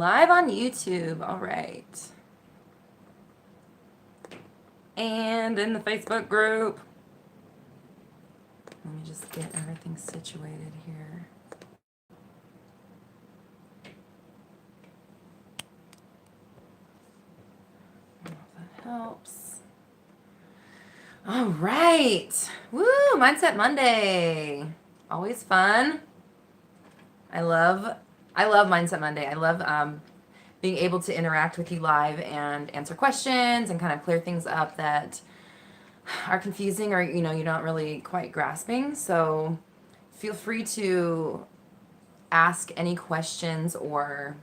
Live on YouTube. All right. And in the Facebook group. Let me just get everything situated here. I don't know if that helps. All right. Woo! Mindset Monday. Always fun. I love Mindset Monday. I love being able to interact with you live and answer questions and kind of clear things up that are confusing or you're not really quite grasping. So feel free to ask any questions, or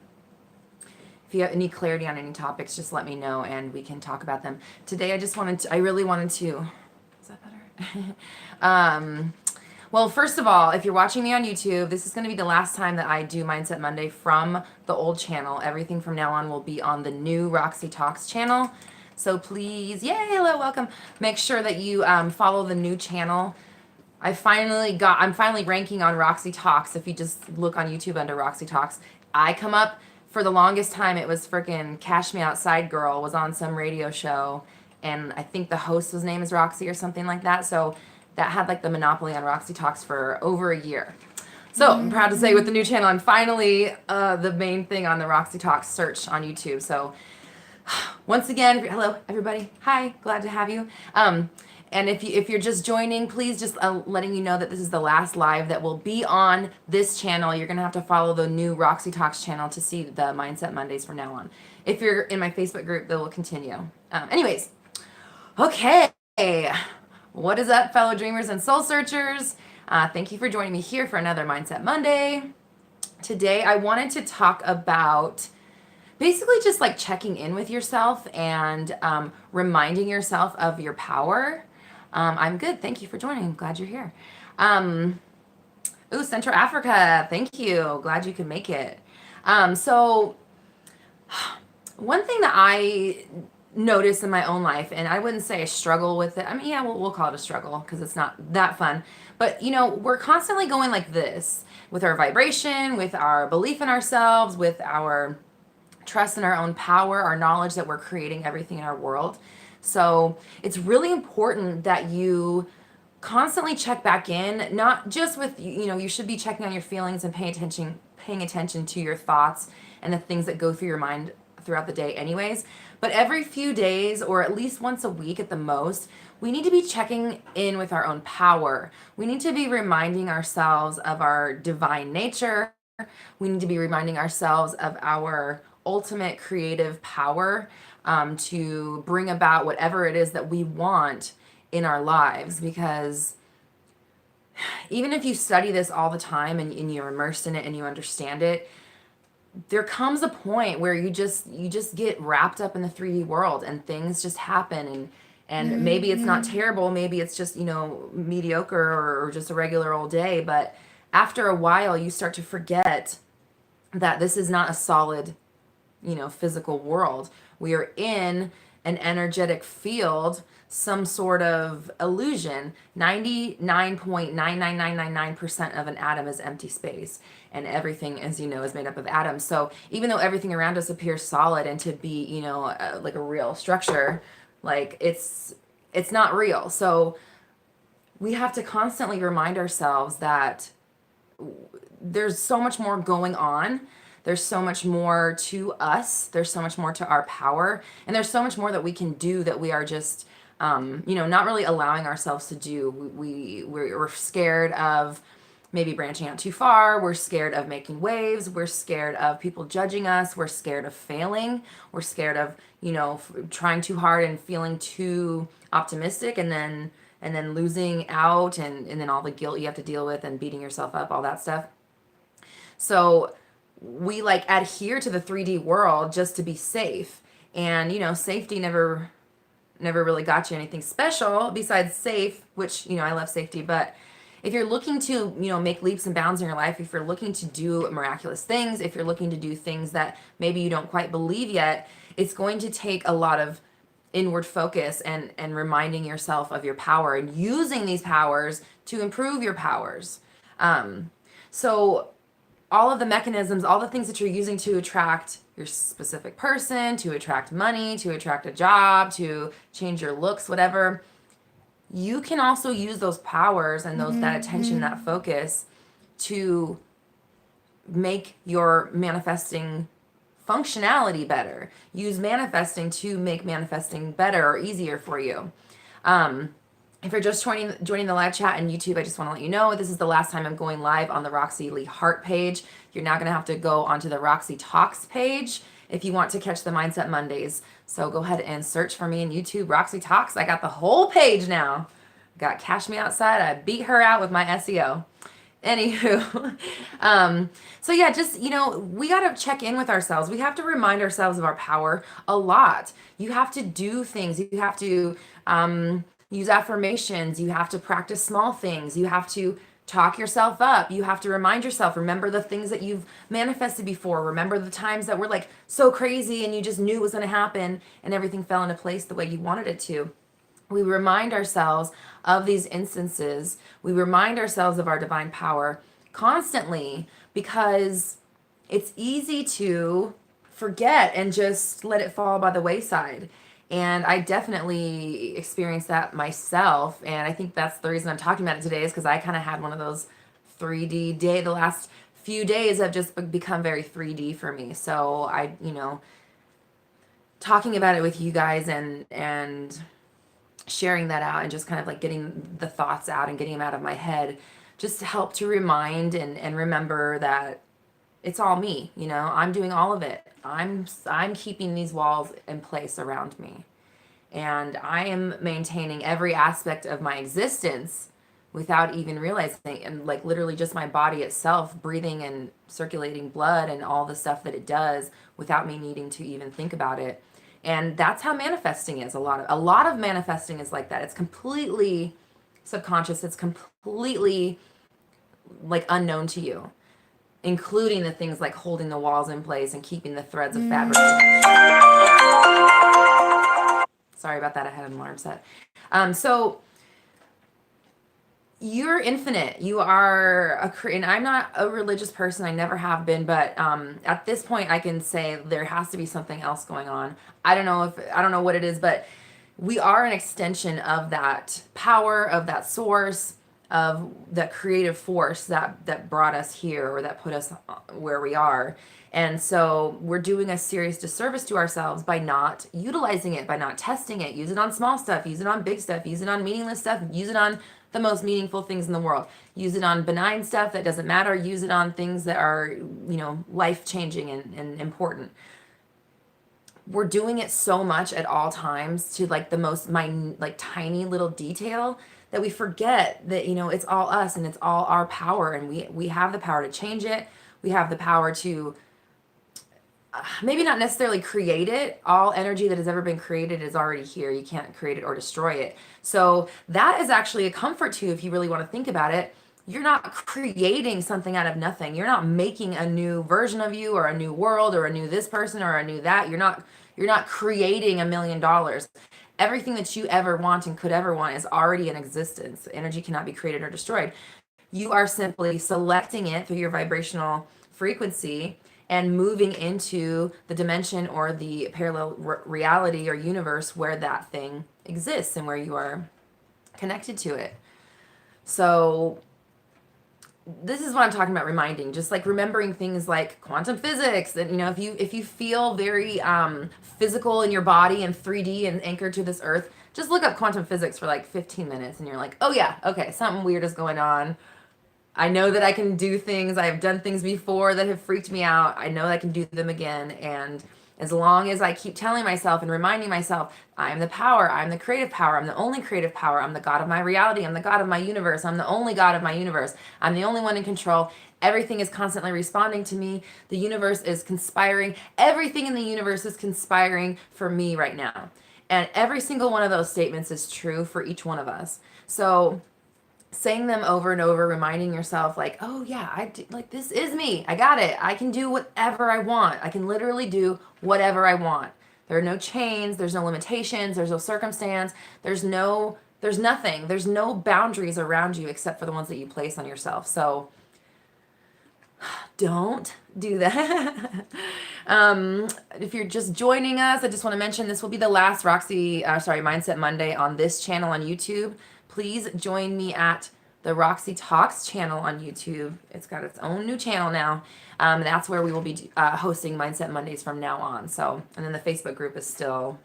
if you have any clarity on any topics, just let me know and we can talk about them. Today I really wanted to, is that better? Well, first of all, if you're watching me on YouTube, this is going to be the last time that I do Mindset Monday from the old channel. Everything from now on will be on the new Roxy Talks channel. So please, yay, hello, welcome. Make sure that you follow the new channel. I'm finally ranking on Roxy Talks. If you just look on YouTube under Roxy Talks, I come up. For the longest time, it was freaking Cash Me Outside Girl was on some radio show, and I think the host's name is Roxy or something like that. So that had like the monopoly on Roxy Talks for over a year. So I'm proud to say with the new channel, I'm finally the main thing on the Roxy Talks search on YouTube. So once again, hello everybody. Hi, glad to have you. And if you're just joining, please just letting you know that this is the last live that will be on this channel. You're going to have to follow the new Roxy Talks channel to see the Mindset Mondays from now on. If you're in my Facebook group, they will continue. Anyways, okay. What is up, fellow dreamers and soul searchers? Thank you for joining me here for another Mindset Monday. Today, I wanted to talk about basically just like checking in with yourself and reminding yourself of your power. I'm good. Thank you for joining. I'm glad you're here. Central Africa. Thank you. Glad you could make it. So one thing that I notice in my own life, and I wouldn't say I struggle with it. I mean, yeah, we'll call it a struggle because it's not that fun. But, we're constantly going like this with our vibration, with our belief in ourselves, with our trust in our own power, our knowledge that we're creating everything in our world. So it's really important that you constantly check back in, not just with, you should be checking on your feelings and paying attention to your thoughts and the things that go through your mind throughout the day anyways. But every few days, or at least once a week at the most, we need to be checking in with our own power. We need to be reminding ourselves of our divine nature. We need to be reminding ourselves of our ultimate creative power to bring about whatever it is that we want in our lives. Because even if you study this all the time and you're immersed in it and you understand it, there comes a point where you just get wrapped up in the 3D world and things just happen, and maybe it's not terrible, maybe it's just mediocre or just a regular old day, but after a while you start to forget that this is not a solid physical world. We are in an energetic field, some sort of illusion. 99.99999% of an atom is empty space, and everything, as you know, is made up of atoms. So even though everything around us appears solid and to be like a real structure, like it's not real. So we have to constantly remind ourselves that there's so much more going on. There's so much more to us. There's so much more to our power. And there's so much more that we can do that we are just, not really allowing ourselves to do. We're scared of maybe branching out too far. We're scared of making waves. We're scared of people judging us. We're scared of failing. We're scared of, trying too hard and feeling too optimistic and then losing out and then all the guilt you have to deal with and beating yourself up, all that stuff. So we like adhere to the 3D world just to be safe. And, safety never really got you anything special besides safe, which, I love safety. But if you're looking to, make leaps and bounds in your life, if you're looking to do miraculous things, if you're looking to do things that maybe you don't quite believe yet, it's going to take a lot of inward focus and reminding yourself of your power and using these powers to improve your powers. So all of the mechanisms, all the things that you're using to attract your specific person, to attract money, to attract a job, to change your looks, whatever, you can also use those powers and that attention, that focus to make your manifesting functionality better. Use manifesting to make manifesting better or easier for you. If you're just joining the live chat on YouTube, I just want to let you know this is the last time I'm going live on the Roxy Lee Hart page. You're now going to have to go onto the Roxy Talks page if you want to catch the Mindset Mondays. So go ahead and search for me in YouTube, Roxy Talks. I got the whole page now. Got Cash Me Outside. I beat her out with my SEO. Anywho, so yeah, just, we got to check in with ourselves. We have to remind ourselves of our power a lot. You have to do things. You have to use affirmations. You have to practice small things. You have to talk yourself up. You have to remind yourself, remember the things that you've manifested before. Remember the times that were like so crazy and you just knew it was going to happen and everything fell into place the way you wanted it to. We remind ourselves of these instances. We remind ourselves of our divine power constantly because it's easy to forget and just let it fall by the wayside. And I definitely experienced that myself. And I think that's the reason I'm talking about it today is because I kind of had one of those 3D day. The last few days have just become very 3D for me. So talking about it with you guys and sharing that out and just kind of like getting the thoughts out and getting them out of my head just to help to remind and remember that it's all me. I'm doing all of it. I'm keeping these walls in place around me, and I am maintaining every aspect of my existence without even realizing, and like literally just my body itself breathing and circulating blood and all the stuff that it does without me needing to even think about it. And that's how manifesting is. A lot of manifesting is like that. It's completely subconscious. It's completely like unknown to you, including the things like holding the walls in place and keeping the threads of fabric. Sorry about that. I had an alarm set. So you're infinite. You are and I'm not a religious person. I never have been, but at this point I can say there has to be something else going on. I don't know what it is, but we are an extension of that power, of that source, of that creative force that brought us here or that put us where we are. And so we're doing a serious disservice to ourselves by not utilizing it, by not testing it. Use it on small stuff, use it on big stuff, use it on meaningless stuff, use it on the most meaningful things in the world. Use it on benign stuff that doesn't matter. Use it on things that are, life-changing and important. We're doing it so much at all times to like the most tiny little detail that we forget that, it's all us and it's all our power, and we have the power to change it. We have the power to maybe not necessarily create it. All energy that has ever been created is already here. You can't create it or destroy it. So that is actually a comfort too, if you really want to think about it. You're not creating something out of nothing. You're not making a new version of you or a new world or a new this person or a new that. You're not creating $1 million. Everything that you ever want and could ever want is already in existence. Energy cannot be created or destroyed. You are simply selecting it through your vibrational frequency and moving into the dimension or the parallel reality or universe where that thing exists and where you are connected to it. So this is what I'm talking about, reminding, just like remembering things like quantum physics. And if you feel very physical in your body and 3D and anchored to this earth, just look up quantum physics for like 15 minutes and you're like, oh yeah, okay, something weird is going on. I know that I can do things. I've done things before that have freaked me out. I know that I can do them again. And as long as I keep telling myself and reminding myself, I am the power, I'm the creative power, I'm the only creative power, I'm the God of my reality, I'm the God of my universe, I'm the only God of my universe, I'm the only one in control. Everything is constantly responding to me. The universe is conspiring. Everything in the universe is conspiring for me right now. And every single one of those statements is true for each one of us. So saying them over and over, reminding yourself like, oh yeah, this is me. I got it. I can do whatever I want. I can literally do whatever I want. There are no chains. There's no limitations. There's no circumstance. There's nothing. There's no boundaries around you except for the ones that you place on yourself. So don't do that. If you're just joining us, I just want to mention this will be the last Mindset Monday on this channel on YouTube. Please join me at the Roxy Talks channel on YouTube. It's got its own new channel now. That's where we will be hosting Mindset Mondays from now on. So, and then the Facebook group is still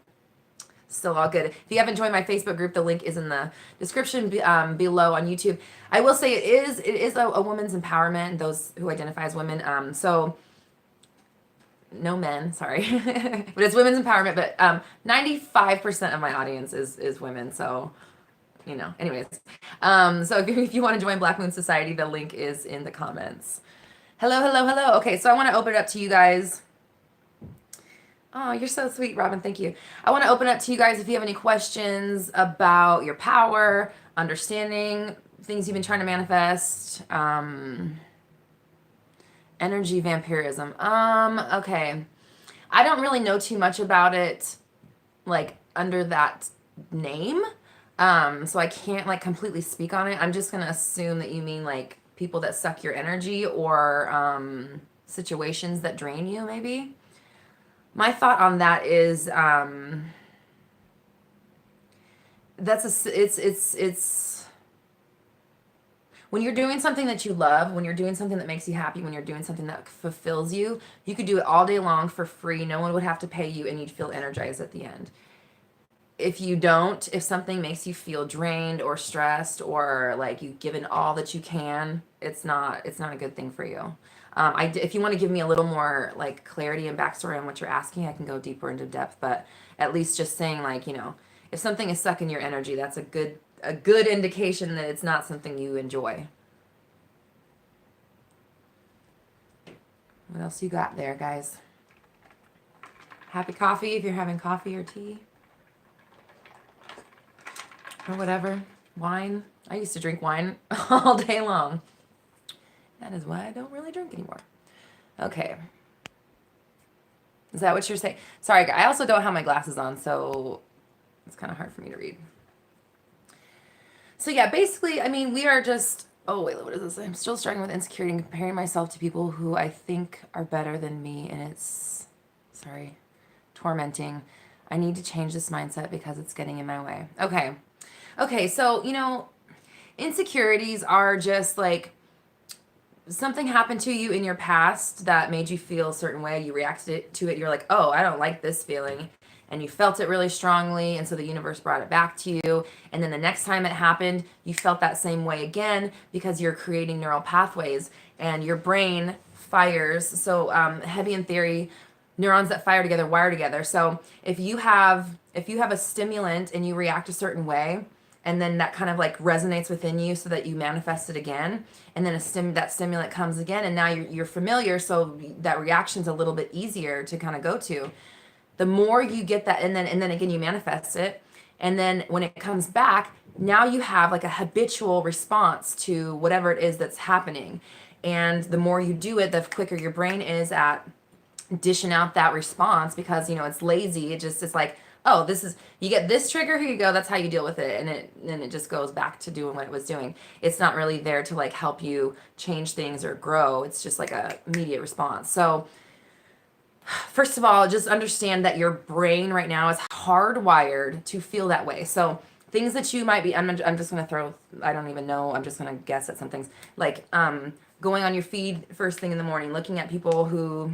all good. If you haven't joined my Facebook group, the link is in the description below on YouTube. I will say it is a women's empowerment, those who identify as women. So no men, sorry, but it's women's empowerment. But 95% of my audience is women. So, you know, anyways. So if you want to join Black Moon Society, the link is in the comments. Hello, hello, hello. Okay, so I want to open it up to you guys. Oh, you're so sweet, Robin. Thank you. I want to open up to you guys if you have any questions about your power, understanding things you've been trying to manifest, energy vampirism. Okay. I don't really know too much about it, like, under that name. So I can't, like, completely speak on it. I'm just going to assume that you mean, like, people that suck your energy or situations that drain you, maybe. My thought on that is it's when you're doing something that you love, when you're doing something that makes you happy, when you're doing something that fulfills you, you could do it all day long for free. No one would have to pay you and you'd feel energized at the end. If you don't, if something makes you feel drained or stressed or like you've given all that you can, it's not a good thing for you. If you want to give me a little more like clarity and backstory on what you're asking, I can go deeper into depth. But at least just saying, like, you know, if something is sucking your energy, that's a good indication that it's not something you enjoy. What else you got there, guys? Happy coffee if you're having coffee or tea or whatever. Wine. I used to drink wine all day long. That is why I don't really drink anymore. Okay. Is that what you're saying? Sorry, I also don't have my glasses on, so it's kind of hard for me to read. So yeah, basically, I mean, we are just, oh wait, what is this? I'm still struggling with insecurity and comparing myself to people who I think are better than me, and it's, sorry, tormenting. I need to change this mindset because it's getting in my way. Okay, so, you know, insecurities are just like, something happened to you in your past that made you feel a certain way. You reacted to it. You're like, oh, I don't like this feeling. And you felt it really strongly. And so the universe brought it back to you. And then the next time it happened, you felt that same way again because you're creating neural pathways and your brain fires. So Hebbian theory, neurons that fire together wire together. So if you have a stimulant and you react a certain way, and then that kind of like resonates within you so that you manifest it again, and then that stimulant comes again, and now you're familiar, so that reaction's a little bit easier to kind of go to. The more you get that, and then again you manifest it, and then when it comes back, now you have like a habitual response to whatever it is that's happening. And the more you do it, the quicker your brain is at dishing out that response, because, you know, it's lazy. It's like, oh, this is, you get this trigger, here you go, that's how you deal with it. And it just goes back to doing what it was doing. It's not really there to like help you change things or grow. It's just like a immediate response. So first of all, just understand that your brain right now is hardwired to feel that way. So things that you might be, I'm just going to throw, I don't even know, I'm just going to guess at some things. Like going on your feed first thing in the morning, looking at people who,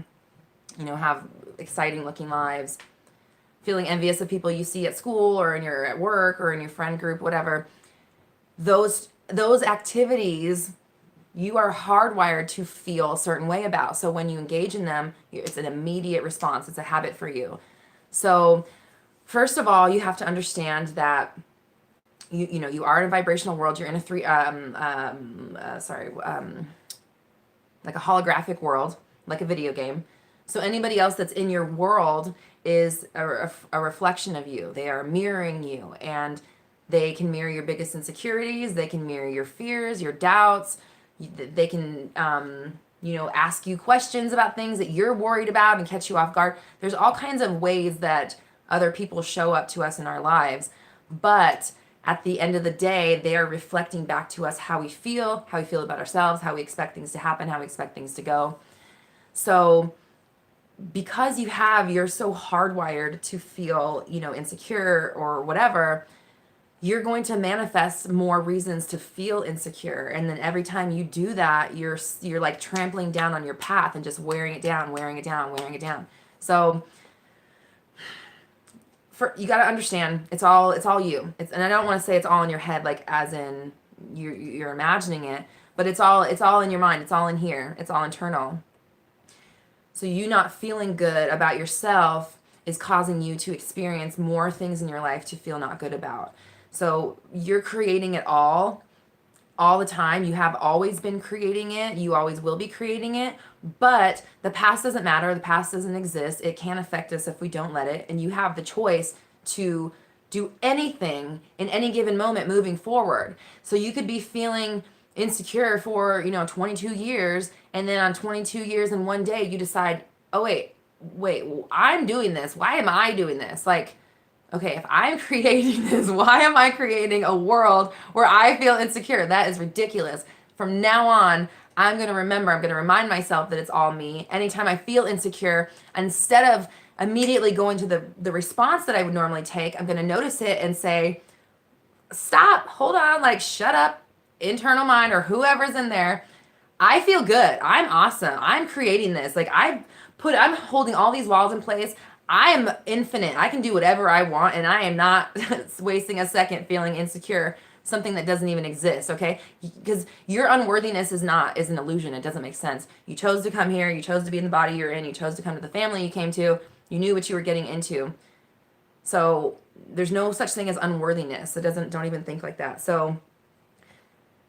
you know, have exciting looking lives, feeling envious of people you see at school or at work or in your friend group, whatever. Those activities you are hardwired to feel a certain way about. So when you engage in them, it's an immediate response. It's a habit for you. So first of all, you have to understand that you know, you are in a vibrational world. You're in a like a holographic world, like a video game. So anybody else that's in your world is a reflection of you. They are mirroring you, and they can mirror your biggest insecurities. They can mirror your fears, your doubts. They can, you know, ask you questions about things that you're worried about and catch you off guard. There's all kinds of ways that other people show up to us in our lives. But at the end of the day, they are reflecting back to us how we feel about ourselves, how we expect things to happen, how we expect things to go. So because you're so hardwired to feel, insecure or whatever, you're going to manifest more reasons to feel insecure. And then every time you do that, you're like trampling down on your path and just wearing it down, wearing it down, wearing it down. So you got to understand, it's all you. And I don't want to say it's all in your head, like as in you're imagining it, but it's all in your mind. It's all in here. It's all internal. So you not feeling good about yourself is causing you to experience more things in your life to feel not good about. So you're creating it all the time. You have always been creating it. You always will be creating it. But the past doesn't matter. The past doesn't exist. It can't affect us if we don't let it. And you have the choice to do anything in any given moment moving forward. So you could be feeling insecure for 22 years, and then on 22 years and one day you decide, oh wait, I'm doing this, why am I doing this? Like, okay, if I'm creating this, why am I creating a world where I feel insecure? That is ridiculous. From now on, I'm going to remind myself that it's all me. Anytime I feel insecure, instead of immediately going to the response that I would normally take, I'm going to notice it and say, stop, hold on, like shut up, internal mind or whoever's in there. I feel good. I'm awesome. I'm creating this. Like I'm holding all these walls in place. I am infinite. I can do whatever I want, and I am not wasting a second feeling insecure, something that doesn't even exist, okay? Because your unworthiness is an illusion. It doesn't make sense. You chose to come here. You chose to be in the body you're in. You chose to come to the family you came to. You knew what you were getting into. So there's no such thing as unworthiness. Don't even think like that. So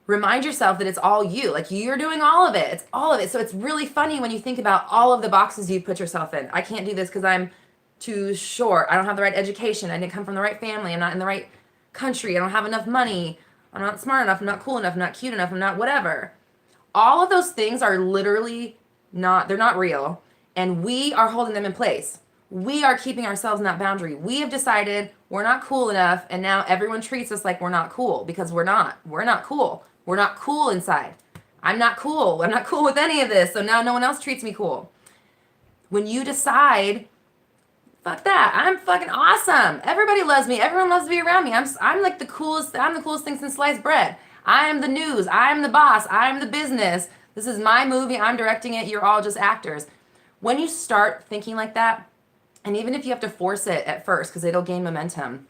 remind yourself that it's all you. Like you're doing all of it. It's all of it. So it's really funny when you think about all of the boxes you put yourself in. I can't do this because I'm too short. I don't have the right education. I didn't come from the right family. I'm not in the right country. I don't have enough money. I'm not smart enough. I'm not cool enough. I'm not cute enough. I'm not whatever. All of those things are literally they're not real. And we are holding them in place. We are keeping ourselves in that boundary. We have decided we're not cool enough, and now everyone treats us like we're not cool because we're not. We're not cool. We're not cool inside. I'm not cool. I'm not cool with any of this, so now no one else treats me cool. When you decide, fuck that, I'm fucking awesome. Everybody loves me. Everyone loves to be around me. I'm like the coolest. I'm the coolest thing since sliced bread. I'm the news. I'm the boss. I'm the business. This is my movie. I'm directing it. You're all just actors. When you start thinking like that, and even if you have to force it at first because it'll gain momentum,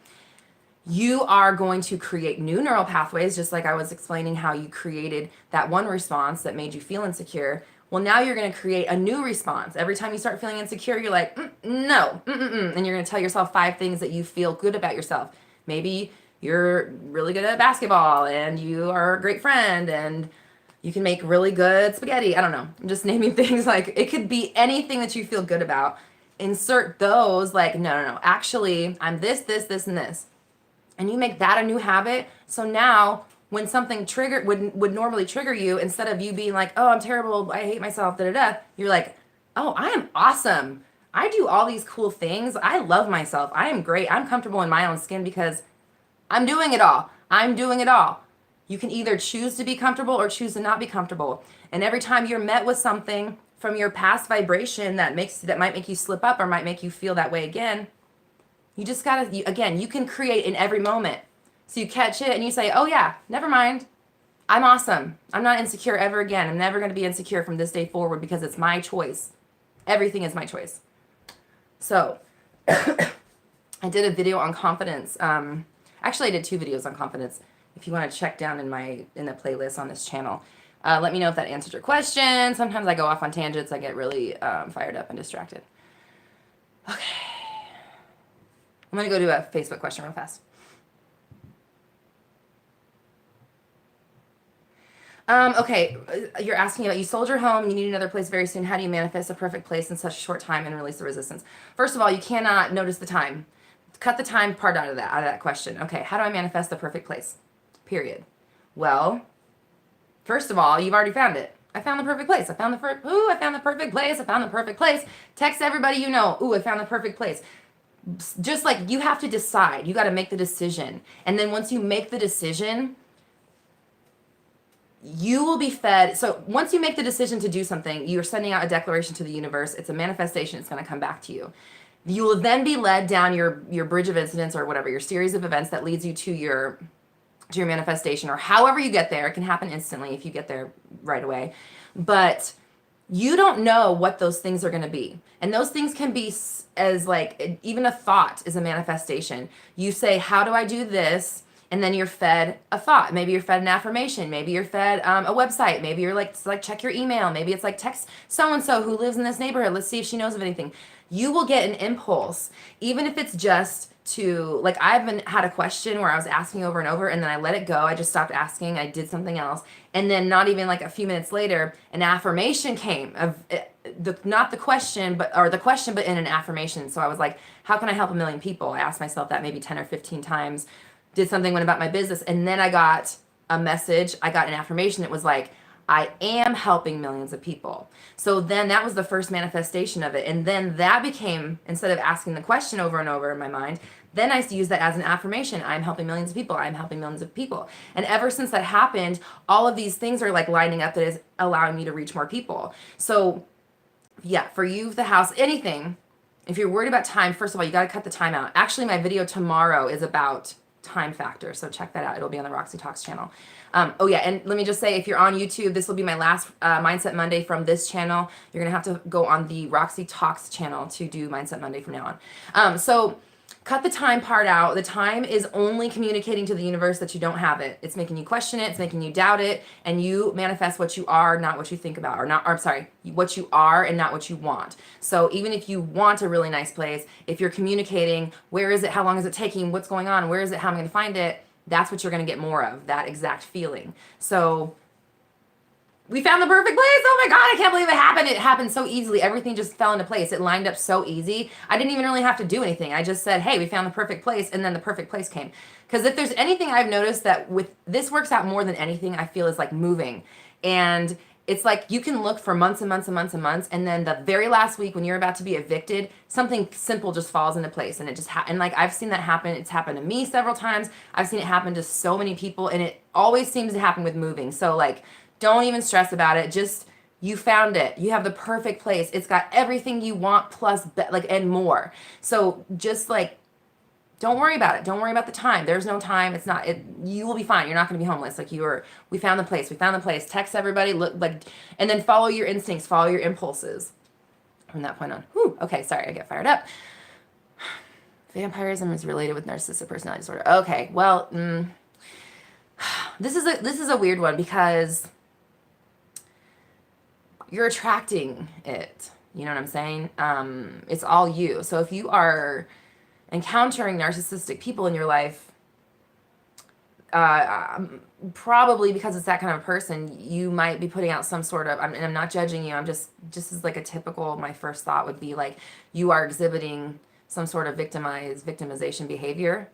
you are going to create new neural pathways, just like I was explaining how you created that one response that made you feel insecure. Well, now you're going to create a new response. Every time you start feeling insecure, you're like, no, and you're going to tell yourself 5 things that you feel good about yourself. Maybe you're really good at basketball, and you are a great friend, and you can make really good spaghetti. I don't know. I'm just naming things. Like it could be anything that you feel good about. Insert those, like, no. Actually, I'm this, and this. And you make that a new habit. So now when something would normally trigger you, instead of you being like, oh, I'm terrible, I hate myself, you're like, oh, I am awesome. I do all these cool things. I love myself. I am great. I'm comfortable in my own skin because I'm doing it all. I'm doing it all. You can either choose to be comfortable or choose to not be comfortable. And every time you're met with something from your past vibration that might make you slip up or might make you feel that way again, you just gotta, you can create in every moment. So you catch it and you say, oh yeah, never mind. I'm awesome. I'm not insecure ever again. I'm never going to be insecure from this day forward because it's my choice. Everything is my choice. So I did a video on confidence. Actually, I did 2 videos on confidence. If you want to check down in the playlist on this channel, let me know if that answered your question. Sometimes I go off on tangents. I get really fired up and distracted. Okay. I'm going to go do a Facebook question real fast. Okay, you're asking about, you sold your home, you need another place very soon. How do you manifest a perfect place in such a short time and release the resistance? First of all, you cannot notice the time. Cut the time part out of that question. Okay, how do I manifest the perfect place? Period. Well, first of all, you've already found it. I found the perfect place. I found the perfect place. I found the perfect place. Text everybody you know. Ooh, I found the perfect place. Just like you have to decide. You got to make the decision. And then once you make the decision, you will be fed. So once you make the decision to do something, you're sending out a declaration to the universe. It's a manifestation. It's going to come back to you. You will then be led down your bridge of incidents or whatever, your series of events that leads you to your manifestation, or however you get there. It can happen instantly if you get there right away. But you don't know what those things are going to be. And those things can be as like, even a thought is a manifestation. You say, how do I do this? And then you're fed a thought. Maybe you're fed an affirmation. Maybe you're fed a website. Maybe you're like, check your email. Maybe it's like, text so-and-so who lives in this neighborhood. Let's see if she knows of anything. You will get an impulse, even if it's just to, like, I've had a question where I was asking over and over, and then I let it go. I just stopped asking. I did something else. And then not even like a few minutes later, an affirmation came of not the question, but in an affirmation. So I was like, how can I help 1 million people? I asked myself that maybe 10 or 15 times, did something, went about my business. And then I got a message. I got an affirmation. It was like, I am helping millions of people. So then that was the first manifestation of it. And then that became, instead of asking the question over and over in my mind, then I used that as an affirmation. I'm helping millions of people. I'm helping millions of people. And ever since that happened, all of these things are like lining up that is allowing me to reach more people. So yeah, for you, the house, anything, if you're worried about time, first of all, you got to cut the time out. Actually, my video tomorrow is about time factor. So check that out. It'll be on the Roxy Talks channel. Oh yeah, and let me just say, if you're on YouTube, this will be my last Mindset Monday from this channel. You're gonna have to go on the Roxy Talks channel to do Mindset Monday from now on. So cut the time part out. The time is only communicating to the universe that you don't have it. It's making you question it. It's making you doubt it. And you manifest what you are, not what you think about, what you are and not what you want. So even if you want a really nice place, if you're communicating, where is it? How long is it taking? What's going on? Where is it? How am I going to find it? That's what you're going to get more of, that exact feeling. So we found the perfect place. Oh my God, I can't believe it happened. It happened so easily. Everything just fell into place. It lined up so easy. I didn't even really have to do anything. I just said, hey, we found the perfect place. And then the perfect place came. Because if there's anything I've noticed that with this works out more than anything, I feel, is like moving. And it's like you can look for months and months and months and months. And then the very last week when you're about to be evicted, something simple just falls into place. And it just and like I've seen that happen. It's happened to me several times. I've seen it happen to so many people. And it always seems to happen with moving. So like, don't even stress about it. Just, you found it. You have the perfect place. It's got everything you want plus and more. So just like, don't worry about it. Don't worry about the time. There's no time. It's not, you will be fine. You're not going to be homeless. Like we found the place. We found the place. Text everybody, and then follow your instincts, follow your impulses from that point on. Whew. Okay. Sorry. I get fired up. Vampirism is related with narcissistic personality disorder. Okay. Well, this is a weird one because you're attracting it. You know what I'm saying? It's all you. So if you are encountering narcissistic people in your life, probably because it's that kind of a person, you might be putting out some sort of, and I'm not judging you, I'm just as like a typical, my first thought would be like, you are exhibiting some sort of victimization behavior,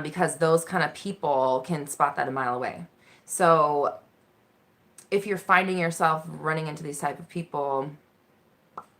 because those kind of people can spot that a mile away. So if you're finding yourself running into these type of people,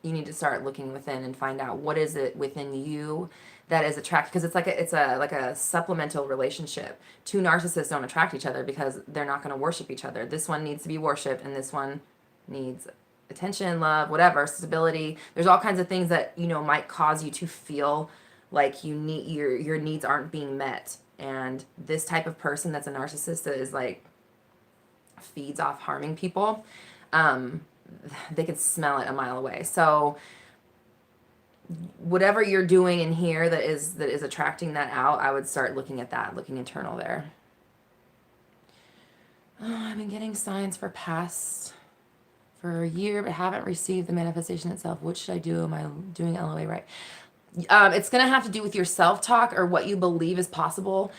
you need to start looking within and find out what is it within you that is attractive, because it's like a supplemental relationship. Two narcissists don't attract each other because they're not going to worship each other. This one needs to be worshipped, and this one needs attention, love, whatever, stability. There's all kinds of things that might cause you to feel like you need your needs aren't being met. And this type of person that's a narcissist that is like feeds off harming people, they can smell it a mile away. So whatever you're doing in here that is attracting that out, I would start looking at that, looking internal there. Oh, I've been getting signs for a year, but haven't received the manifestation itself. What should I do? Am I doing LOA right? It's going to have to do with your self-talk or what you believe is possible.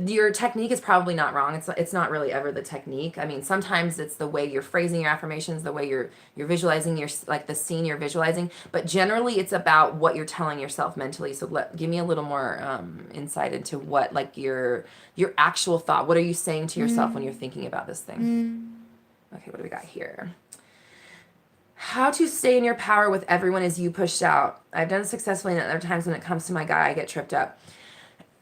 Your technique is probably not wrong. It's not really ever the technique. I mean, sometimes it's the way you're phrasing your affirmations, the way you're visualizing the scene you're visualizing, but generally it's about what you're telling yourself mentally. So give me a little more insight into what, like, your actual thought. What are you saying to yourself when you're thinking about this thing? Okay, what do we got here? How to stay in your power with everyone as you pushed out. I've done it successfully, and other times when it comes to my guy, I get tripped up.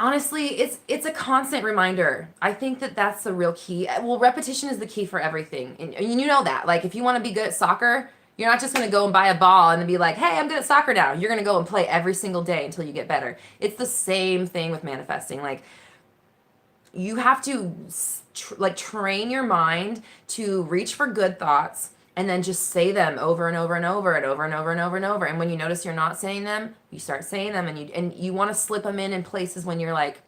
Honestly, it's a constant reminder. I think that that's the real key. Well, repetition is the key for everything. And you know that. Like if you want to be good at soccer, you're not just going to go and buy a ball and then be like, "Hey, I'm good at soccer now." You're going to go and play every single day until you get better. It's the same thing with manifesting. Like you have to like train your mind to reach for good thoughts and then just say them over and over and over and over and over and over and over. And when you notice you're not saying them, you start saying them, and you want to slip them in places when you're like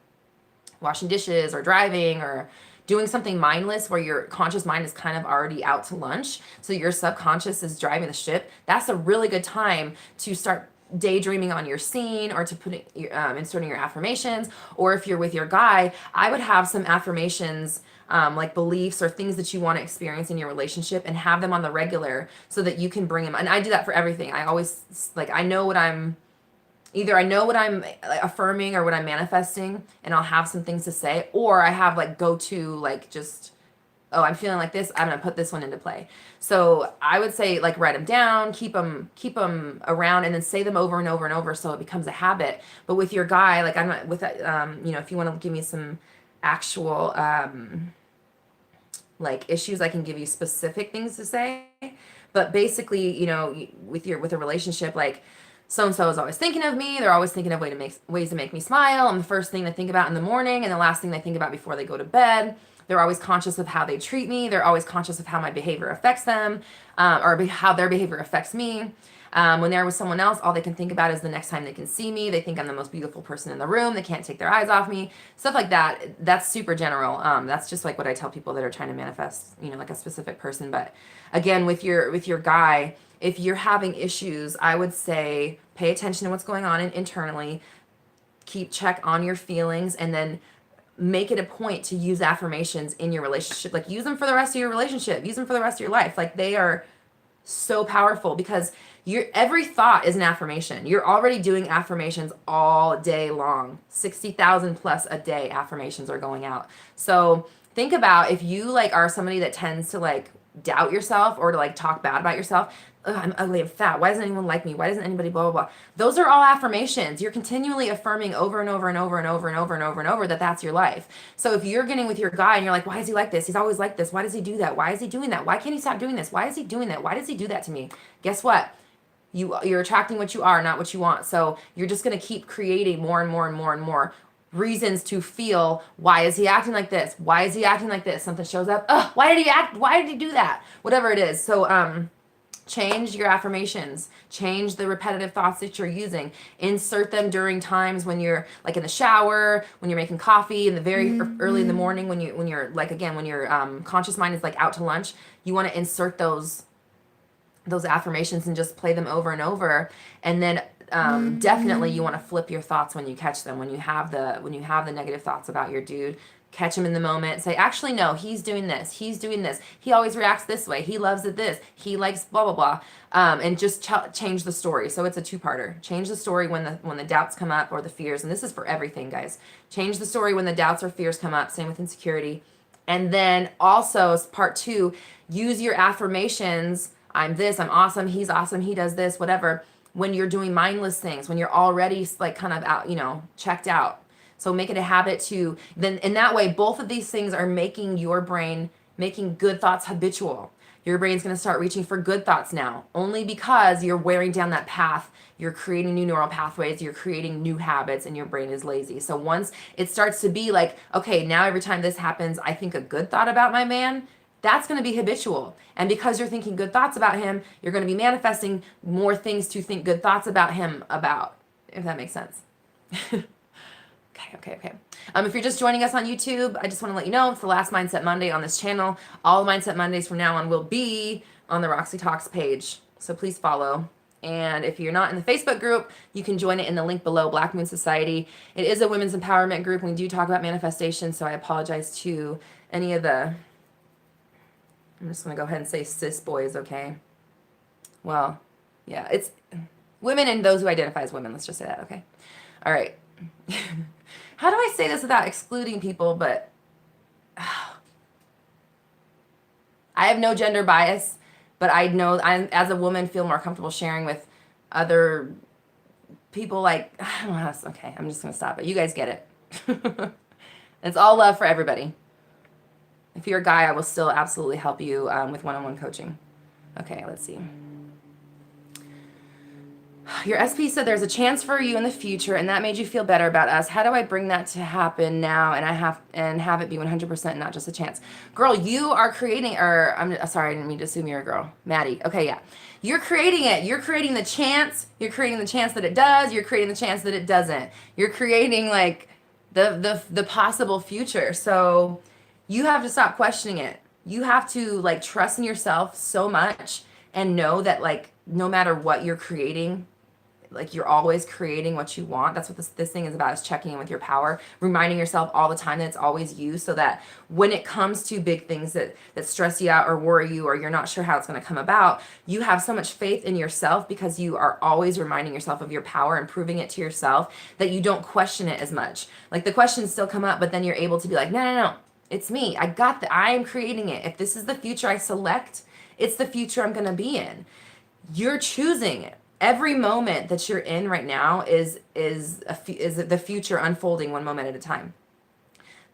washing dishes or driving or doing something mindless where your conscious mind is kind of already out to lunch. So your subconscious is driving the ship. That's a really good time to start daydreaming on your scene or to put inserting your affirmations. Or if you're with your guy, I would have some affirmations, like beliefs or things that you want to experience in your relationship, and have them on the regular so that you can bring them. And I do that for everything. I always like, I know what I'm either I know what I'm affirming or what I'm manifesting, and I'll have some things to say, or I have like go to like just, oh, I'm feeling like this, I'm gonna put this one into play. So I would say like write them down, keep them around, and then say them over and over and over so it becomes a habit. But with your guy, like I'm not with that, if you want to give me some actual like issues, I can give you specific things to say. But basically, with a relationship, like so and so is always thinking of me. They're always thinking of ways to make me smile. I'm the first thing they think about in the morning and the last thing they think about before they go to bed. They're always conscious of how they treat me. They're always conscious of how my behavior affects them, or how their behavior affects me. When they're with someone else, all they can think about is the next time they can see me. They think I'm the most beautiful person in the room. They can't take their eyes off me. Stuff like that. That's super general. That's just like what I tell people that are trying to manifest, like a specific person. But again, with your guy, if you're having issues, I would say pay attention to what's going on internally. Keep check on your feelings, and then make it a point to use affirmations in your relationship. Like use them for the rest of your relationship. Use them for the rest of your life. Like they are so powerful because every thought is an affirmation. You're already doing affirmations all day long. 60,000 plus a day affirmations are going out. So think about if you like are somebody that tends to like doubt yourself or to like talk bad about yourself. Ugh, I'm ugly, I'm fat. Why doesn't anyone like me? Why doesn't anybody blah, blah, blah? Those are all affirmations. You're continually affirming over and over and over and over and over and over and over that that's your life. So if you're getting with your guy and you're like, why is he like this? He's always like this. Why does he do that? Why is he doing that? Why can't he stop doing this? Why is he doing that? Why does he do that to me? Guess what? You're attracting what you are, not what you want. So you're just going to keep creating more and more and more and more reasons to feel, why is he acting like this? Why is he acting like this? Something shows up. Ugh, why did he act? Why did he do that? Whatever it is. So, change your affirmations, change the repetitive thoughts that you're using, insert them during times when you're like in the shower, when you're making coffee, in the very early in the morning, when you're like, again, when your conscious mind is like out to lunch, you want to insert those affirmations and just play them over and over. And then definitely you want to flip your thoughts when you catch them, when you have the negative thoughts about your dude. Catch him in the moment. Say, actually, no, he's doing this. He's doing this. He always reacts this way. He loves it this. He likes blah, blah, blah. And just change the story. So it's a two-parter. Change the story when the doubts come up or the fears. And this is for everything, guys. Change the story when the doubts or fears come up. Same with insecurity. And then also, part two, use your affirmations. I'm this. I'm awesome. He's awesome. He does this, whatever. When you're doing mindless things, when you're already like kind of out, checked out. So make it a habit to then in that way, both of these things are making your brain making good thoughts habitual. Your brain's going to start reaching for good thoughts now, only because you're wearing down that path. You're creating new neural pathways. You're creating new habits, and your brain is lazy. So once it starts to be like, okay, now every time this happens, I think a good thought about my man. That's going to be habitual. And because you're thinking good thoughts about him, you're going to be manifesting more things to think good thoughts about him about, if that makes sense. Okay. If you're just joining us on YouTube, I just want to let you know it's the last Mindset Monday on this channel. All Mindset Mondays from now on will be on the Roxy Talks page. So please follow. And if you're not in the Facebook group, you can join it in the link below, Black Moon Society. It is a women's empowerment group. We do talk about manifestation, so I apologize to any of the, I'm just going to go ahead and say cis boys, okay? Well, yeah, it's women and those who identify as women. Let's just say that, okay? All right. How do I say this without excluding people, but I have no gender bias, but I know I, as a woman, feel more comfortable sharing with other people like, I don't know how to, okay, I'm just going to stop it. You guys get it. It's all love for everybody. If you're a guy, I will still absolutely help you with one-on-one coaching. Okay, let's see. Your SP said there's a chance for you in the future, and that made you feel better about us. How do I bring that to happen now, and have it be 100%, not just a chance? Girl, you are creating, or I'm sorry, I didn't mean to assume you're a girl. Maddie. Okay, yeah. You're creating it. You're creating the chance. You're creating the chance that it does. You're creating the chance that it doesn't. You're creating like the possible future. So you have to stop questioning it. You have to like trust in yourself so much and know that like no matter what you're creating, like you're always creating what you want. That's what this thing is about, is checking in with your power, reminding yourself all the time that it's always you, so that when it comes to big things that stress you out or worry you, or you're not sure how it's going to come about, you have so much faith in yourself because you are always reminding yourself of your power and proving it to yourself, that you don't question it as much. Like the questions still come up, but then you're able to be like, no, it's me. I got that. I am creating it. If this is the future I select, it's the future I'm going to be in. You're choosing it. Every moment that you're in right now is the future unfolding one moment at a time.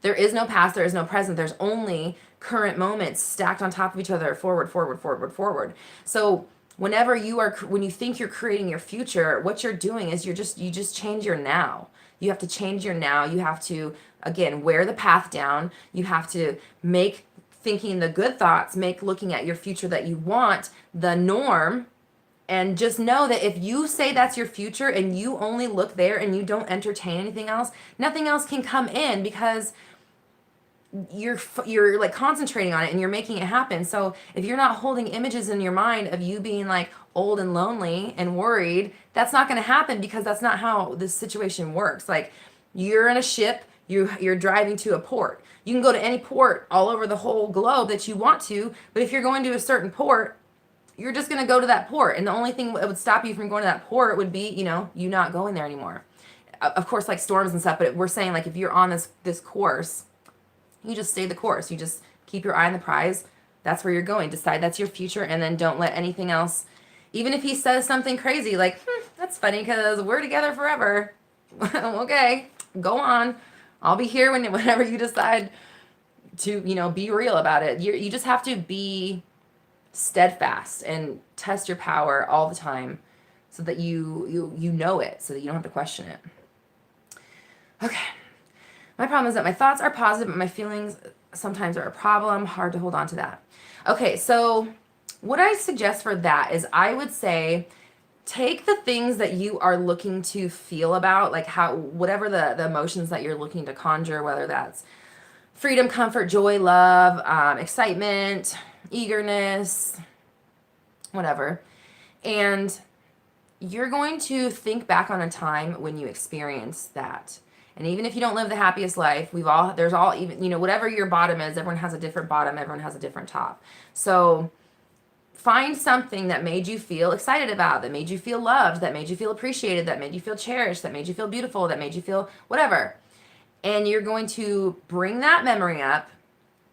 There is no past, there is no present. There's only current moments stacked on top of each other, forward, forward, forward, forward. So when you think you're creating your future, what you're doing is you just change your now. You have to change your now. You have to, again, wear the path down. You have to make thinking the good thoughts, make looking at your future that you want the norm. And just know that if you say that's your future and you only look there and you don't entertain anything else, nothing else can come in, because you're like concentrating on it and you're making it happen. So if you're not holding images in your mind of you being like old and lonely and worried, that's not going to happen, because that's not how this situation works. Like you're in a ship, you're driving to a port. You can go to any port all over the whole globe that you want to, but if you're going to a certain port, you're just going to go to that port. And the only thing that would stop you from going to that port would be, you not going there anymore. Of course, like storms and stuff, but we're saying like if you're on this course, you just stay the course. You just keep your eye on the prize. That's where you're going. Decide that's your future, and then don't let anything else, even if he says something crazy like, that's funny because we're together forever. Okay, go on. I'll be here whenever you decide to, be real about it. You just have to be steadfast and test your power all the time, so that you know it, so that you don't have to question it. Okay. My problem is that my thoughts are positive, but my feelings sometimes are a problem. Hard to hold on to that. Okay, so what I suggest for that is I would say take the things that you are looking to feel about, like whatever the emotions that you're looking to conjure, whether that's freedom, comfort, joy, love, excitement, eagerness, whatever. And you're going to think back on a time when you experienced that. And even if you don't live the happiest life, even, whatever your bottom is, everyone has a different bottom, everyone has a different top. So find something that made you feel excited about, that made you feel loved, that made you feel appreciated, that made you feel cherished, that made you feel beautiful, that made you feel whatever. And you're going to bring that memory up,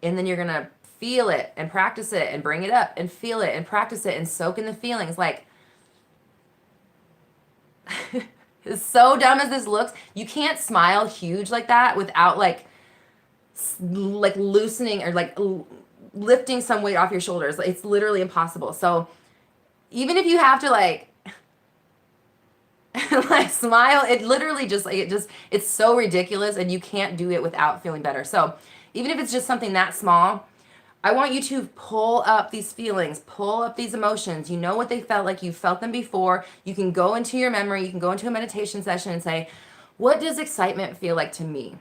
and then you're going to feel it and practice it and bring it up and feel it and practice it and soak in the feelings. Like, as so dumb as this looks, you can't smile huge like that without like loosening or like lifting some weight off your shoulders. It's literally impossible. So even if you have to like like smile, it literally it's so ridiculous, and you can't do it without feeling better. So even if it's just something that small, I want you to pull up these feelings, pull up these emotions. You know what they felt like. You felt them before. You can go into your memory. You can go into a meditation session and say, what does excitement feel like to me?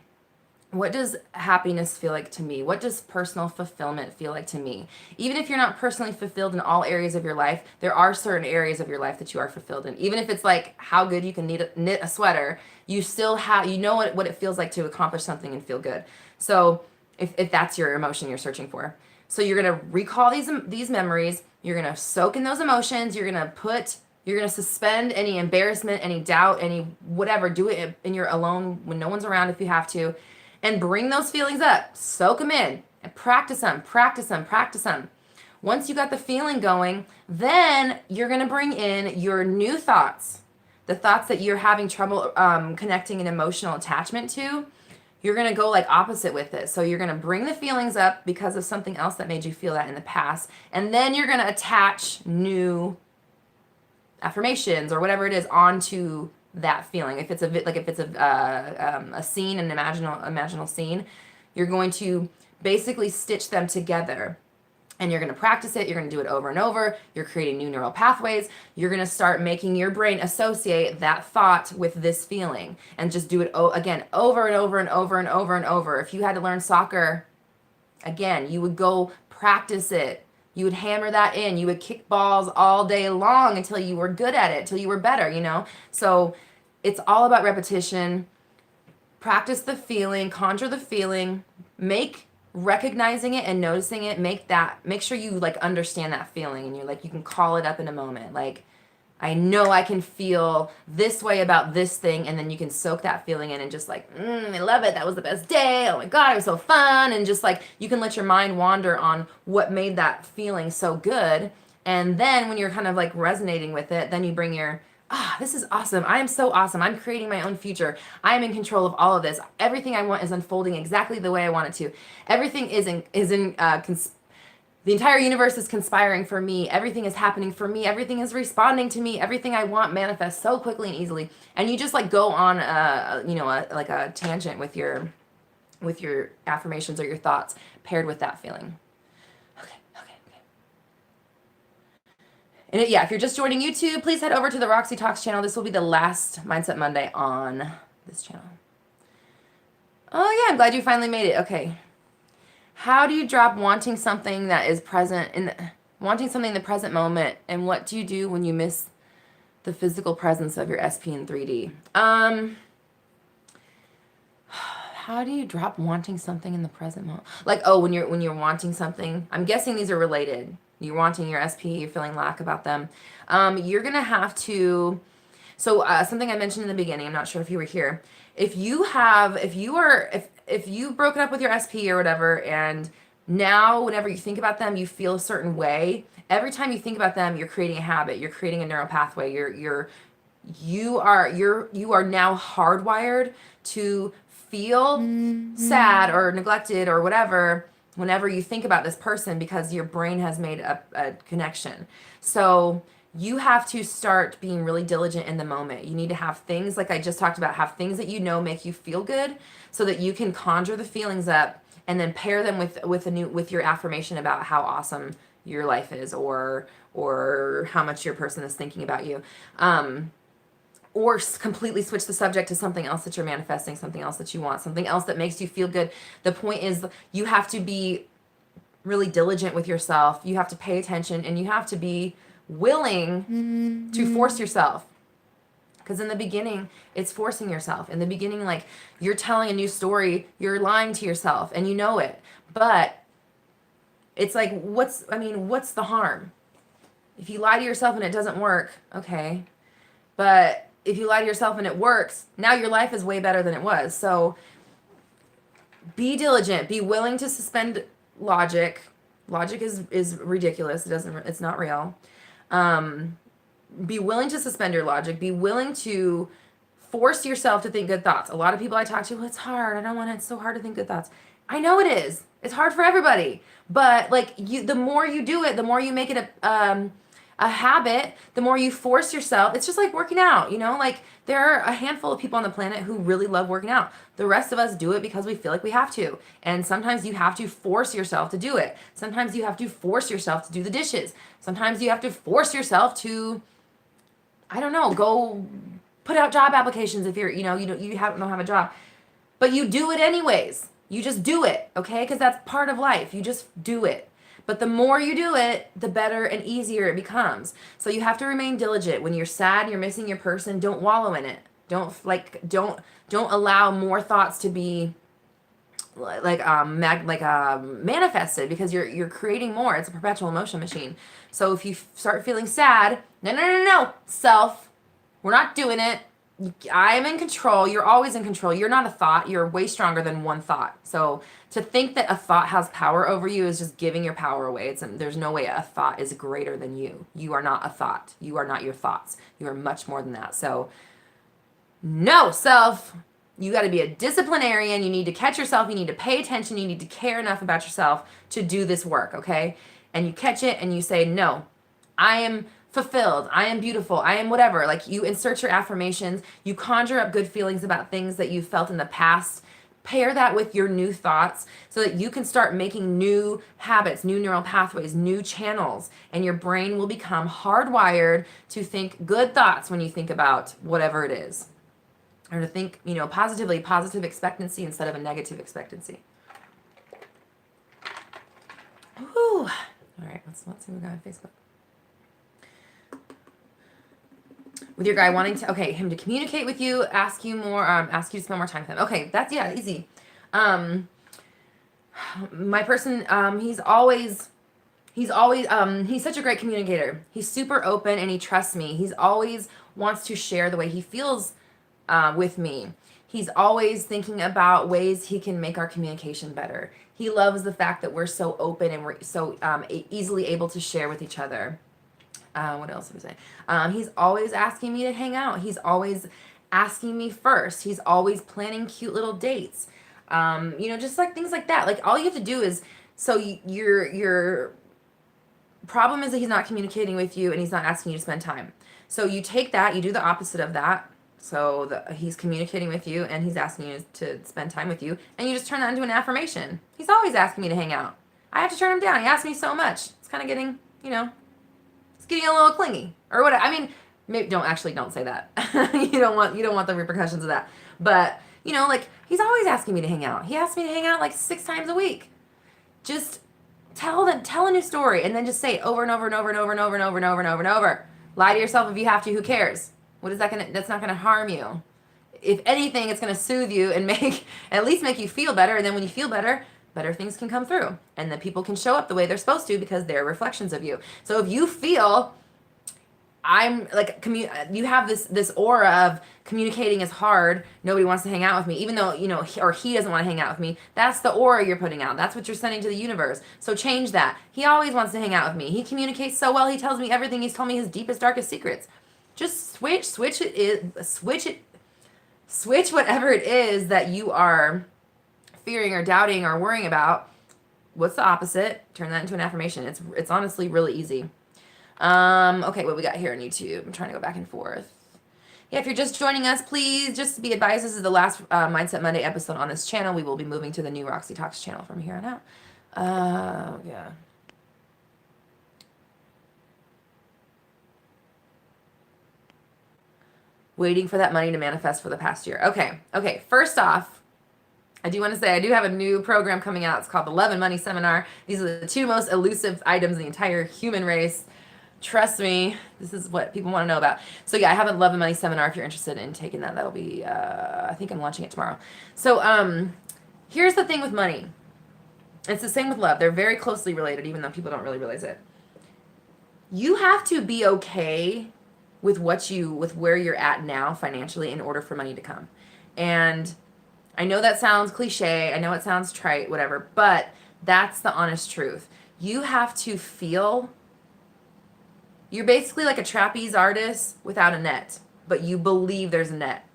What does happiness feel like to me? What does personal fulfillment feel like to me? Even if you're not personally fulfilled in all areas of your life, there are certain areas of your life that you are fulfilled in. Even if it's like how good you can knit a sweater, you still have, what it feels like to accomplish something and feel good. So if that's your emotion you're searching for. So you're going to recall these memories. You're going to soak in those emotions. You're going to suspend any embarrassment, any doubt, any whatever. Do it in your alone when no one's around if you have to. And bring those feelings up. Soak them in. And practice them, practice them, practice them. Once you got the feeling going, then you're going to bring in your new thoughts. The thoughts that you're having trouble connecting an emotional attachment to. you're going to go like opposite with it. So you're going to bring the feelings up because of something else that made you feel that in the past. And then you're going to attach new affirmations or whatever it is onto that feeling. If it's a scene, an imaginal scene, you're going to basically stitch them together. And you're going to practice it. You're going to do it over and over. You're creating new neural pathways. You're going to start making your brain associate that thought with this feeling and just do it again over and over and over and over and over. If you had to learn soccer, again, you would go practice it. You would hammer that in. You would kick balls all day long until you were good at it, until you were better, you know? So it's all about repetition. Practice the feeling, conjure the feeling, recognizing it and noticing it, make sure you like understand that feeling and you're like, you can call it up in a moment. Like, I know I can feel this way about this thing, and then you can soak that feeling in and just like, I love it. That was the best day. Oh my God, it was so fun. And just like, you can let your mind wander on what made that feeling so good. And then when you're kind of like resonating with it, then you bring your, this is awesome. I am so awesome. I'm creating my own future. I am in control of all of this. Everything I want is unfolding exactly the way I want it to. Everything the entire universe is conspiring for me. Everything is happening for me. Everything is responding to me. Everything I want manifests so quickly and easily. And you just like go on like a tangent with your affirmations or your thoughts paired with that feeling. Okay. And if you're just joining YouTube, please head over to the Roxy Talks channel. This will be the last Mindset Monday on this channel. Oh yeah, I'm glad you finally made it. Okay. How do you drop wanting something that is present wanting something in the present moment, and what do you do when you miss the physical presence of your SP in 3D? How do you drop wanting something in the present moment? Like, when you're wanting something, I'm guessing these are related. You're wanting your SP, you're feeling lack about them. You're gonna have to. So something I mentioned in the beginning, I'm not sure if you were here. If you've broken up with your SP or whatever, and now whenever you think about them, you feel a certain way. Every time you think about them, you're creating a habit. You're creating a neural pathway. You are now hardwired to feel sad or neglected or whatever whenever you think about this person, because your brain has made a connection. So you have to start being really diligent in the moment. You need to have things like I just talked about, have things that you know make you feel good so that you can conjure the feelings up and then pair them with your affirmation about how awesome your life is or how much your person is thinking about you. Or completely switch the subject to something else that you're manifesting, something else that you want, something else that makes you feel good. The point is you have to be really diligent with yourself. You have to pay attention, and you have to be willing to force yourself. Because in the beginning, it's forcing yourself. In the beginning, like, you're telling a new story, you're lying to yourself, and you know it. But it's like, what's the harm? If you lie to yourself and it doesn't work, okay. But if you lie to yourself and it works, now your life is way better than it was. So be diligent. Be willing to suspend logic. Logic is ridiculous. It's not real. Be willing to suspend your logic. Be willing to force yourself to think good thoughts. A lot of people I talk to, well, it's hard. I don't want it. It's so hard to think good thoughts. I know it is. It's hard for everybody. But like the more you do it, the more you make it a habit, the more you force yourself. It's just like working out, like there are a handful of people on the planet who really love working out. The rest of us do it because we feel like we have to. And sometimes you have to force yourself to do it. Sometimes you have to force yourself to do the dishes. Sometimes you have to force yourself to, I don't know, go put out job applications if you don't have a job. But you do it anyways. You just do it, okay? Because that's part of life. You just do it. But the more you do it, the better and easier it becomes. So you have to remain diligent. When you're sad, you're missing your person, don't wallow in it. Don't allow more thoughts to be manifested, because you're creating more. It's a perpetual motion machine. So if you start feeling sad, no, self, we're not doing it. I'm in control. You're always in control. You're not a thought. You're way stronger than one thought. So to think that a thought has power over you is just giving your power away. There's no way a thought is greater than you. You are not a thought. You are not your thoughts. You are much more than that. So no, self, You got to be a disciplinarian. You need to catch yourself. You need to pay attention. You need to care enough about yourself to do this work, okay? And you catch it and you say, no, I am fulfilled. I am beautiful. I am whatever. Like, you insert your affirmations. You conjure up good feelings about things that you felt in the past. Pair that with your new thoughts so that you can start making new habits, new neural pathways, new channels, and your brain will become hardwired to think good thoughts when you think about whatever it is. Or to think, positively, positive expectancy instead of a negative expectancy. Whew. All right, let's see what we got on Facebook. With your guy wanting to, him to communicate with you, ask you more, ask you to spend more time with him. Okay, that's, easy. My person, he's such a great communicator. He's super open and he trusts me. He's always wants to share the way he feels with me. He's always thinking about ways he can make our communication better. He loves the fact that we're so open and we're so easily able to share with each other. What else was I saying? He's always asking me to hang out. He's always asking me first. He's always planning cute little dates. Just like things like that. Like, all you have to do is, so your problem is that he's not communicating with you and he's not asking you to spend time. So you take that, you do the opposite of that. So he's communicating with you and he's asking you to spend time with you, and you just turn that into an affirmation. He's always asking me to hang out. I have to turn him down. He asks me so much. It's kind of getting, it's getting a little clingy or whatever. I mean, maybe don't say that. you don't want the repercussions of that. But, he's always asking me to hang out. He asks me to hang out like 6 times a week. Just tell a new story and then just say it over and over and over and over and over and over and over and over and over. Lie to yourself if you have to. Who cares? What is that that's not gonna harm you. If anything, it's gonna soothe you and at least make you feel better. And then when you feel better, better things can come through. And then people can show up the way they're supposed to because they're reflections of you. So if you feel I'm like, you have this aura of communicating is hard, nobody wants to hang out with me, even though, or he doesn't want to hang out with me. That's the aura you're putting out. That's what you're sending to the universe. So change that. He always wants to hang out with me. He communicates so well. He tells me everything. He's told me his deepest, darkest secrets. Just switch whatever it is that you are fearing or doubting or worrying about. What's the opposite? Turn that into an affirmation. It's honestly really easy. Okay, what we got here on YouTube? I'm trying to go back and forth. Yeah, if you're just joining us, please just be advised, this is the last Mindset Monday episode on this channel. We will be moving to the new Roxy Talks channel from here on out. Yeah. Waiting for that money to manifest for the past year. Okay. First off, I do want to say I do have a new program coming out. It's called the Love and Money Seminar. These are the 2 most elusive items in the entire human race. Trust me, this is what people want to know about. So yeah, I have a Love and Money Seminar if you're interested in taking that. That'll be, I think I'm launching it tomorrow. So here's the thing with money. It's the same with love. They're very closely related, even though people don't really realize it. You have to be okay with where you're at now financially in order for money to come. And I know that sounds cliche. I know it sounds trite, whatever, but that's the honest truth. You have to feel, you're basically like a trapeze artist without a net, but you believe there's a net.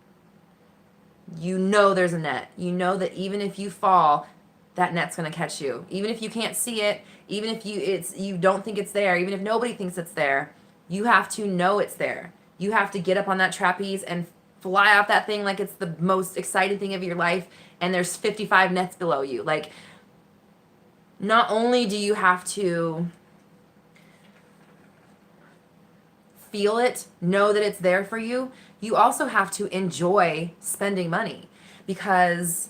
You know there's a net. You know that even if you fall, that net's going to catch you. Even if you can't see it, even if you don't think it's there, even if nobody thinks it's there, you have to know it's there. You have to get up on that trapeze and fly off that thing like it's the most exciting thing of your life, and there's 55 nets below you. Like, not only do you have to feel it, know that it's there for you, you also have to enjoy spending money, because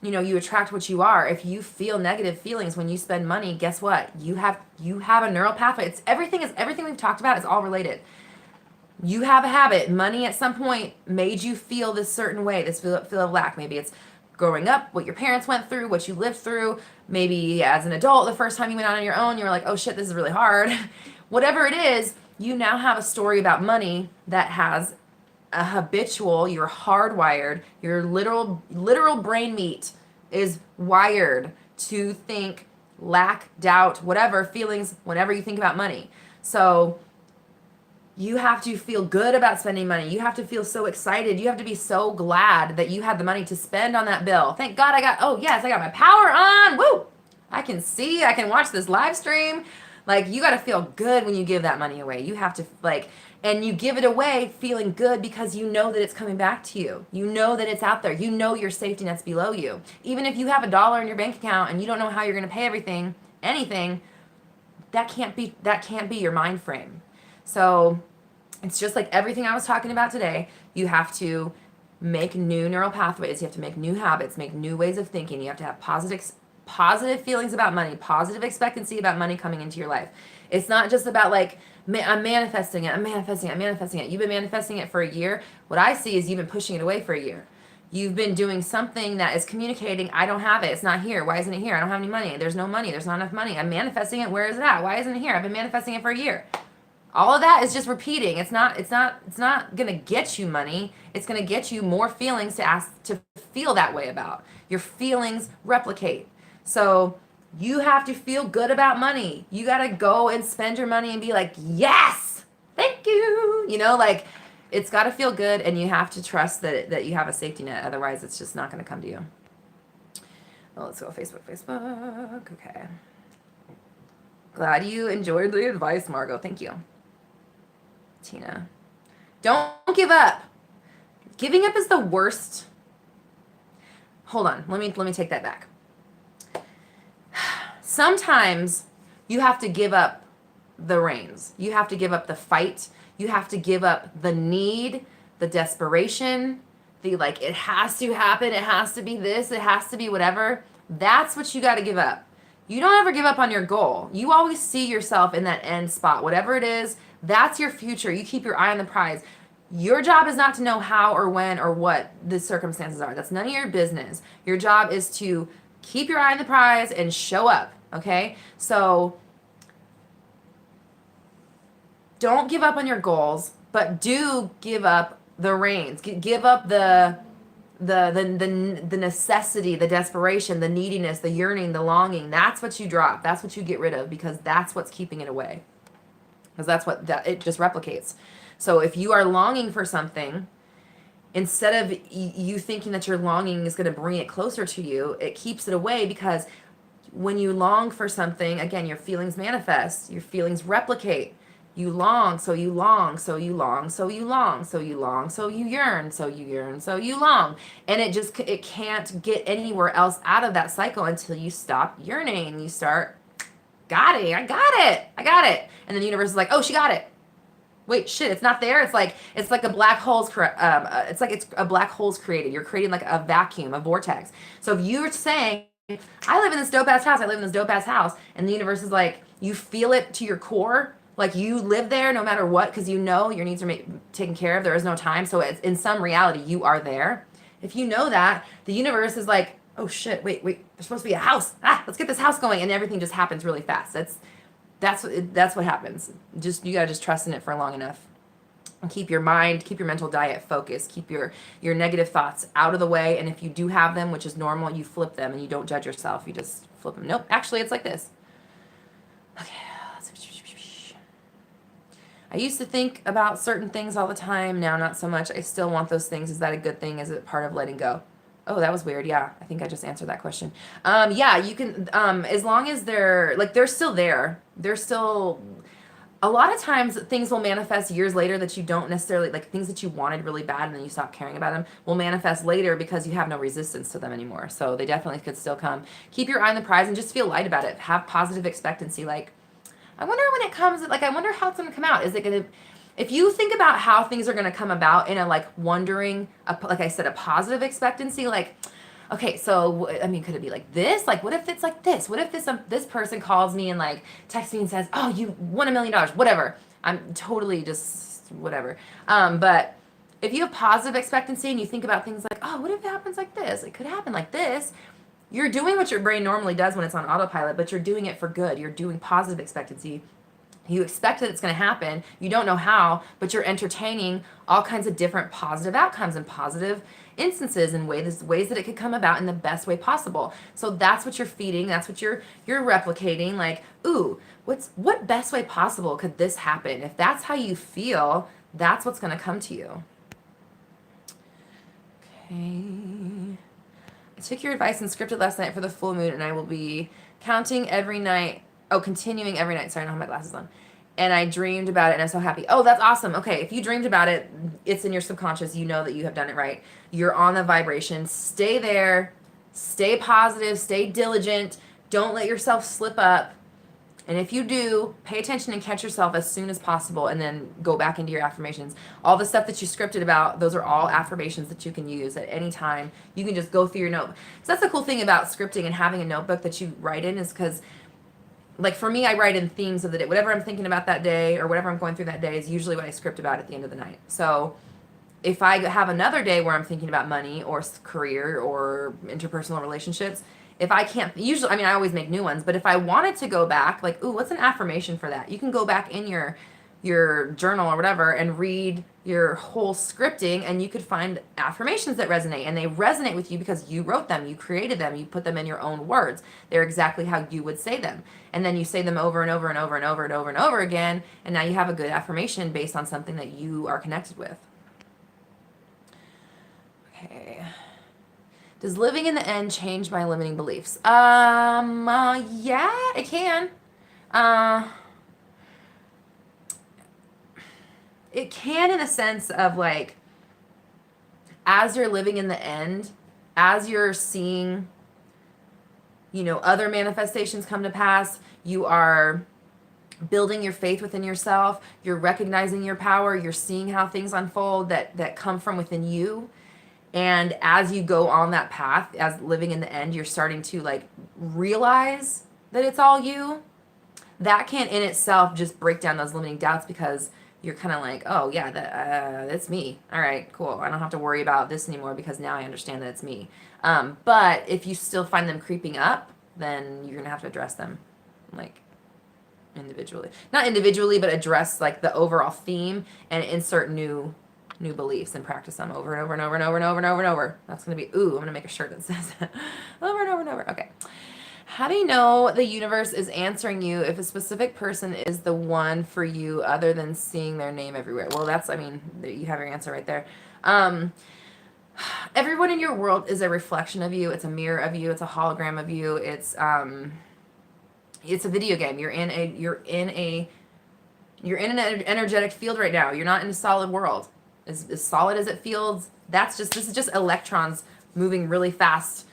you attract what you are. If you feel negative feelings when you spend money, guess what? You have a neural pathway. It's everything we've talked about is all related. You have a habit. Money at some point made you feel this certain way, this feel of lack. Maybe it's growing up, what your parents went through, what you lived through. Maybe as an adult, the first time you went out on your own, you were like, oh shit, this is really hard. Whatever it is, you now have a story about money that has a habitual, you're hardwired, your literal brain meat is wired to think lack, doubt, whatever feelings whenever you think about money. So You have to feel good about spending money. You have to feel so excited. You have to be so glad that you had the money to spend on that bill. Thank God oh yes, I got my power on. Woo! I can see, I can watch this live stream. Like, you got to feel good when you give that money away. You have to, like, and you give it away feeling good because you know that it's coming back to you. You know that it's out there. You know your safety net's below you. Even if you have $1 in your bank account and you don't know how you're going to pay anything, that can't be your mind frame. So it's just like everything I was talking about today. You have to make new neural pathways. You have to make new habits, make new ways of thinking. You have to have positive feelings about money, positive expectancy about money coming into your life. It's not just about like, I'm manifesting it. You've been manifesting it for a year. What I see is you've been pushing it away for a year. You've been doing something that is communicating, I don't have it. It's not here. Why isn't it here? I don't have any money. There's no money. There's not enough money. I'm manifesting it. Where is it at? Why isn't it here? I've been manifesting it for a year. All of that is just repeating. It's not going to get you money. It's going to get you more feelings to feel that way about. Your feelings replicate. So you have to feel good about money. You got to go and spend your money and be like, yes, thank you. You know, like, it's got to feel good, and you have to trust that you have a safety net. Otherwise, it's just not going to come to you. Well, let's go Facebook. Okay. Glad you enjoyed the advice, Margot. Thank you. Tina. Don't give up. Giving up is the worst. Hold on. Let me take that back. Sometimes you have to give up the reins. You have to give up the fight. You have to give up the need, the desperation, the like, it has to happen. It has to be this. It has to be whatever. That's what you got to give up. You don't ever give up on your goal. You always see yourself in that end spot. Whatever it is, that's your future. You keep your eye on the prize. Your job is not to know how or when or what the circumstances are. That's none of your business. Your job is to keep your eye on the prize and show up, okay? So don't give up on your goals, but do give up the reins. Give up the necessity, the desperation, the neediness, the yearning, the longing. That's what you drop. That's what you get rid of, because that's what's keeping it away. Because it just replicates. So if you are longing for something, instead of you thinking that your longing is going to bring it closer to you, it keeps it away, because when you long for something, again, your feelings manifest, your feelings replicate. You long, so you long, so you long, so you long, so you long, so you yearn, so you yearn, so you long. And it can't get anywhere else out of that cycle until you stop yearning. You start, I got it. And then the universe is like, oh, she got it. Wait, shit, it's not there. It's like a black hole's it's a black hole's created. You're creating like a vacuum, a vortex. So if you're saying, I live in this dope ass house, and the universe is like, you feel it to your core, like you live there no matter what, because you know your needs are taken care of. There is no time. So it's, in some reality, you are there. If you know that, the universe is like, oh shit, wait, there's supposed to be a house. Let's get this house going. And everything just happens really fast. That's what happens. You gotta just trust in it for long enough. And keep your mental diet focused. Keep your negative thoughts out of the way. And if you do have them, which is normal, you flip them and you don't judge yourself. You just flip them. Nope, actually it's like this. Okay. I used to think about certain things all the time. Now, not so much. I still want those things. Is that a good thing? Is it part of letting go? Oh, that was weird. Yeah, I think I just answered that question. Yeah, you can, as long as they're still there. They're still, a lot of times things will manifest years later that you don't necessarily, like things that you wanted really bad and then you stop caring about them, will manifest later because you have no resistance to them anymore. So they definitely could still come. Keep your eye on the prize and just feel light about it. Have positive expectancy. Like, I wonder when it comes, like, I wonder how it's going to come out. Is it going to, if you think about how things are going to come about in a, like, wondering, like I said, a positive expectancy, like, okay, so, I mean, could it be like this? Like, what if it's like this? What if this person calls me and, like, texts me and says, oh, you won $1 million, whatever. I'm totally just whatever. But if you have positive expectancy and you think about things like, oh, what if it happens like this? It could happen like this. You're doing what your brain normally does when it's on autopilot, but you're doing it for good. You're doing positive expectancy. You expect that it's going to happen. You don't know how, but you're entertaining all kinds of different positive outcomes and positive instances and ways that it could come about in the best way possible. So that's what you're feeding. That's what you're replicating. Like, ooh, what best way possible could this happen? If that's how you feel, that's what's going to come to you. Okay. I took your advice and scripted last night for the full moon, and I will be continuing every night. Sorry, I don't have my glasses on. And I dreamed about it, and I'm so happy. Oh, that's awesome. Okay, if you dreamed about it, it's in your subconscious. You know that you have done it right. You're on the vibration. Stay there. Stay positive. Stay diligent. Don't let yourself slip up. And if you do, pay attention and catch yourself as soon as possible, and then go back into your affirmations. All the stuff that you scripted about, those are all affirmations that you can use at any time. You can just go through your notebook. So that's the cool thing about scripting and having a notebook that you write in, is because, like for me, I write in themes of the day. Whatever I'm thinking about that day or whatever I'm going through that day is usually what I script about at the end of the night. So if I have another day where I'm thinking about money or career or interpersonal relationships, if I can't, usually, I mean, I always make new ones, but if I wanted to go back, like, ooh, what's an affirmation for that? You can go back in your journal or whatever and read your whole scripting, and you could find affirmations that resonate, and they resonate with you because you wrote them, you created them, you put them in your own words. They're exactly how you would say them. And then you say them over and over and over and over and over and over again, and now you have a good affirmation based on something that you are connected with. Okay. Does living in the end change my limiting beliefs? Yeah, it can. It can, in a sense of like, as you're living in the end, as you're seeing, other manifestations come to pass, you are building your faith within yourself, you're recognizing your power, you're seeing how things unfold that come from within you. And as you go on that path, as living in the end, you're starting to like realize that it's all you. That can in itself just break down those limiting doubts, because you're kind of like, oh yeah, that's me. All right, cool. I don't have to worry about this anymore because now I understand that it's me. But if you still find them creeping up, then you're gonna have to address them, like individually. Not individually, but address like the overall theme and insert new beliefs and practice them over and over and over and over and over and over and over. That's going to be, I'm going to make a shirt that says that. Over and over and over. Okay. How do you know the universe is answering you if a specific person is the one for you other than seeing their name everywhere? Well, you have your answer right there. Everyone in your world is a reflection of you. It's a mirror of you. It's a hologram of you. It's a video game. You're in an energetic field right now. You're not in a solid world. As solid as it feels, this is just electrons moving really fast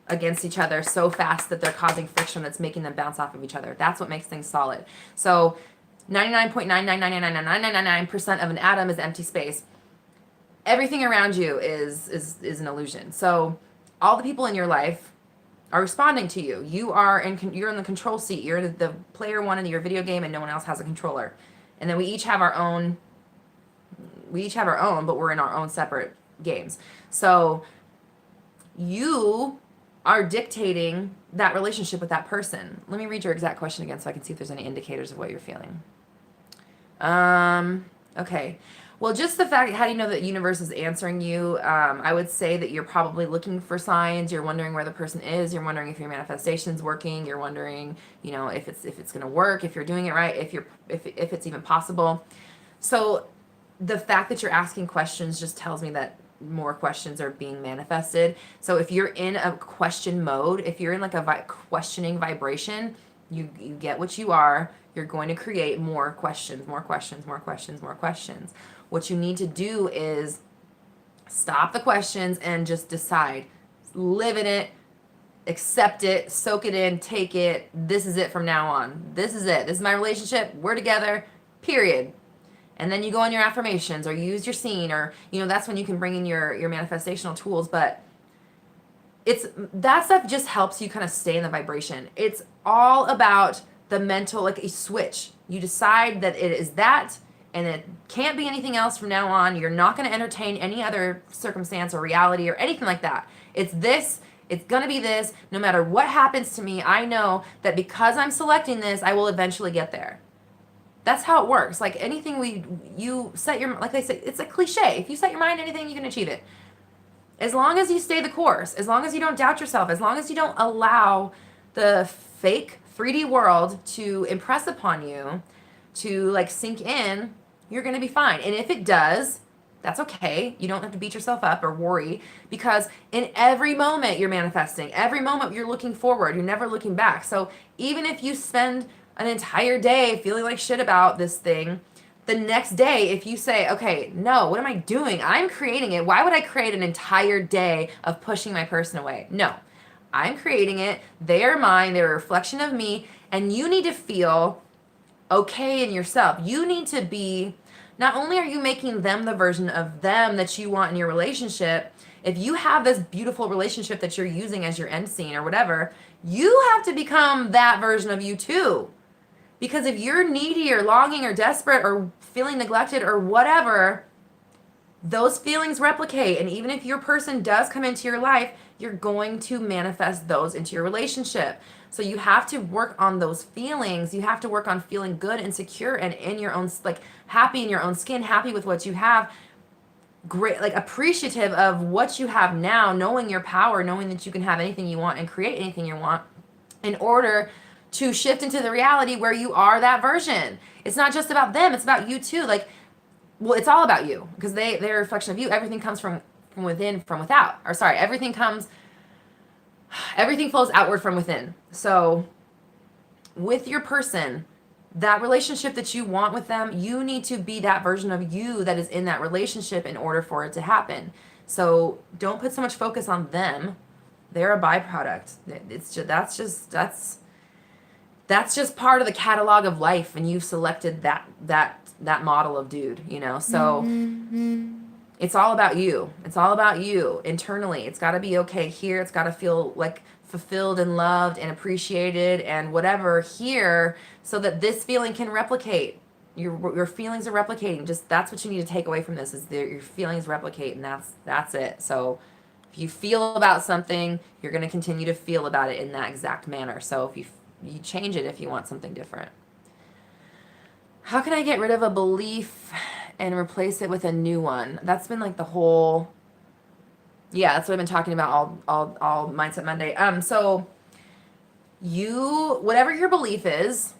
against each other, so fast that they're causing friction that's making them bounce off of each other. That's what makes things solid. So 99.9999999% of an atom is empty space. Everything around you is an illusion. So all the people in your life are responding to you. You're in the control seat. You're the player one in your video game, and no one else has a controller. And then we each have our own, but we're in our own separate games. So you are dictating that relationship with that person. Let me read your exact question again so I can see if there's any indicators of what you're feeling. Okay. Well, just the fact, how do you know that the universe is answering you? I would say that you're probably looking for signs. You're wondering where the person is. You're wondering if your manifestation's working. You're wondering, if it's going to work, if you're doing it right, if it's even possible. So the fact that you're asking questions just tells me that more questions are being manifested. So if you're in a question mode, if you're in like a questioning vibration, you get what you are. You're going to create more questions, more questions, more questions, more questions. What you need to do is stop the questions and just decide. Live in it, accept it, soak it in, take it. This is it from now on. This is it. This is my relationship. We're together, period. And then you go on your affirmations or you use your scene, or, that's when you can bring in your manifestational tools. But that stuff just helps you kind of stay in the vibration. It's all about the mental, like a switch. You decide that it is that, and it can't be anything else from now on. You're not going to entertain any other circumstance or reality or anything like that. It's this. It's going to be this. No matter what happens to me, I know that because I'm selecting this, I will eventually get there. That's how it works. Like anything you set your, like they say, it's a cliche. If you set your mind to anything, you can achieve it. as long as you stay the course, as long as you don't doubt yourself, as long as you don't allow the fake 3D world to impress upon you, to like sink in, you're going to be fine. And if it does, that's okay. You don't have to beat yourself up or worry, because in every moment you're manifesting, every moment you're looking forward, you're never looking back. So even if you spend an entire day feeling like shit about this thing, the next day, if you say, okay, no, what am I doing? I'm creating it. Why would I create an entire day of pushing my person away? No, I'm creating it. They are mine. They're a reflection of me. And you need to feel okay in yourself. You need to be, not only are you making them the version of them that you want in your relationship, if you have this beautiful relationship that you're using as your end scene or whatever, you have to become that version of you too. Because if you're needy or longing or desperate or feeling neglected or whatever, those feelings replicate. And even if your person does come into your life, you're going to manifest those into your relationship. So you have to work on those feelings. You have to work on feeling good and secure and in your own, like happy in your own skin, happy with what you have, great, like appreciative of what you have now, knowing your power, knowing that you can have anything you want and create anything you want, in order to shift into the reality where you are that version. It's not just about them, it's about you too. Like, well, it's all about you, because they're a reflection of you. Everything comes from within, from without. Or sorry, everything flows outward from within. So with your person, that relationship that you want with them, you need to be that version of you that is in that relationship in order for it to happen. So don't put so much focus on them. They're a byproduct. It's just, that's just part of the catalog of life, and you've selected that model of dude, you know. So it's all about you. It's all about you internally. It's got to be okay here. It's got to feel like fulfilled and loved and appreciated and whatever here, so that this feeling can replicate. Your feelings are replicating. Just, that's what you need to take away from this, is your feelings replicate, and that's it. So if you feel about something, you're going to continue to feel about it in that exact manner. So if you change it if you want something different. How can I get rid of a belief and replace it with a new one? That's been like the whole, yeah, that's what I've been talking about all Mindset Monday. So whatever your belief is,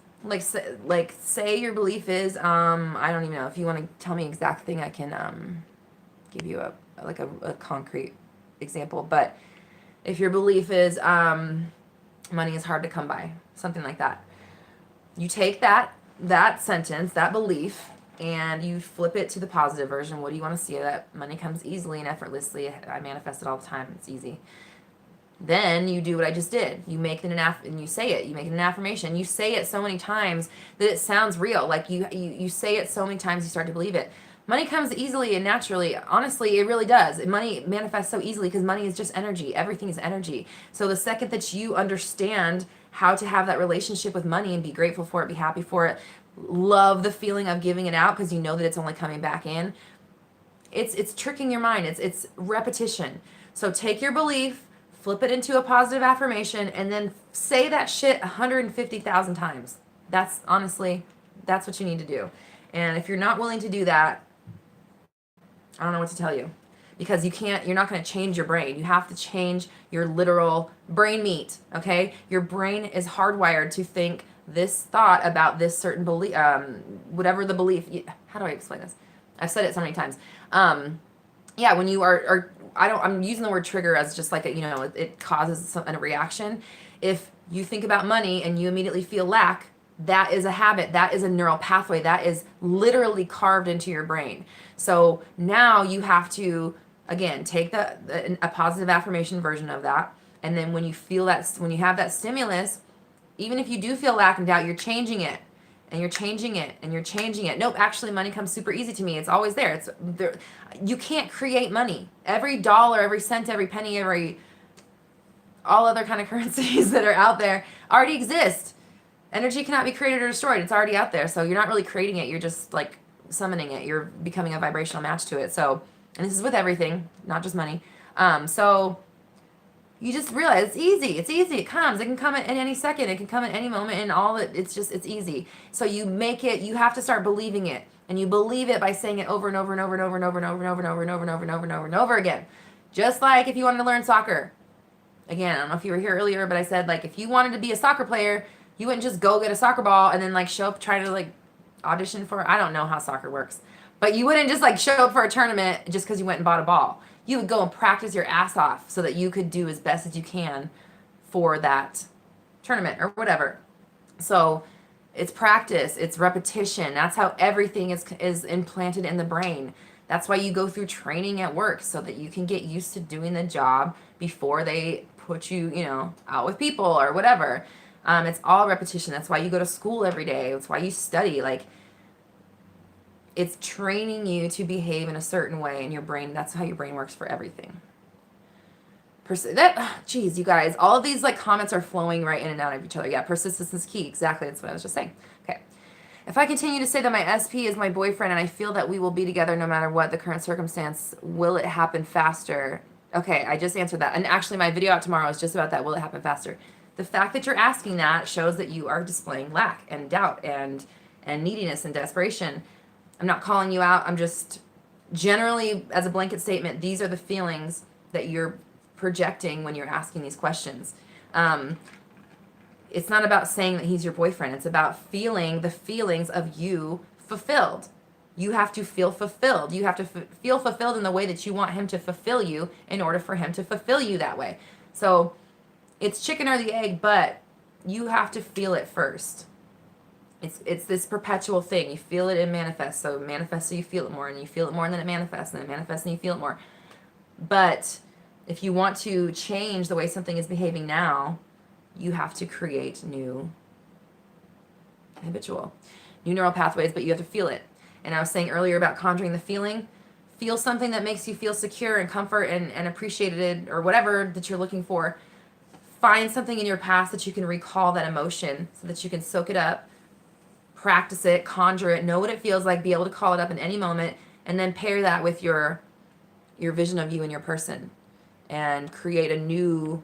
say your belief is, I don't even know, if you want to tell me exact thing, I can give you a concrete example. But if your belief is money is hard to come by, something like that, you take that sentence, that belief, and you flip it to the positive version. What do you want to see? That money comes easily and effortlessly. I manifest it all the time. It's easy. Then you do what I just did. You make it and you say it. You make it an affirmation. You say it so many times that it sounds real. Like you say it so many times you start to believe it. Money comes easily and naturally. Honestly, it really does. Money manifests so easily because money is just energy. Everything is energy. So the second that you understand how to have that relationship with money and be grateful for it, be happy for it, love the feeling of giving it out because you know that it's only coming back in, it's tricking your mind. It's repetition. So take your belief, flip it into a positive affirmation, and then say that shit 150,000 times. That's what you need to do. And if you're not willing to do that, I don't know what to tell you, because you're not going to change your brain. You have to change your literal brain meat, okay? Your brain is hardwired to think this thought about this certain belief, whatever the belief, how do I explain this? I've said it so many times. Yeah, when you I'm using the word trigger as just like it causes a reaction. If you think about money and you immediately feel lack, that is a habit. That is a neural pathway. That is literally carved into your brain. So now you have to, again, take a positive affirmation version of that. And then when you feel that, when you have that stimulus, even if you do feel lack and doubt, you're changing it. And you're changing it, and you're changing it. Nope, actually, money comes super easy to me. It's always there. It's there. You can't create money. Every dollar, every cent, every penny, all other kind of currencies that are out there already exist. Energy cannot be created or destroyed. It's already out there. So you're not really creating it. You're just like summoning it. You're becoming a vibrational match to it. So, and this is with everything, not just money. So you just realize it's easy. It's easy. It comes. It can come at any second. It can come at any moment, and it's easy. So you make it. You have to start believing it, and you believe it by saying it over and over and over and over and over and over and over and over and over and over and over and over and over again. Just like if you wanted to learn soccer. Again, I don't know if you were here earlier, but I said, like, if you wanted to be a soccer player, you wouldn't just go get a soccer ball and then, like, show up trying to, like, audition for, I don't know how soccer works. But you wouldn't just, like, show up for a tournament just because you went and bought a ball. You would go and practice your ass off so that you could do as best as you can for that tournament or whatever. So it's practice, it's repetition. That's how everything is implanted in the brain. That's why you go through training at work, so that you can get used to doing the job before they put you, out with people or whatever. It's all repetition. That's why you go to school every day. That's why you study. Like, it's training you to behave in a certain way in your brain. That's how your brain works for everything. Geez, you guys, all of these, like, comments are flowing right in and out of each other. Yeah, persistence is key. Exactly. That's what I was just saying. Okay. If I continue to say that my SP is my boyfriend and I feel that we will be together no matter what the current circumstance, will it happen faster? Okay, I just answered that. And actually, my video out tomorrow is just about that. Will it happen faster? The fact that you're asking that shows that you are displaying lack and doubt and neediness and desperation. I'm not calling you out. I'm just generally, as a blanket statement, these are the feelings that you're projecting when you're asking these questions. It's not about saying that he's your boyfriend. It's about feeling the feelings of you fulfilled. You have to feel fulfilled. You have to feel fulfilled in the way that you want him to fulfill you in order for him to fulfill you that way. So it's chicken or the egg, but you have to feel it first. It's this perpetual thing. You feel it and manifest. So manifest so you feel it more, and you feel it more, and then it manifests, and it manifests and you feel it more. But if you want to change the way something is behaving now, you have to create new neural pathways, but you have to feel it. And I was saying earlier about conjuring the feeling. Feel something that makes you feel secure and comfort and appreciated, or whatever that you're looking for. Find something in your past that you can recall that emotion so that you can soak it up, practice it, conjure it, know what it feels like, be able to call it up in any moment, and then pair that with your vision of you and your person and create a new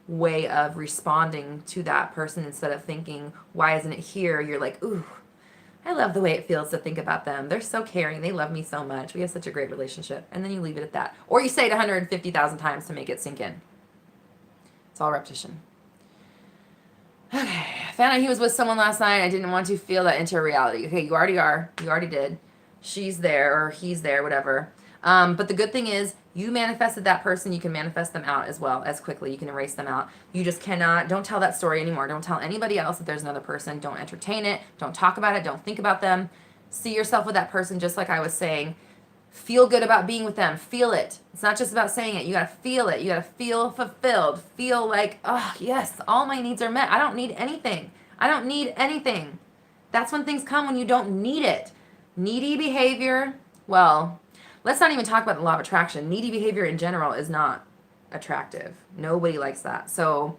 way of responding to that person. Instead of thinking, why isn't it here? You're like, ooh, I love the way it feels to think about them. They're so caring. They love me so much. We have such a great relationship. And then you leave it at that. Or you say it 150,000 times to make it sink in. It's all repetition. Okay. I found out he was with someone last night. I didn't want to feel that into reality. Okay, you already are. You already did. She's there or he's there, whatever. But the good thing is, you manifested that person. You can manifest them out as well as quickly. You can erase them out. You just cannot. Don't tell that story anymore. Don't tell anybody else that there's another person. Don't entertain it. Don't talk about it. Don't think about them. See yourself with that person, just like I was saying. Feel good about being with them. Feel it. It's not just about saying it. You got to feel it. You got to feel fulfilled. Feel like, oh, yes, all my needs are met. I don't need anything. I don't need anything. That's when things come, when you don't need it. Needy behavior, well, let's not even talk about the law of attraction. Needy behavior in general is not attractive. Nobody likes that. So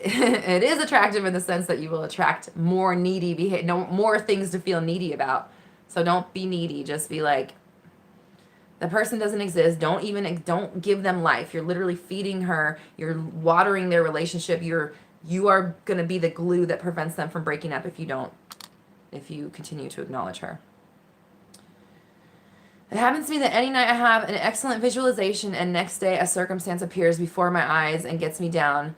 it is attractive in the sense that you will attract more needy behavior, more things to feel needy about. So don't be needy. Just be like, the person doesn't exist. Don't give them life. You're literally feeding her. You're watering their relationship. You are going to be the glue that prevents them from breaking up if you continue to acknowledge her. It happens to me that any night I have an excellent visualization and next day a circumstance appears before my eyes and gets me down.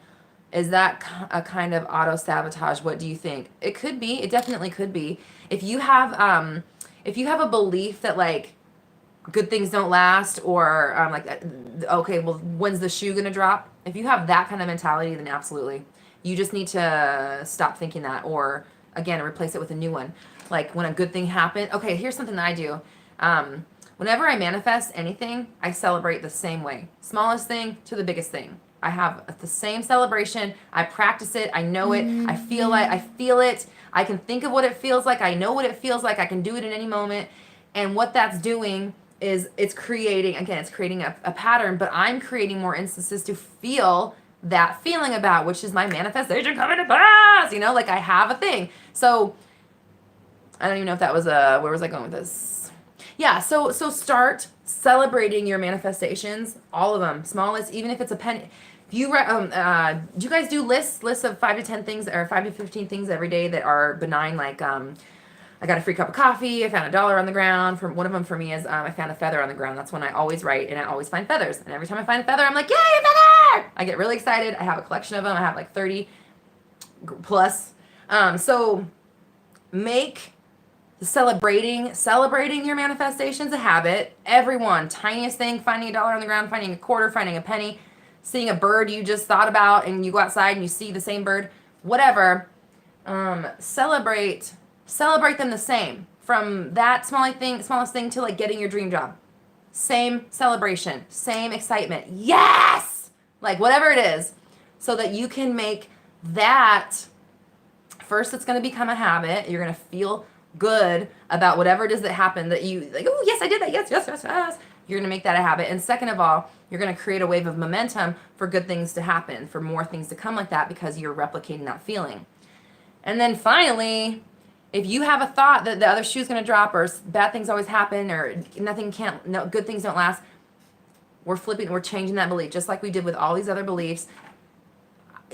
Is that a kind of auto-sabotage? What do you think? It could be. It definitely could be. If you have a belief that, like, good things don't last, or okay, well, when's the shoe gonna drop? If you have that kind of mentality, then absolutely. You just need to stop thinking that, or again, replace it with a new one. Like, when a good thing happens. Okay, here's something that I do. Whenever I manifest anything, I celebrate the same way. Smallest thing to the biggest thing. I have the same celebration. I practice it. I know it. I feel it. I can think of what it feels like. I know what it feels like. I can do it in any moment. And what that's doing is it's creating a pattern, but I'm creating more instances to feel that feeling about, which is my manifestation coming to pass. Like, I have a thing. So I don't even know if that was where was I going with this? Yeah, so start celebrating your manifestations, all of them, smallest, even if it's a penny. Do you guys do lists of 5 to 10 things or 5 to 15 things every day that are benign, like I got a free cup of coffee. I found $1 on the ground. From one of them for me is I found a feather on the ground. That's when I always write, and I always find feathers. And every time I find a feather, I'm like, yay, a feather! I get really excited. I have a collection of them. I have like 30 plus. So make celebrating your manifestations a habit. Everyone, tiniest thing, finding $1 on the ground, finding a quarter, finding a penny, seeing a bird you just thought about, and you go outside and you see the same bird, whatever. Celebrate them the same. From that smallest thing to like getting your dream job. Same celebration, same excitement. Yes! Like whatever it is, so that you can make that first. It's going to become a habit. You're going to feel good about whatever it is that happened that you like, oh yes, I did that. Yes. You're going to make that a habit. And second of all, you're going to create a wave of momentum for good things to happen, for more things to come like that, because you're replicating that feeling. And then finally, if you have a thought that the other shoe's going to drop, or bad things always happen, or no good things don't last, we're changing that belief, just like we did with all these other beliefs.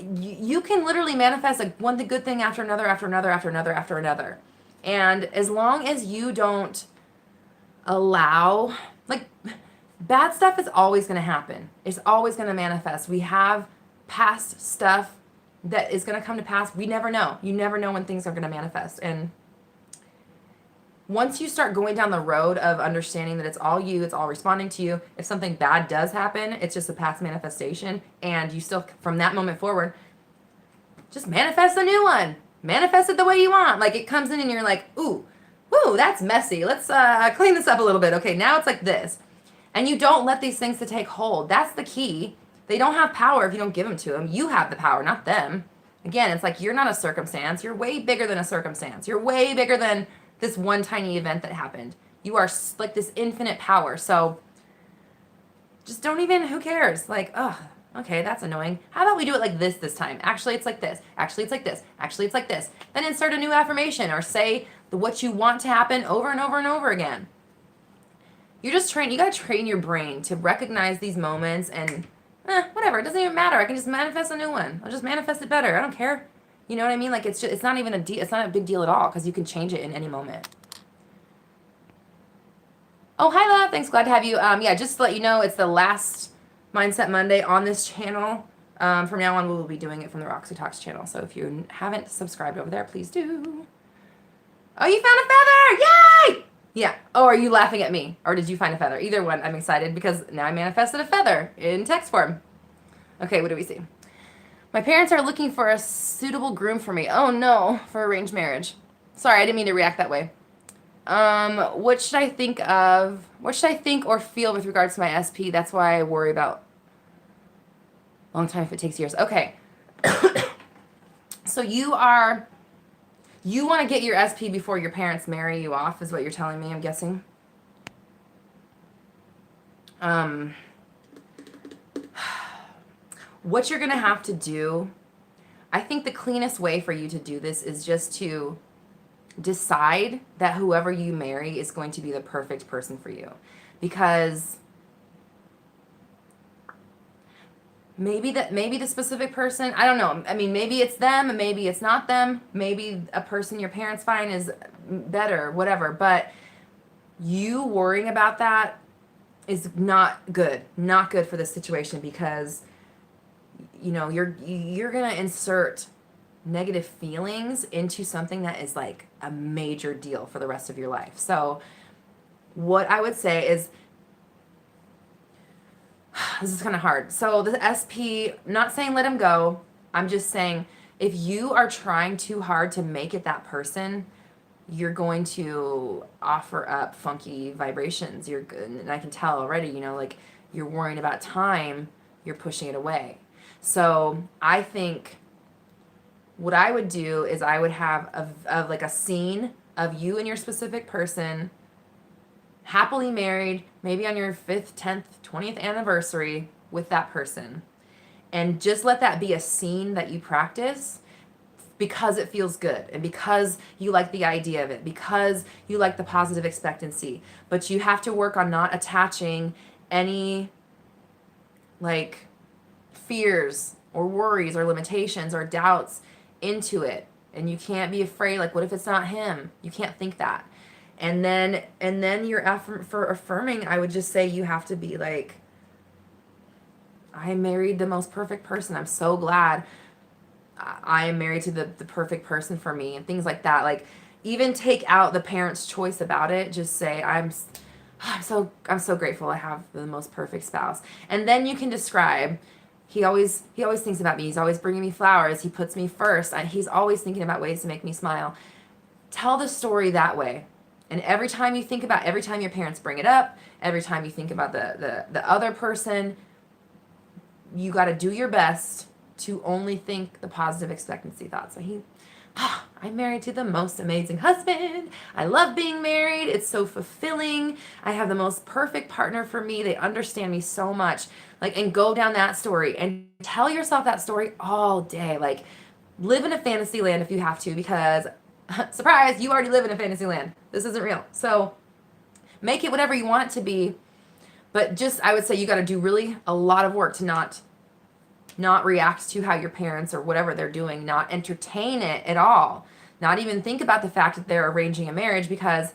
You can literally manifest like one good thing after another, after another, after another, after another. And as long as you don't allow, like, bad stuff is always going to happen. It's always going to manifest. We have past stuff that is going to come to pass. We never know. You never know when things are going to manifest. And once you start going down the road of understanding that it's all you, it's all responding to you, if something bad does happen, it's just a past manifestation. And you still, from that moment forward, just manifest a new one. Manifest it the way you want. Like it comes in and you're like, ooh, that's messy. Let's clean this up a little bit. Okay, now it's like this. And you don't let these things to take hold. That's the key. They don't have power if you don't give them to them. You have the power, not them. Again, it's like you're not a circumstance. You're way bigger than a circumstance. You're way bigger than this one tiny event that happened. You are like this infinite power. So just don't even, who cares? Like, okay, that's annoying. How about we do it like this time? Actually, it's like this. Actually, it's like this. Actually, it's like this. Then insert a new affirmation or say what you want to happen over and over and over again. You got to train your brain to recognize these moments and whatever. It doesn't even matter. I can just manifest a new one. I'll just manifest it better. I don't care. You know what I mean? Like it's not even it's not a big deal at all, because you can change it in any moment. Oh, hi, love. Thanks. Glad to have you. Just to let you know, it's the last Mindset Monday on this channel. From now on, we will be doing it from the Roxy Talks channel. So if you haven't subscribed over there, please do. Oh, you found a feather! Yay! Yeah. Oh, are you laughing at me? Or did you find a feather? Either one. I'm excited because now I manifested a feather in text form. Okay, what do we see? My parents are looking for a suitable groom for me. Oh no, for arranged marriage. Sorry, I didn't mean to react that way. What should I think of? What should I think or feel with regards to my SP? That's why I worry about long time if it takes years. Okay. So you want to get your SP before your parents marry you off, is what you're telling me, I'm guessing. What you're going to have to do, I think the cleanest way for you to do this is just to decide that whoever you marry is going to be the perfect person for you. Because maybe the specific person, I don't know. I mean, maybe it's them, maybe it's not them. Maybe a person your parents find is better, whatever. But you worrying about that is not good. Not good for this situation, because you're going to insert negative feelings into something that is like a major deal for the rest of your life. So what I would say is, this is kind of hard. So the SP, not saying let him go. I'm just saying if you are trying too hard to make it that person, you're going to offer up funky vibrations. And I can tell already, like you're worrying about time, you're pushing it away. So I think what I would do is I would have a scene of you and your specific person happily married, maybe on your 5th, 10th, 20th anniversary with that person. And just let that be a scene that you practice because it feels good and because you like the idea of it, because you like the positive expectancy. But you have to work on not attaching any fears or worries or limitations or doubts into it. And you can't be afraid, like, what if it's not him? You can't think that. And then you're for affirming, I would just say you have to be like, I married the most perfect person. I'm so glad I am married to the perfect person for me, and things like that. Like, even take out the parent's choice about it. Just say, I'm so grateful I have the most perfect spouse. And then you can describe, he always thinks about me. He's always bringing me flowers. He puts me first. He's always thinking about ways to make me smile. Tell the story that way. And every time your parents bring it up, every time you think about the other person, you got to do your best to only think the positive expectancy thoughts. So I'm married to the most amazing husband. I love being married. It's so fulfilling. I have the most perfect partner for me. They understand me so much. Like, and go down that story and tell yourself that story all day. Like, live in a fantasy land if you have to, because surprise, you already live in a fantasy land. This isn't real. So make it whatever you want it to be. But just, I would say you got to do really a lot of work to not react to how your parents or whatever they're doing, not entertain it at all, not even think about the fact that they're arranging a marriage, because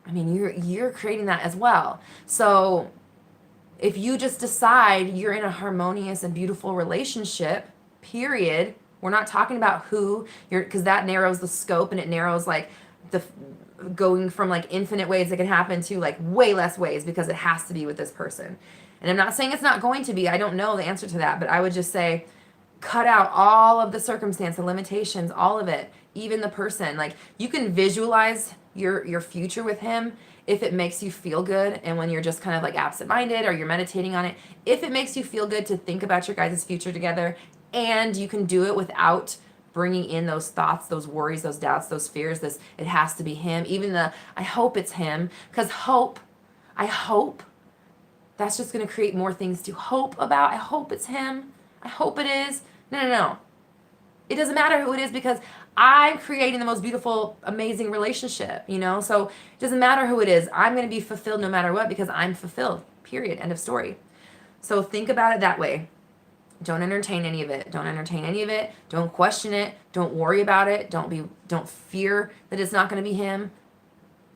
I mean, you're creating that as well. So if you just decide you're in a harmonious and beautiful relationship, period, we're not talking about who you're, because that narrows the scope, and it narrows like the going from like infinite ways that can happen to like way less ways, because it has to be with this person. And I'm not saying it's not going to be. I don't know the answer to that, but I would just say cut out all of the circumstance, the limitations, all of it, even the person. Like, you can visualize your future with him if it makes you feel good, and when you're just kind of like absent-minded or you're meditating on it, if it makes you feel good to think about your guys' future together, and you can do it without bringing in those thoughts, those worries, those doubts, those fears, this, it has to be him, even I hope it's him, because I hope, that's just going to create more things to hope about. I hope it's him. I hope it is. No. It doesn't matter who it is, because I'm creating the most beautiful, amazing relationship, So it doesn't matter who it is. I'm going to be fulfilled no matter what, because I'm fulfilled. Period. End of story. So think about it that way. Don't entertain any of it. Don't entertain any of it. Don't question it. Don't worry about it. Don't fear that it's not going to be him.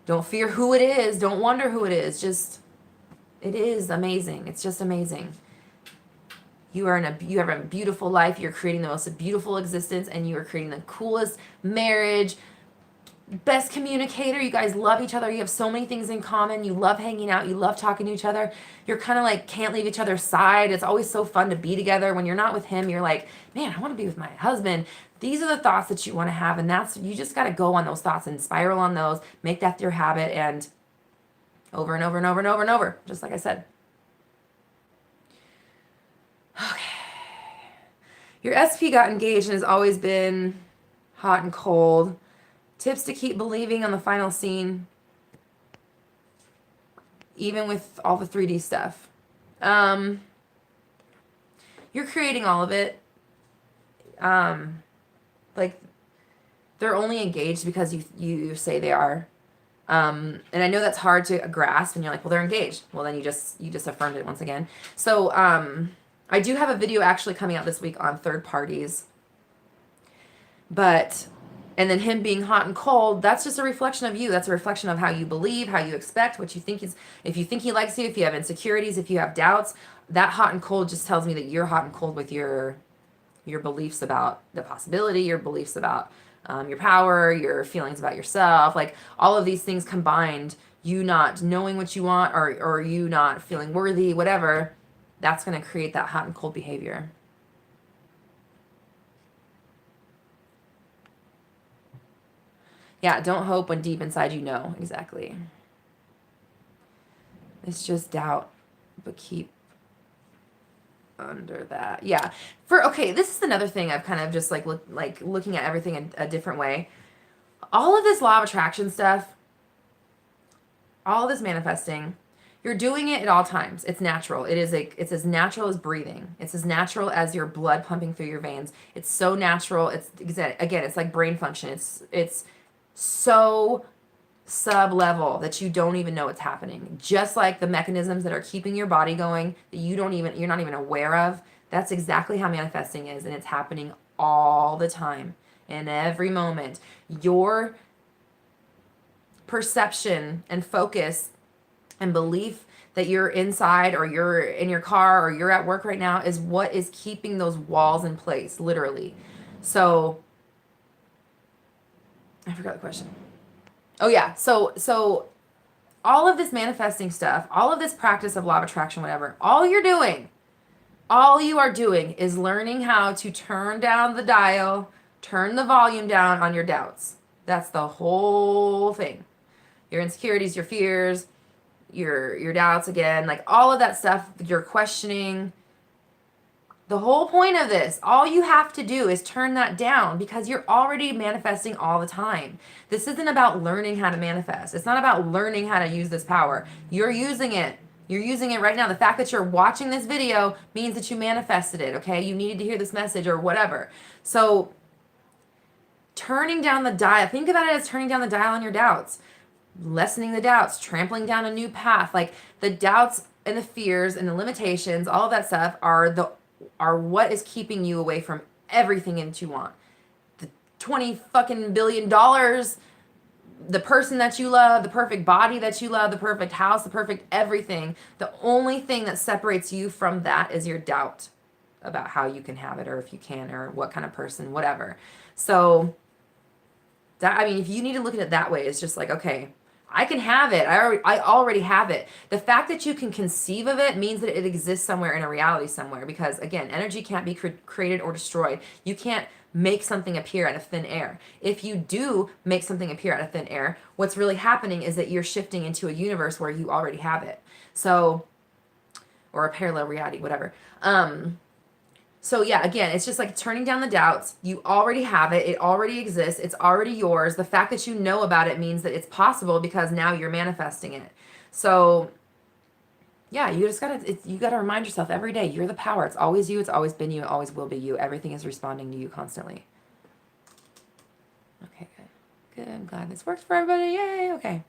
Don't fear who it is. Don't wonder who it is. Just, it is amazing. It's just amazing. You have a beautiful life. You're creating the most beautiful existence, and you are creating the coolest marriage, best communicator. You guys love each other. You have so many things in common. You love hanging out. You love talking to each other. You're kind of like can't leave each other's side. It's always so fun to be together. When you're not with him, you're like, man, I want to be with my husband. These are the thoughts that you want to have, and you just got to go on those thoughts and spiral on those. Make that your habit, and over and over and over and over and over, just like I said. Okay. Your SP got engaged and has always been hot and cold. Tips to keep believing on the final scene, even with all the 3D stuff. You're creating all of it. Like, they're only engaged because you say they are. And I know that's hard to grasp, and you're like, well, they're engaged. Well, then you just affirmed it once again. So I do have a video actually coming out this week on third parties. And then him being hot and cold, that's just a reflection of you. That's a reflection of how you believe, how you expect, what you think is, if you think he likes you, if you have insecurities, if you have doubts, that hot and cold just tells me that you're hot and cold with your beliefs about the possibility, your beliefs about your power, your feelings about yourself, like all of these things combined, you not knowing what you want, or you not feeling worthy, whatever, that's going to create that hot and cold behavior. Yeah, don't hope when deep inside you know. Exactly. It's just doubt, but keep under that. Yeah. Okay, this is another thing I've kind of just looking at everything in a different way. All of this law of attraction stuff, all of this manifesting, you're doing it at all times. It's natural. It's as natural as breathing. It's as natural as your blood pumping through your veins. It's so natural. It's like brain function. It's so sub-level that you don't even know it's happening. Just like the mechanisms that are keeping your body going that you're not even aware of. That's exactly how manifesting is, and it's happening all the time. in every moment. Your perception and focus and belief that you're inside or you're in your car or you're at work right now is what is keeping those walls in place, literally. So I forgot the question. Oh yeah. So all of this manifesting stuff, all of this practice of law of attraction, whatever, all you are doing is learning how to turn down the dial, turn the volume down on your doubts. That's the whole thing. Your insecurities, your fears, your doubts again, like all of that stuff, you're questioning. The whole point of this, all you have to do is turn that down because you're already manifesting all the time. This isn't about learning how to manifest. It's not about learning how to use this power. You're using it. You're using it right now. The fact that you're watching this video means that you manifested it, okay? You needed to hear this message or whatever. So turning down the dial, think about it as turning down the dial on your doubts, lessening the doubts, trampling down a new path. Like the doubts and the fears and the limitations, all of that stuff are what is keeping you away from everything that you want. The 20 fucking billion dollars, the person that you love, the perfect body that you love, the perfect house, the perfect everything. The only thing that separates you from that is your doubt about how you can have it or if you can or what kind of person, whatever. So that, I mean, if you need to look at it that way, it's just like, okay, I can have it. I already have it. The fact that you can conceive of it means that it exists somewhere in a reality somewhere because, again, energy can't be created or destroyed. You can't make something appear out of thin air. If you do make something appear out of thin air, what's really happening is that you're shifting into a universe where you already have it. So, or a parallel reality, whatever. So yeah, again, it's just like turning down the doubts. You already have it. It already exists. It's already yours. The fact that you know about it means that it's possible because now you're manifesting it. So yeah, you gotta remind yourself every day, you're the power. It's always you. It's always been you. It always will be you. Everything is responding to you constantly. Okay, good. Good. I'm glad this works for everybody. Yay. Okay.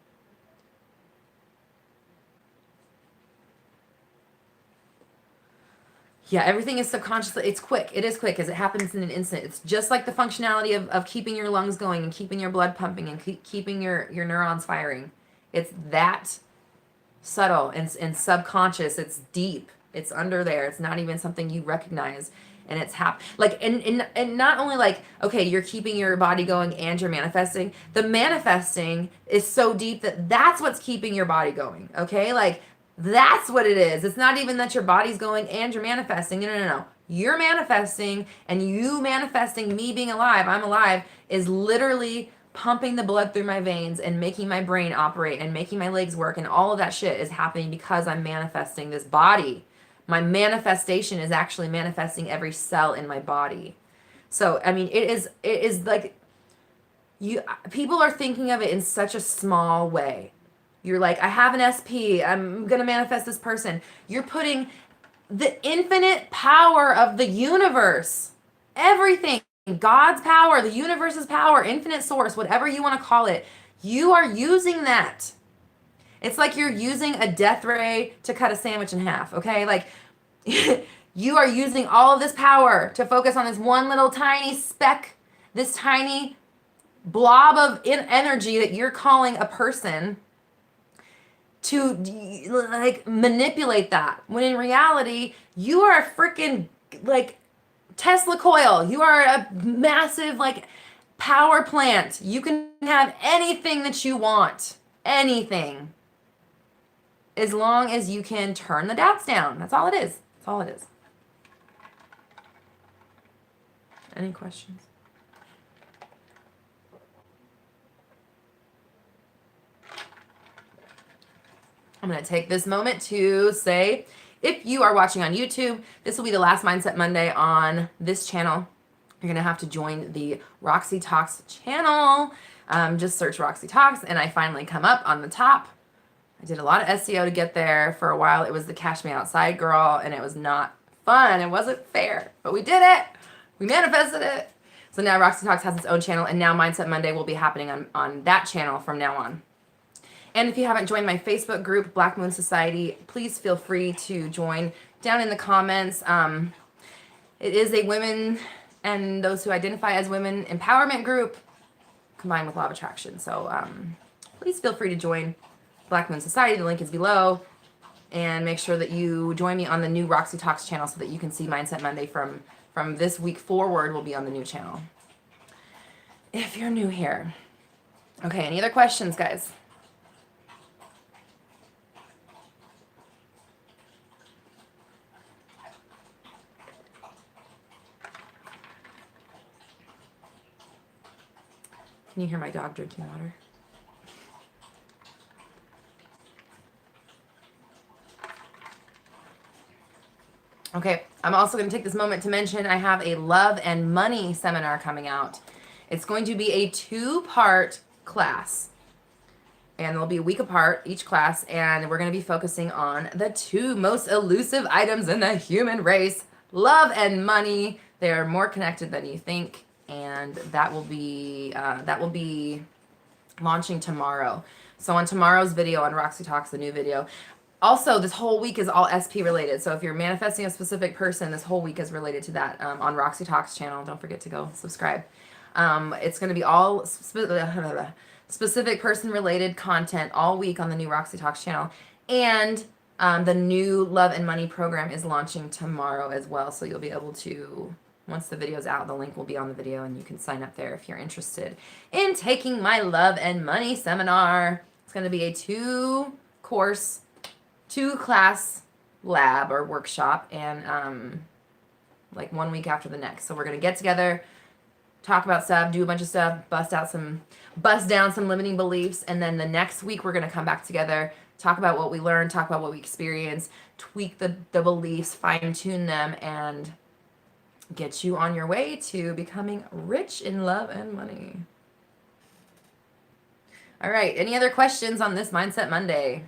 Yeah, everything is subconsciously, it's quick. It is quick as it happens in an instant. It's just like the functionality of keeping your lungs going and keeping your blood pumping and keeping your neurons firing. It's that subtle and subconscious. It's deep. It's under there. It's not even something you recognize. And it's like, and not only like, okay, you're keeping your body going and you're manifesting. The manifesting is so deep that that's what's keeping your body going. Okay. Like, that's what it is. It's not even that your body's going and you're manifesting. No. You're manifesting, and you manifesting me being alive, I'm alive, is literally pumping the blood through my veins and making my brain operate and making my legs work, and all of that shit is happening because I'm manifesting this body. My manifestation is actually manifesting every cell in my body. So, I mean, it is like people are thinking of it in such a small way. You're like, I have an SP. I'm going to manifest this person. You're putting the infinite power of the universe, everything, God's power, the universe's power, infinite source, whatever you want to call it. You are using that. It's like you're using a death ray to cut a sandwich in half, okay? Like, you are using all of this power to focus on this one little tiny speck, this tiny blob of energy that you're calling a person, to like manipulate that, when in reality you are a freaking like Tesla coil. You are a massive like power plant. You can have anything that you want, anything, as long as you can turn the doubts down. That's all it is. That's all it is. Any questions? I'm going to take this moment to say, if you are watching on YouTube, this will be the last Mindset Monday on this channel. You're going to have to join the Roxy Talks channel. Just search Roxy Talks, and I finally come up on the top. I did a lot of SEO to get there. For a while, it was the Cash Me Outside girl, and it was not fun. It wasn't fair, but we did it. We manifested it. So now Roxy Talks has its own channel, and now Mindset Monday will be happening on that channel from now on. And if you haven't joined my Facebook group, Black Moon Society, please feel free to join down in the comments. It is a women and those who identify as women empowerment group combined with law of attraction. So please feel free to join Black Moon Society. The link is below. And make sure that you join me on the new Roxy Talks channel so that you can see Mindset Monday from this week forward will be on the new channel. If you're new here. Okay, any other questions, guys? Can you hear my dog drinking water? Okay, I'm also going to take this moment to mention I have a love and money seminar coming out. It's going to be a 2-part class. And they'll be a week apart, each class, and we're going to be focusing on the 2 most elusive items in the human race, love and money. They are more connected than you think, and that will be launching tomorrow. So on tomorrow's video on Roxy Talks, the new video. Also, this whole week is all SP related. So if you're manifesting a specific person, this whole week is related to that on Roxy Talks channel. Don't forget to go subscribe. It's going to be all specific person related content all week on the new Roxy Talks channel. And the new Love and Money program is launching tomorrow as well. So you'll be able to, once the video's out, the link will be on the video and you can sign up there if you're interested in taking my Love and Money seminar. It's going to be a 2-course, 2-class lab or workshop, and like 1 week after the next. So we're going to get together, talk about stuff, do a bunch of stuff, bust down some limiting beliefs, and then the next week we're going to come back together, talk about what we learned, talk about what we experienced, tweak the beliefs, fine-tune them, and get you on your way to becoming rich in love and money. All right, any other questions on this Mindset Monday?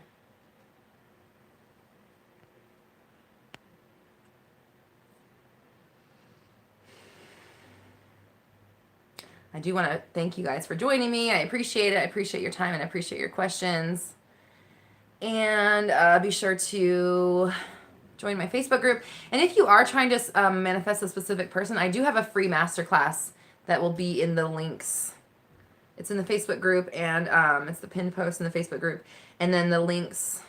I do want to thank you guys for joining me. I appreciate it. I appreciate your time and I appreciate your questions. And be sure to join my Facebook group. And if you are trying to manifest a specific person, I do have a free masterclass that will be in the links. It's in the Facebook group, and it's the pinned post in the Facebook group. And then the links...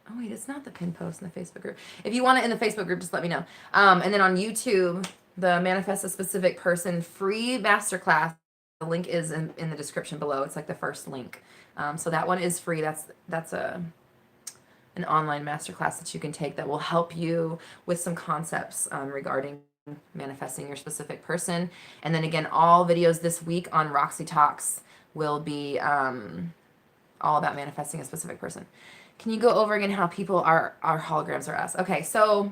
Oh, wait, it's not the pinned post in the Facebook group. If you want it in the Facebook group, just let me know. And then on YouTube, the Manifest a Specific Person free masterclass, the link is in the description below. It's like the first link. So that one is free. That's an online masterclass that you can take that will help you with some concepts regarding manifesting your specific person. And then again, all videos this week on Roxy Talks will be all about manifesting a specific person. Can you go over again how people are holograms are us? Okay, so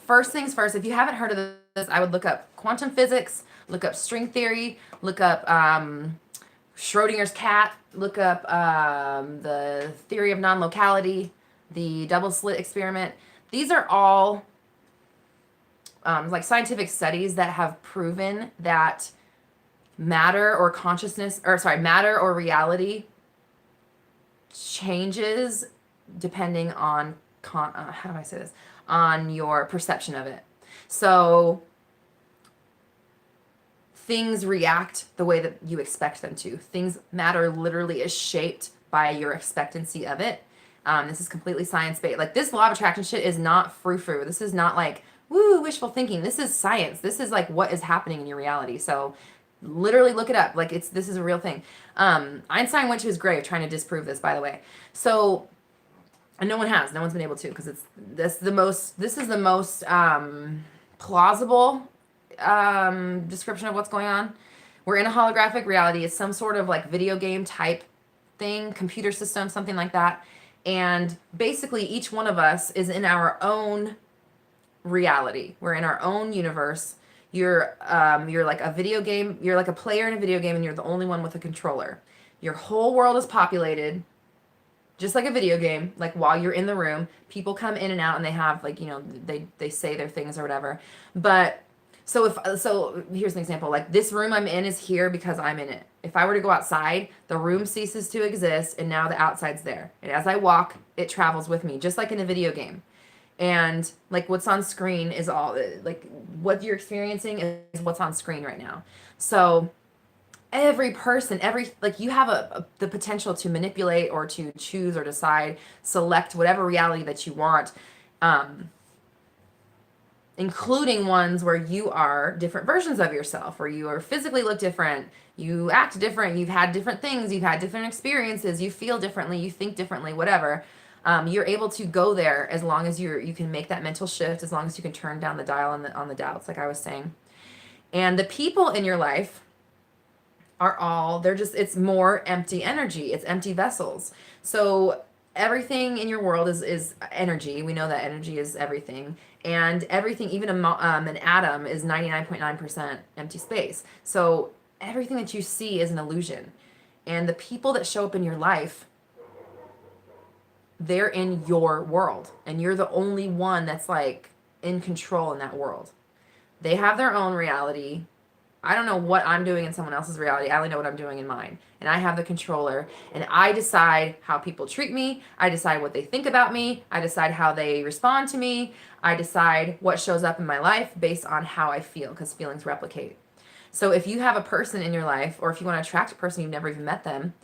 first things first, if you haven't heard of this, I would look up quantum physics, look up string theory, look up Schrodinger's cat, look up the theory of non-locality, the double slit experiment. These are all like scientific studies that have proven that matter or reality changes depending on how do I say this? On your perception of it. So things react the way that you expect them to. Matter literally is shaped by your expectancy of it. This is completely science-based. Like, this law of attraction shit is not frou-frou. This is not like, woo, wishful thinking. This is science. This is like what is happening in your reality. So literally look it up. Like, this is a real thing. Einstein went to his grave trying to disprove this, by the way. So, and no one's been able to, because this is the most plausible description of what's going on. We're in a holographic reality. It's some sort of like video game type thing, computer system, something like that. And basically each one of us is in our own reality. We're in our own universe. You're like a video game. You're like a player in a video game, and you're the only one with a controller. Your whole world is populated, just like a video game. Like, while you're in the room, people come in and out, and they have, like, they say their things or whatever. But so here's an example. Like, this room I'm in is here because I'm in it. If I were to go outside, the room ceases to exist, and now the outside's there. And as I walk, it travels with me, just like in a video game. And like what's on screen is all, like what you're experiencing is what's on screen right now. So every person, like you have the potential to manipulate or to choose or decide, select whatever reality that you want, um, including ones where you are different versions of yourself, where you are physically look different, you act different, you've had different things, you've had different experiences, you feel differently, you think differently, whatever. You're able to go there as long as you can make that mental shift, as long as you can turn down the dial on the doubts, like I was saying. And the people in your life are all, it's more empty energy, it's empty vessels. So everything in your world is energy. We know that energy is everything, and everything, even an atom, is 99.9% empty space. So everything that you see is an illusion, and the people that show up in your life, they're in your world, and you're the only one that's like in control in that world. They have their own reality. I don't know what I'm doing in someone else's reality. I only know what I'm doing in mine. And I have the controller, and I decide how people treat me. I decide what they think about me. I decide how they respond to me. I decide what shows up in my life based on how I feel, because feelings replicate. So if you have a person in your life, or if you want to attract a person, you've never even met them,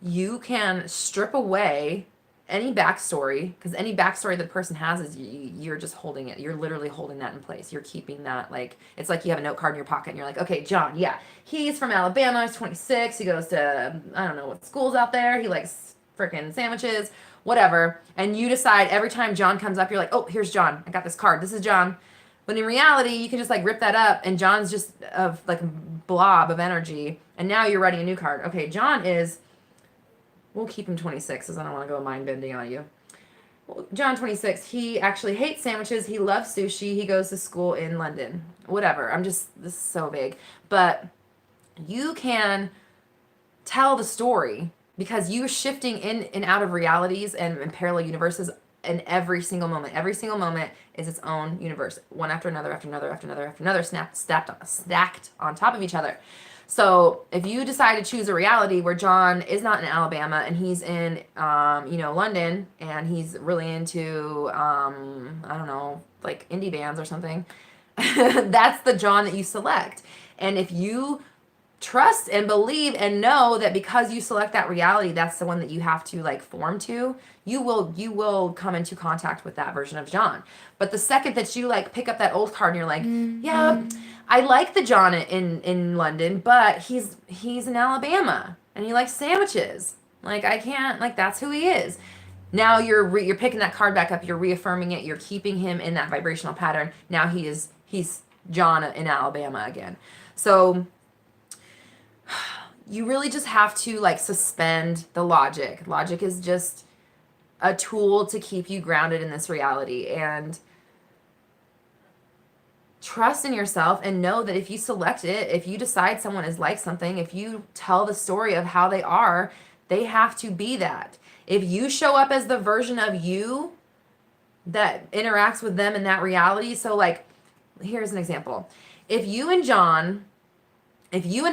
you can strip away any backstory, because any backstory that the person has is you're just holding it. You're literally holding that in place. You're keeping that, like, it's like you have a note card in your pocket and you're like, okay, John, yeah, he's from Alabama, he's 26, he goes to, I don't know what schools out there, he likes freaking sandwiches, whatever. And you decide every time John comes up, you're like, oh, here's John, I got this card, this is John. But in reality, you can just like rip that up, and John's just of like a blob of energy, and now you're writing a new card. Okay, John is, we'll keep him 26 because I don't want to go mind bending on you. Well, John 26, he actually hates sandwiches. He loves sushi. He goes to school in London. Whatever. This is so big. But you can tell the story because you're shifting in and out of realities and parallel universes in every single moment. Every single moment is its own universe, one after another, after another, after another, after another, stacked on top of each other. So if you decide to choose a reality where John is not in Alabama and he's in, London, and he's really into, I don't know, like indie bands or something, that's the John that you select. And if you trust and believe and know that because you select that reality, that's the one that you have to like form to, you will come into contact with that version of John. But the second that you like pick up that old card and you're like, yeah, I like the John in London, but he's in Alabama and he likes sandwiches. Like I can't, like that's who he is. Now you're picking that card back up, you're reaffirming it, you're keeping him in that vibrational pattern. Now he's John in Alabama again. So you really just have to like suspend the logic. Logic is just a tool to keep you grounded in this reality, and trust in yourself and know that if you select it, if you decide someone is like something, if you tell the story of how they are, they have to be that. If you show up as the version of you that interacts with them in that reality, so like, here's an example. If you and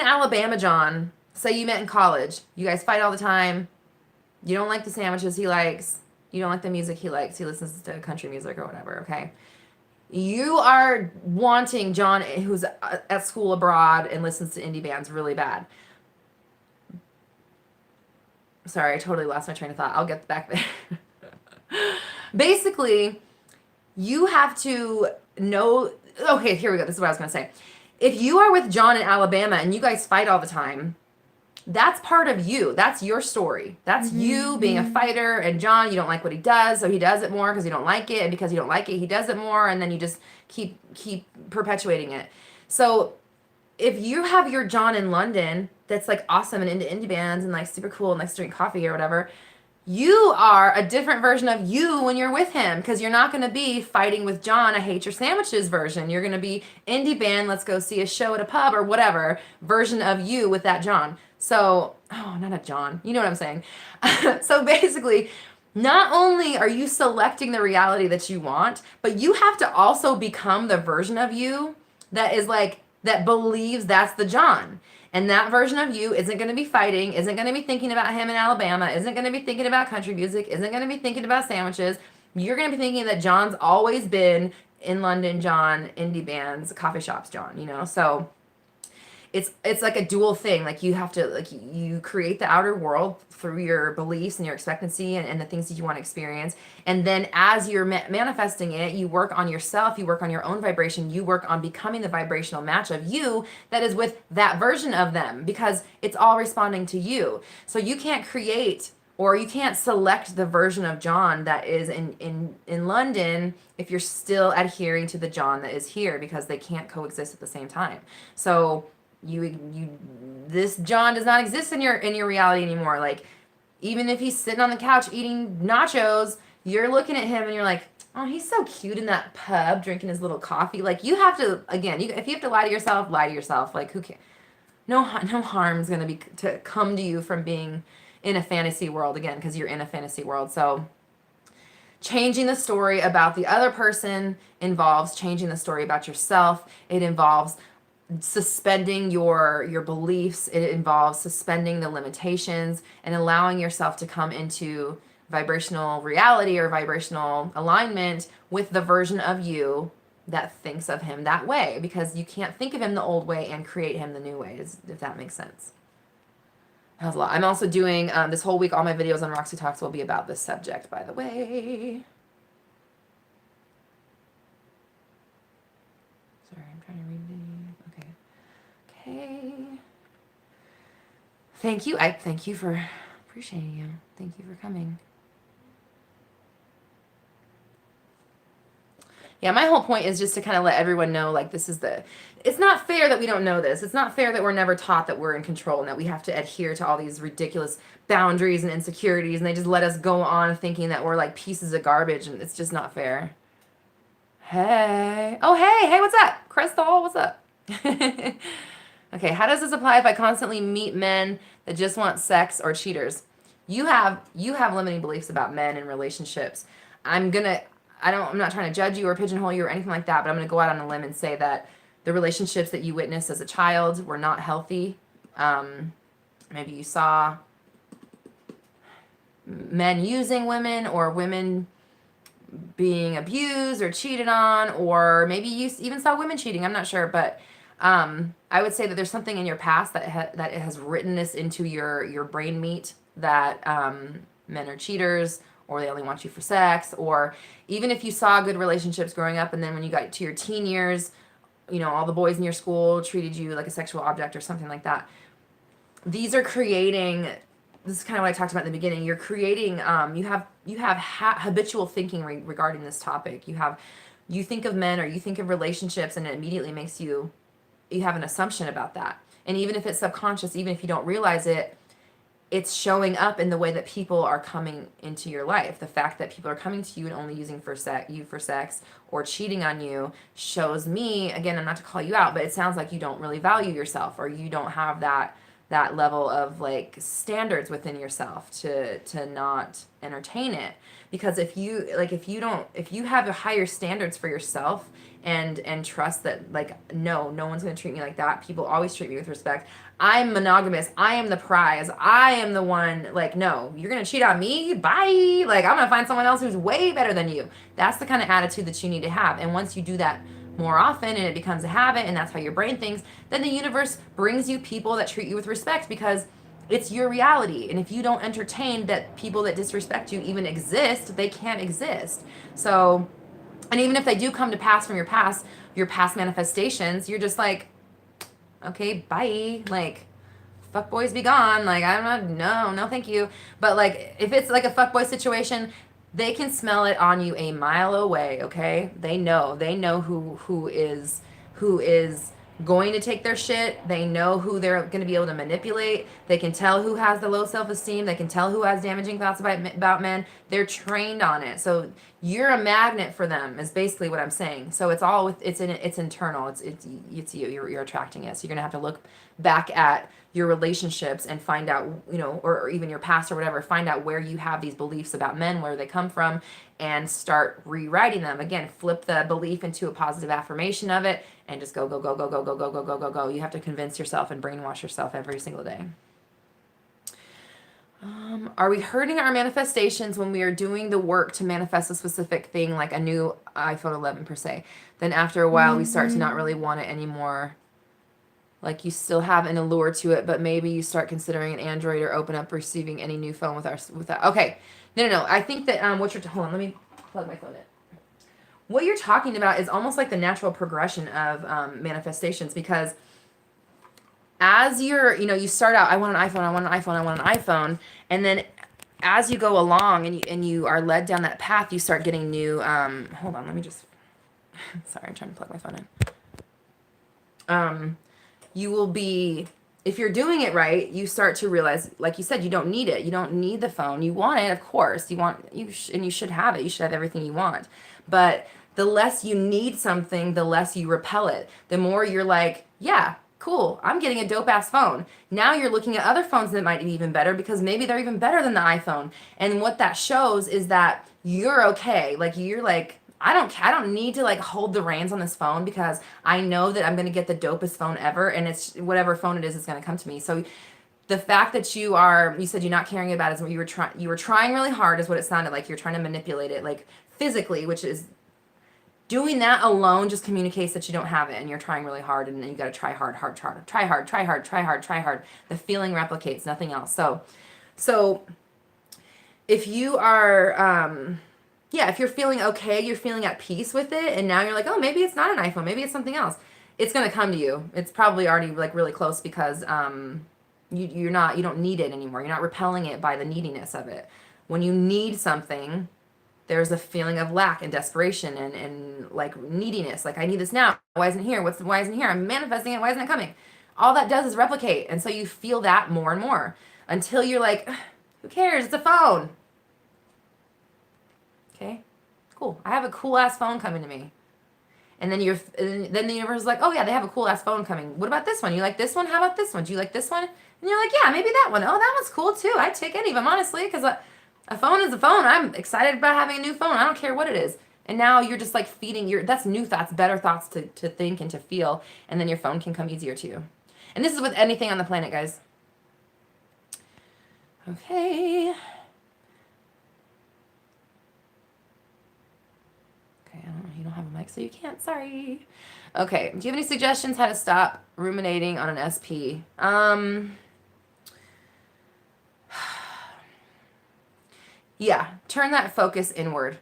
Alabama John, say you met in college, you guys fight all the time, you don't like the sandwiches he likes, you don't like the music he likes, he listens to country music or whatever, okay? You are wanting John, who's at school abroad and listens to indie bands really bad. Sorry, I totally lost my train of thought. I'll get back there. Basically, you have to know, okay, here we go. This is what I was going to say. If you are with John in Alabama and you guys fight all the time, that's part of you. That's your story. That's you being a fighter, and John, you don't like what he does, so he does it more because you don't like it, and because you don't like it, he does it more, and then you just keep perpetuating it. So if you have your John in London that's like awesome and into indie bands and like super cool and likes to drink coffee or whatever, you are a different version of you when you're with him, because you're not going to be fighting with John, I hate your sandwiches version. You're going to be indie band, let's go see a show at a pub or whatever version of you with that John. So, not a John. You know what I'm saying? So basically, not only are you selecting the reality that you want, but you have to also become the version of you that is like, that believes that's the John. And that version of you isn't going to be fighting, isn't going to be thinking about him in Alabama, isn't going to be thinking about country music, isn't going to be thinking about sandwiches. you're going to be thinking that John's always been in London John, indie bands, coffee shops John, you know? So it's like a dual thing. Like you have to, like, you create the outer world through your beliefs and your expectancy and the things that you want to experience. And then as you're manifesting it, you work on yourself, you work on your own vibration, you work on becoming the vibrational match of you that is with that version of them, because it's all responding to you. So you can't create, or you can't select the version of John that is in London if you're still adhering to the John that is here, because they can't coexist at the same time. So this John does not exist in your reality anymore. Like, even if he's sitting on the couch eating nachos, you're looking at him and you're like, oh, he's so cute in that pub drinking his little coffee. Like, you have to, again, if you have to lie to yourself, lie to yourself. Like, who cares? No harm's gonna be to come to you from being in a fantasy world, again, because you're in a fantasy world. So changing the story about the other person involves changing the story about yourself. It involves suspending your beliefs. It involves suspending the limitations and allowing yourself to come into vibrational reality or vibrational alignment with the version of you that thinks of him that way, because you can't think of him the old way and create him the new way, if that makes sense. That was a lot. I'm also doing this whole week, all my videos on Roxy Talks will be about this subject, by the way. Sorry, I'm trying to read the... Okay. Thank you. I thank you for appreciating you. Thank you for coming. Yeah, my whole point is just to kind of let everyone know, like, this is it's not fair that we don't know this. It's not fair that we're never taught that we're in control and that we have to adhere to all these ridiculous boundaries and insecurities, and they just let us go on thinking that we're like pieces of garbage, and it's just not fair. Hey. Oh, hey, what's up? Crystal, what's up? Okay, how does this apply if I constantly meet men that just want sex or cheaters? You have limiting beliefs about men and relationships. I'm not trying to judge you or pigeonhole you or anything like that, but I'm gonna go out on a limb and say that the relationships that you witnessed as a child were not healthy. Maybe you saw men using women, or women being abused or cheated on, or maybe you even saw women cheating. I'm not sure, but I would say that there's something in your past that that it has written this into your brain meat, that men are cheaters, or they only want you for sex, or even if you saw good relationships growing up and then when you got to your teen years, you know, all the boys in your school treated you like a sexual object or something like that. These are creating, this is kind of what I talked about in the beginning, you're creating, you have habitual thinking regarding this topic. You think of men or you think of relationships and it immediately makes you have an assumption about that. And even if it's subconscious, even if you don't realize it, it's showing up in the way that people are coming into your life. The fact that people are coming to you and only using you for sex or cheating on you shows me, again, I'm not to call you out, but it sounds like you don't really value yourself, or you don't have that level of like standards within yourself to not entertain it. Because if you have a higher standards for yourself and trust that, like, no one's going to treat me like that. People always treat me with respect. I'm monogamous. I am the prize. I am the one, like, no, you're going to cheat on me? Bye. Like, I'm going to find someone else who's way better than you. That's the kind of attitude that you need to have. And once you do that more often and it becomes a habit and that's how your brain thinks, then the universe brings you people that treat you with respect, because it's your reality. And if you don't entertain that people that disrespect you even exist, they can't exist. So, and even if they do come to pass from your past manifestations, you're just like, okay, bye. Like, fuck boys be gone. Like, I'm not, no, thank you. But like, if it's like a fuck boy situation, they can smell it on you a mile away. Okay. They know who is going to take their shit. They know who they're going to be able to manipulate. They can tell who has the low self-esteem. They can tell who has damaging thoughts about men. They're trained on it. So you're a magnet for them is basically what I'm saying. So it's all it's internal. It's you. You're attracting it. So you're going to have to look back at your relationships and find out, you know, or even your past or whatever, find out where you have these beliefs about men, where they come from, and start rewriting them. Again, flip the belief into a positive affirmation of it and just go, go, go, go, go, go, go, go, go, go, go. You have to convince yourself and brainwash yourself every single day. Are we hurting our manifestations when we are doing the work to manifest a specific thing, like a new iPhone 11 per se? Then after a while, we start to not really want it anymore. Like you still have an allure to it, but maybe you start considering an Android or open up receiving any new phone with that. Okay, no. I think that hold on, let me plug my phone in. What you're talking about is almost like the natural progression of manifestations, because as you start out, I want an iPhone, I want an iPhone, I want an iPhone, and then as you go along and you are led down that path, you start getting new. Hold on, let me just. Sorry, I'm trying to plug my phone in. You will be, if you're doing it right, you start to realize, like you said, you don't need it. You don't need the phone. You want it, of course. And you should have it. You should have everything you want. But the less you need something, the less you repel it. The more you're like, yeah, cool, I'm getting a dope ass phone. Now you're looking at other phones that might be even better because maybe they're even better than the iPhone. And what that shows is that you're okay. Like you're like, I don't need to like hold the reins on this phone because I know that I'm going to get the dopest phone ever, and it's whatever phone it is going to come to me. So the fact that you said you're not caring about it is what you were trying really hard is what it sounded like. You're trying to manipulate it like physically, which is doing that alone just communicates that you don't have it and you're trying really hard, and then you got to try hard. Try hard. The feeling replicates, nothing else. So if you are, if you're feeling okay, you're feeling at peace with it, and now you're like, oh, maybe it's not an iPhone, maybe it's something else. It's going to come to you. It's probably already like really close because you don't need it anymore. You're not repelling it by the neediness of it. When you need something, there's a feeling of lack and desperation and like neediness. Like, I need this now. Why isn't it here? Why isn't it here? I'm manifesting it. Why isn't it coming? All that does is replicate. And so you feel that more and more until you're like, who cares? It's a phone. Okay, cool. I have a cool ass phone coming to me. And then then the universe is like, oh yeah, they have a cool ass phone coming. What about this one? You like this one? How about this one? Do you like this one? And you're like, yeah, maybe that one. Oh, that one's cool too. I'd take any of them, honestly, because a phone is a phone. I'm excited about having a new phone. I don't care what it is. And now you're just like that's new thoughts, better thoughts to think and to feel. And then your phone can come easier to you. And this is with anything on the planet, guys. Okay. You don't have a mic, so you can't. Sorry. Okay. Do you have any suggestions how to stop ruminating on an SP? Yeah, turn that focus inward.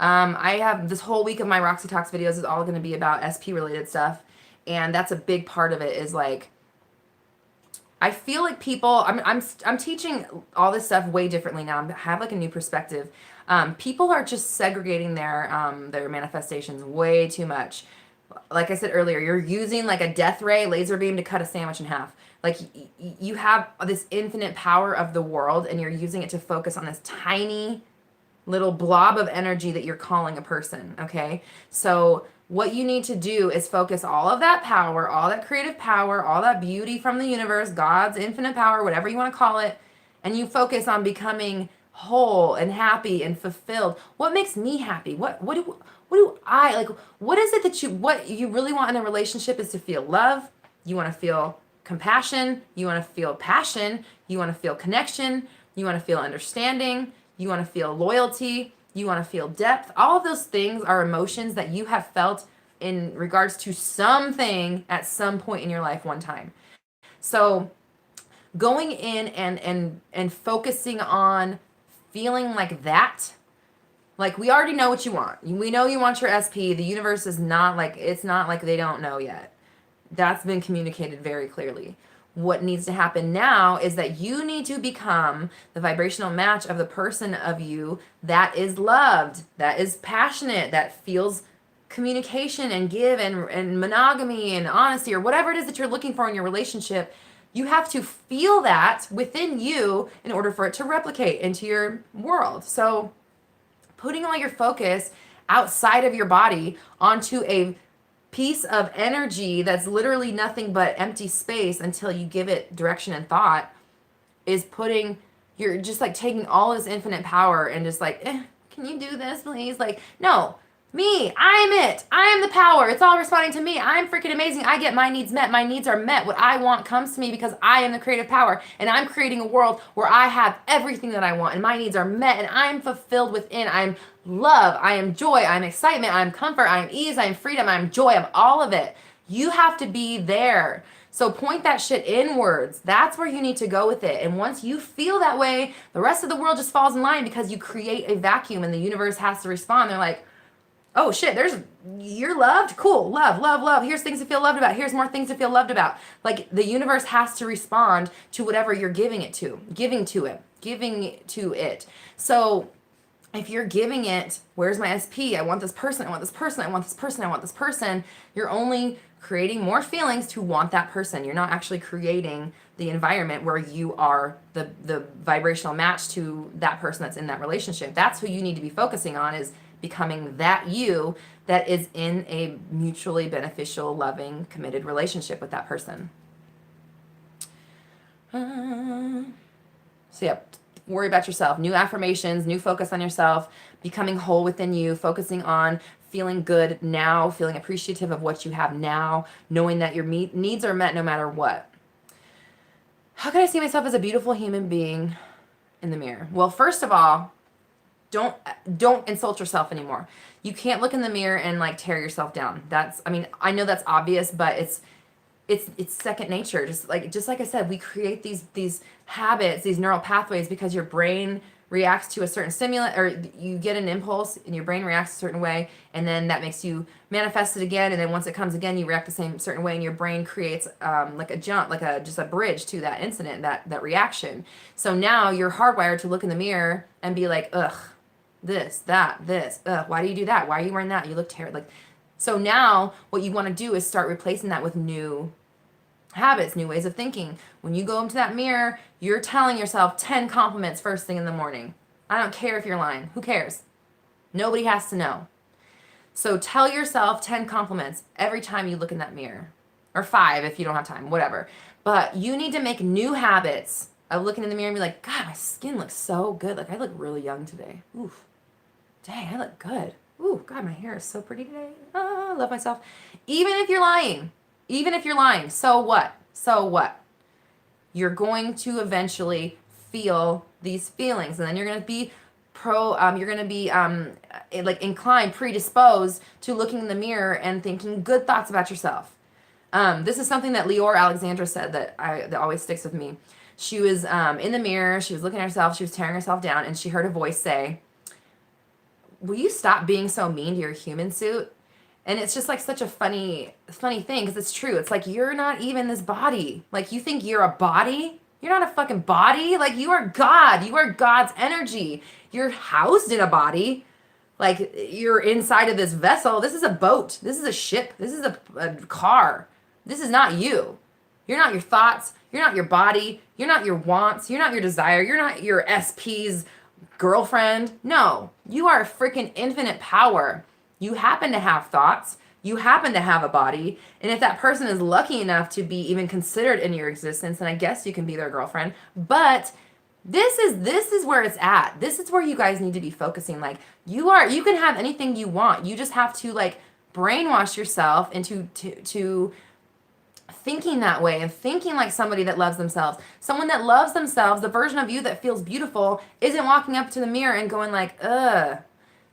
I have this whole week of my Roxy Talks videos is all going to be about SP related stuff, and that's a big part of it. Is like, I feel like people. I'm teaching all this stuff way differently now. I have like a new perspective. People are just segregating their manifestations way too much. Like I said earlier, you're using like a death ray laser beam to cut a sandwich in half. Like you have this infinite power of the world, and you're using it to focus on this tiny little blob of energy that you're calling a person. Okay, so what you need to do is focus all of that power, all that creative power, all that beauty from the universe, God's infinite power, whatever you want to call it, and you focus on becoming whole and happy and fulfilled. What makes me happy? What do I like? What is it that what you really want in a relationship is to feel love. You want to feel compassion. You want to feel passion. You want to feel connection. You want to feel understanding. You want to feel loyalty. You want to feel depth. All of those things are emotions that you have felt in regards to something at some point in your life one time. So going in and focusing on feeling like that, like we already know what you want. We know you want your SP. The universe is not like, it's not like they don't know yet. That's been communicated very clearly. What needs to happen now is that you need to become the vibrational match of the person of you that is loved, that is passionate, that feels communication and give and monogamy and honesty, or whatever it is that you're looking for in your relationship. You have to feel that within you in order for it to replicate into your world. So putting all your focus outside of your body onto a piece of energy that's literally nothing but empty space until you give it direction and thought is you're just like taking all this infinite power and just like, can you do this, please? Like, no, Me, I'm it. I am the power. It's all responding to me. I'm freaking amazing. I get my needs met. My needs are met. What I want comes to me because I am the creative power. And I'm creating a world where I have everything that I want and my needs are met and I'm fulfilled within. I'm love. I am joy. I'm excitement. I'm comfort. I'm ease. I'm freedom. I'm joy. I'm all of it. You have to be there. So point that shit inwards. That's where you need to go with it. And once you feel that way, the rest of the world just falls in line because you create a vacuum and the universe has to respond. They're like, oh shit, you're loved? Cool. Love, love, love. Here's things to feel loved about. Here's more things to feel loved about. Like the universe has to respond to whatever you're giving to it. So if you're giving it, where's my SP? I want this person. I want this person. I want this person. I want this person. You're only creating more feelings to want that person. You're not actually creating the environment where you are the vibrational match to that person that's in that relationship. That's who you need to be focusing on, is becoming that you that is in a mutually beneficial, loving, committed relationship with that person. So yeah, worry about yourself. New affirmations, new focus on yourself, becoming whole within you, focusing on feeling good now, feeling appreciative of what you have now, knowing that your needs are met no matter what. How can I see myself as a beautiful human being in the mirror? Well, first of all, don't insult yourself anymore. You can't look in the mirror and like tear yourself down. I know that's obvious, but it's second nature. Just like I said, we create these habits, these neural pathways because your brain reacts to a certain stimulus, or you get an impulse and your brain reacts a certain way, and then that makes you manifest it again, and then once it comes again, you react the same certain way, and your brain creates like a jump, like just a bridge to that incident, that reaction. So now you're hardwired to look in the mirror and be like, ugh, this, why do you do that? Why are you wearing that? You look terrible. So now what you want to do is start replacing that with new habits, new ways of thinking. When you go into that mirror, you're telling yourself 10 compliments first thing in the morning. I don't care if you're lying. Who cares? Nobody has to know. So tell yourself 10 compliments every time you look in that mirror. Or 5 if you don't have time, whatever. But you need to make new habits of looking in the mirror and be like, God, my skin looks so good. Like, I look really young today. Oof. Dang, I look good. Ooh, God, my hair is so pretty today. I love myself. Even if you're lying, so what? You're going to eventually feel these feelings, and then you're going to be inclined, predisposed to looking in the mirror and thinking good thoughts about yourself. This is something that Leor Alexandra said that always sticks with me. She was in the mirror, she was looking at herself, she was tearing herself down, and she heard a voice say, will you stop being so mean to your human suit? And it's just like such a funny thing, because it's true. It's like, you're not even this body. Like, you think you're a body? You're not a fucking body. Like, you are God. You are God's energy. You're housed in a body. Like, you're inside of this vessel. This is a boat. This is a ship. This is a car. This is not you. You're not your thoughts. You're not your body. You're not your wants. You're not your desire. You're not your SP's girlfriend. No, you are a freaking infinite power. You happen to have thoughts. You happen to have a body. And if that person is lucky enough to be even considered in your existence, then I guess you can be their girlfriend. But this is where it's at. This is where you guys need to be focusing. Like, you can have anything you want. You just have to like brainwash yourself into to thinking that way and thinking like somebody that loves themselves. Someone that loves themselves, the version of you that feels beautiful, isn't walking up to the mirror and going like, ugh.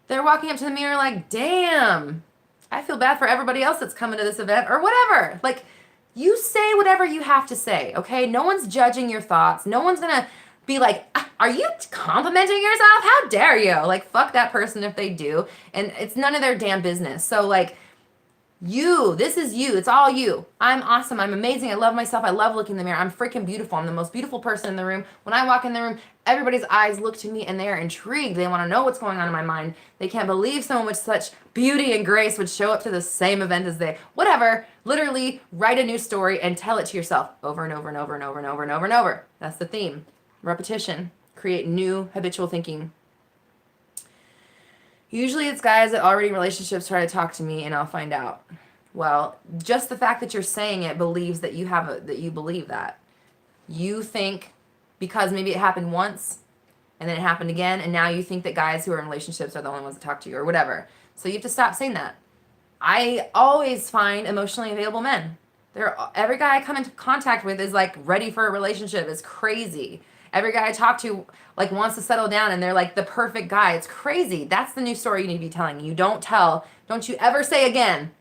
They're walking up to the mirror like, damn, I feel bad for everybody else that's coming to this event or whatever. Like, you say whatever you have to say, okay? No one's judging your thoughts. No one's gonna be like, are you complimenting yourself? How dare you? Like, fuck that person if they do. And it's none of their damn business. So like, this is you. It's all you. I'm awesome. I'm amazing. I love myself. I love looking in the mirror. I'm freaking beautiful. I'm the most beautiful person in the room. When I walk in the room, everybody's eyes look to me and they are intrigued. They want to know what's going on in my mind. They can't believe someone with such beauty and grace would show up to the same event as they, whatever. Literally write a new story and tell it to yourself over and over and over and over and over and over and over. That's the theme. Repetition. Create new habitual thinking. Usually it's guys that already in relationships try to talk to me and I'll find out. Well, just the fact that you're saying it believes that you believe that. You think because maybe it happened once and then it happened again, and now you think that guys who are in relationships are the only ones that talk to you or whatever. So you have to stop saying that. I always find emotionally available men. Every guy I come into contact with is like ready for a relationship. It's crazy. Every guy I talk to like wants to settle down and they're like the perfect guy. It's crazy. That's the new story you need to be telling. Don't you ever say again.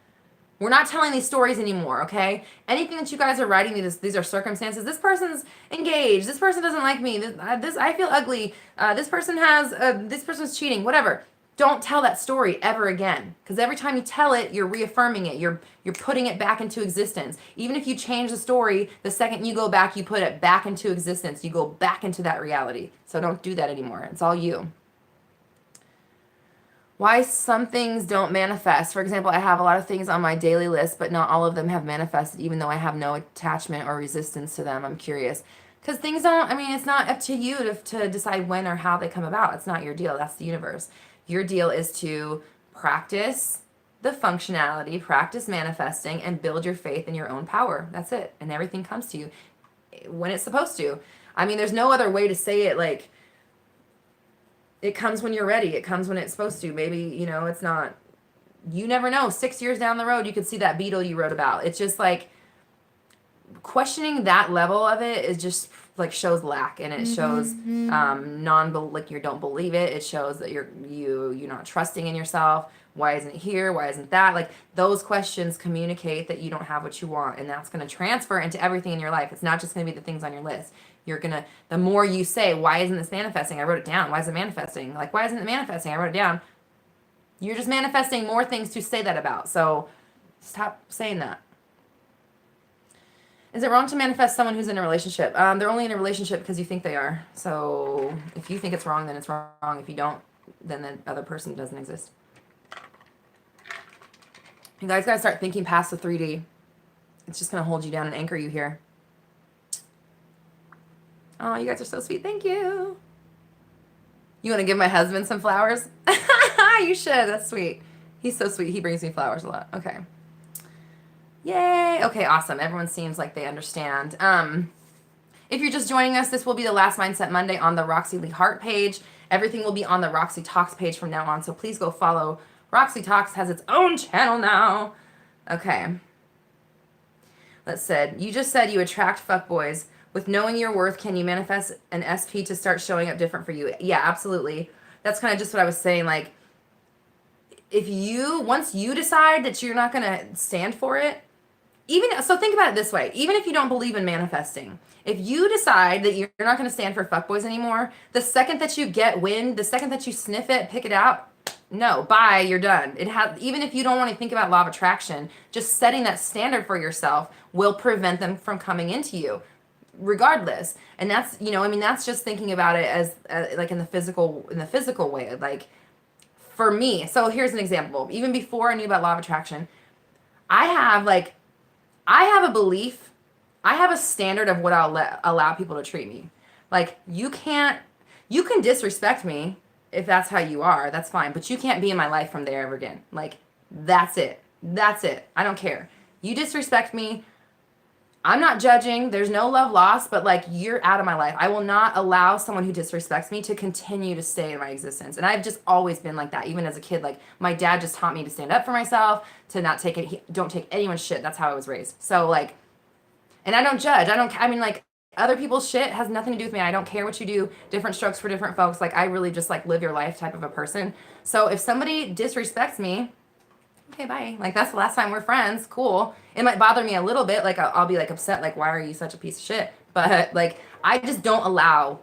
We're not telling these stories anymore, okay? Anything that you guys are writing, these are circumstances. This person's engaged. This person doesn't like me. This I feel ugly. This person's cheating. Whatever. Don't tell that story ever again, because every time you tell it, you're reaffirming it. You're putting it back into existence. Even if you change the story, the second you go back, you put it back into existence. You go back into that reality. So don't do that anymore. It's all you. Why some things don't manifest. For example, I have a lot of things on my daily list, but not all of them have manifested, even though I have no attachment or resistance to them. I'm curious. Because things don't, I mean, it's not up to you to decide when or how they come about. It's not your deal. That's the universe. Your deal is to practice the functionality, practice manifesting, and build your faith in your own power. That's it. And everything comes to you when it's supposed to. I mean, there's no other way to say it. Like, it comes when you're ready. It comes when it's supposed to. Maybe, it's not, you never know. 6 years down the road, you could see that beetle you wrote about. It's just like questioning that level of it is just like shows lack, and it shows like you don't believe it. It shows that you're not trusting in yourself. Why isn't it here? Why isn't that? Like, those questions communicate that you don't have what you want, and that's going to transfer into everything in your life. It's not just going to be the things on your list. The more you say, why isn't this manifesting? I wrote it down. Why is it manifesting? Like, why isn't it manifesting? I wrote it down. You're just manifesting more things to say that about. So stop saying that. Is it wrong to manifest someone who's in a relationship? They're only in a relationship because you think they are. So if you think it's wrong, then it's wrong. If you don't, then the other person doesn't exist. You guys got to start thinking past the 3D. It's just going to hold you down and anchor you here. Oh, you guys are so sweet. Thank you. You want to give my husband some flowers? You should. That's sweet. He's so sweet. He brings me flowers a lot. Okay. Yay. Okay, awesome. Everyone seems like they understand. If you're just joining us, this will be the last Mindset Monday on the Roxy Lee Hart page. Everything will be on the Roxy Talks page from now on, so please go follow. Roxy Talks has its own channel now. Okay. You just said you attract fuckboys. With knowing your worth, can you manifest an SP to start showing up different for you? Yeah, absolutely. That's kind of just what I was saying. Like, once you decide that you're not going to stand for it, so think about it this way. Even if you don't believe in manifesting, if you decide that you're not going to stand for fuckboys anymore, the second that you get wind, the second that you sniff it, pick it out, no, bye, you're done. Even if you don't want to think about law of attraction, just setting that standard for yourself will prevent them from coming into you, regardless. And that's, that's just thinking about it as like in the physical way. Like, for me, so here's an example. Even before I knew about law of attraction, I have a belief, I have a standard of what I'll allow people to treat me. Like, you can disrespect me if that's how you are, that's fine, but you can't be in my life from there ever again. Like, that's it. I don't care. You disrespect me, I'm not judging. There's no love lost, but like, you're out of my life. I will not allow someone who disrespects me to continue to stay in my existence. And I've just always been like that. Even as a kid, like, my dad just taught me to stand up for myself, to not take it. Don't take anyone's shit. That's how I was raised. So like, and I don't judge. Like, other people's shit has nothing to do with me. I don't care what you do. Different strokes for different folks. Like, I really just like live your life type of a person. So if somebody disrespects me, okay, bye. Like, that's the last time we're friends. Cool. It might bother me a little bit. Like, I'll be like upset. Like, why are you such a piece of shit? But like, I just won't allow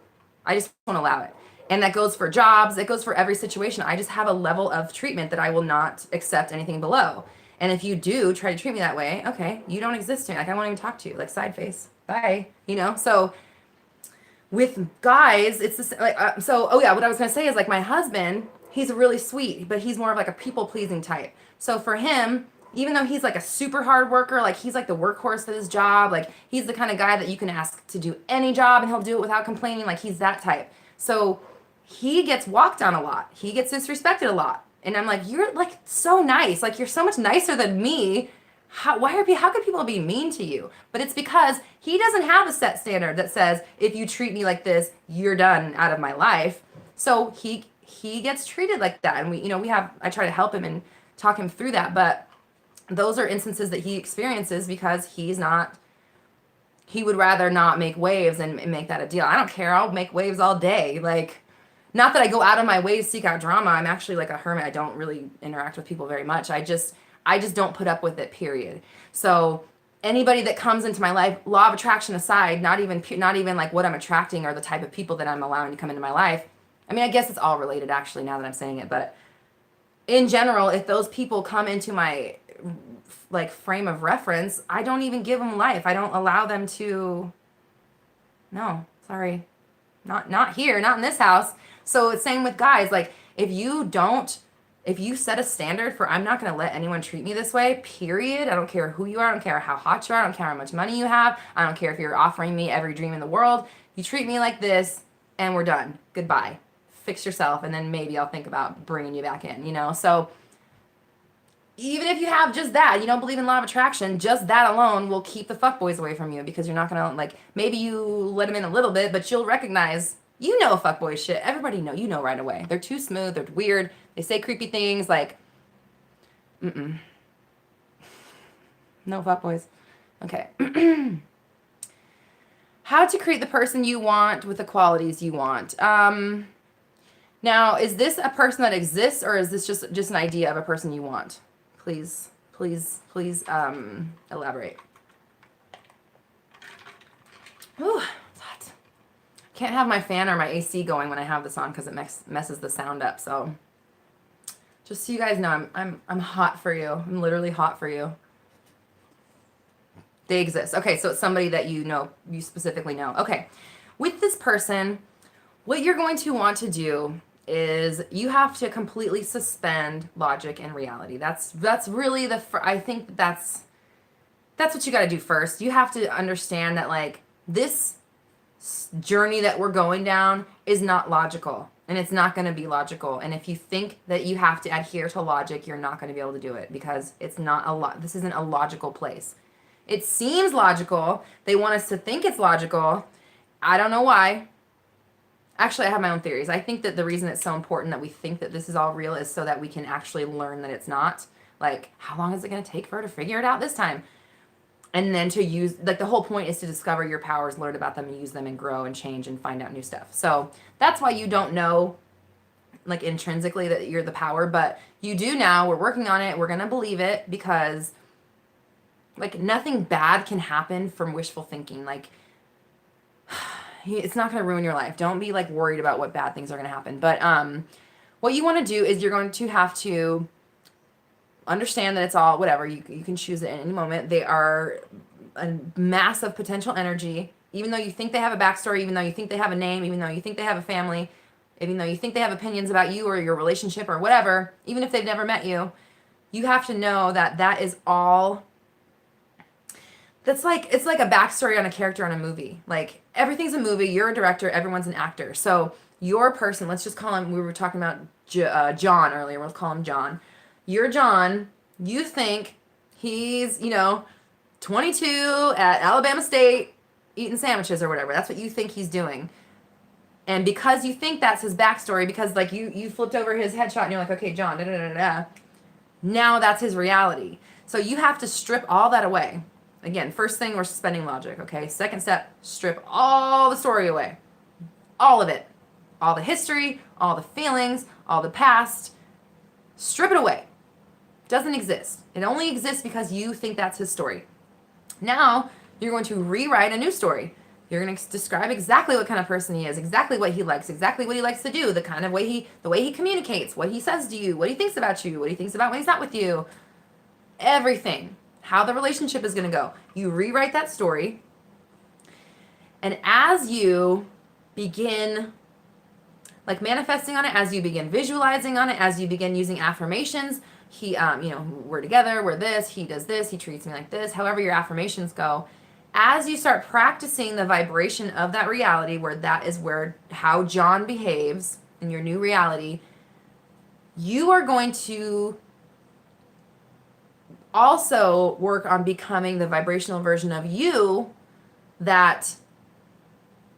it. And that goes for jobs. It goes for every situation. I just have a level of treatment that I will not accept anything below. And if you do try to treat me that way, okay, you don't exist to me. Like, I won't even talk to you. Like, side face. Bye. So with guys, it's the like. What I was gonna say is, like, my husband, he's really sweet, but he's more of like a people-pleasing type. So for him, even though he's like a super hard worker, like, he's like the workhorse for his job, like, he's the kind of guy that you can ask to do any job and he'll do it without complaining. Like, he's that type. So he gets walked on a lot. He gets disrespected a lot. And I'm like, you're like so nice. Like, you're so much nicer than me. How could people be mean to you? But it's because he doesn't have a set standard that says, if you treat me like this, you're done out of my life. So he he gets treated like that. And I try to help him and talk him through that. But those are instances that he experiences because he would rather not make waves and make that a deal. I don't care. I'll make waves all day. Like, not that I go out of my way to seek out drama. I'm actually like a hermit. I don't really interact with people very much. I just don't put up with it, period. So anybody that comes into my life, law of attraction aside, not even like what I'm attracting or the type of people that I'm allowing to come into my life. I mean, I guess it's all related actually now that I'm saying it, but in general, if those people come into my like frame of reference, I don't even give them life. I don't allow them to. No, sorry. Not here, not in this house. So it's same with guys. Like if you set a standard for I'm not going to let anyone treat me this way, period. I don't care who you are. I don't care how hot you are. I don't care how much money you have. I don't care if you're offering me every dream in the world. You treat me like this and we're done. Goodbye. Fix yourself. And then maybe I'll think about bringing you back in, So even if you have just that, you don't believe in law of attraction, just that alone will keep the fuckboys away from you because you're not going to, like, maybe you let them in a little bit, but you'll recognize, fuckboy shit. Everybody know right away. They're too smooth. They're weird. They say creepy things like, no fuckboys. Okay. How to create the person you want with the qualities you want. Now, is this a person that exists or is this just an idea of a person you want? Please elaborate. Ooh, it's hot. Can't have my fan or my AC going when I have this on because it messes the sound up. So just so you guys know, I'm hot for you. I'm literally hot for you. They exist. Okay, so it's somebody that you specifically know. Okay, with this person, what you're going to want to do is you have to completely suspend logic and reality. That's really I think that's what you got to do first. You have to understand that like this journey that we're going down is not logical and it's not going to be logical. And if you think that you have to adhere to logic, you're not going to be able to do it because it's not this isn't a logical place. It seems logical. They want us to think it's logical. I don't know why. Actually, I have my own theories. I think that the reason it's so important that we think that this is all real is so that we can actually learn that it's not. Like, how long is it going to take for her to figure it out this time? And then to use, like, the whole point is to discover your powers, learn about them, and use them, and grow, and change, and find out new stuff. So that's why you don't know, like, intrinsically that you're the power, but you do now. We're working on it. We're going to believe it because, like, nothing bad can happen from wishful thinking. Like, it's not going to ruin your life. Don't be like worried about what bad things are going to happen. But what you want to do is you're going to have to understand that it's all whatever. You can choose it at any moment. They are a mass of potential energy. Even though you think they have a backstory, even though you think they have a name, even though you think they have a family, even though you think they have opinions about you or your relationship or whatever, even if they've never met you, you have to know that that is all. It's like a backstory on a character on a movie. Like everything's a movie. You're a director. Everyone's an actor. So your person, let's just call him. We were talking about John earlier. We'll call him John. You're John. You think he's 22 at Alabama State eating sandwiches or whatever. That's what you think he's doing. And because you think that's his backstory, because like you flipped over his headshot and you're like, okay, John. Da da da da. Now that's his reality. So you have to strip all that away. Again, first thing, we're suspending logic, okay? Second step, strip all the story away. All of it. All the history, all the feelings, all the past. Strip it away. It doesn't exist. It only exists because you think that's his story. Now, you're going to rewrite a new story. You're going to describe exactly what kind of person he is, exactly what he likes to do, the way he communicates, what he says to you, what he thinks about you, what he thinks about when he's not with you. Everything. How the relationship is going to go. You rewrite that story. And as you begin like manifesting on it, as you begin visualizing on it, as you begin using affirmations, we're together, we're this, he does this, he treats me like this, however your affirmations go, as you start practicing the vibration of that reality, where that is how John behaves in your new reality, you are going to also work on becoming the vibrational version of you that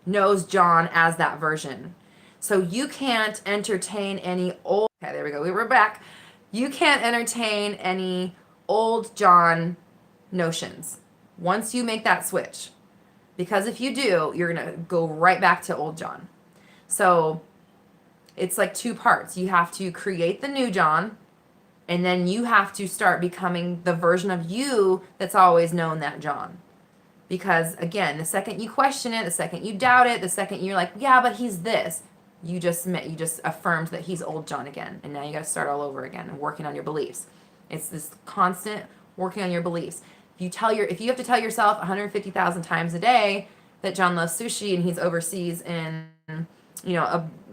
knows John as that version. So you can't entertain any old, okay, there we go, we were back. You can't entertain any old John notions once you make that switch. Because if you do, you're going to go right back to old John. So it's like two parts. You have to create the new John, and then you have to start becoming the version of you that's always known that John. Because again, the second you question it, the second you doubt it, the second you're like, yeah, but he's this, you just affirmed that he's old John again. And now you got to start all over again and working on your beliefs. It's this constant working on your beliefs. If you have to tell yourself 150,000 times a day that John loves sushi and he's overseas and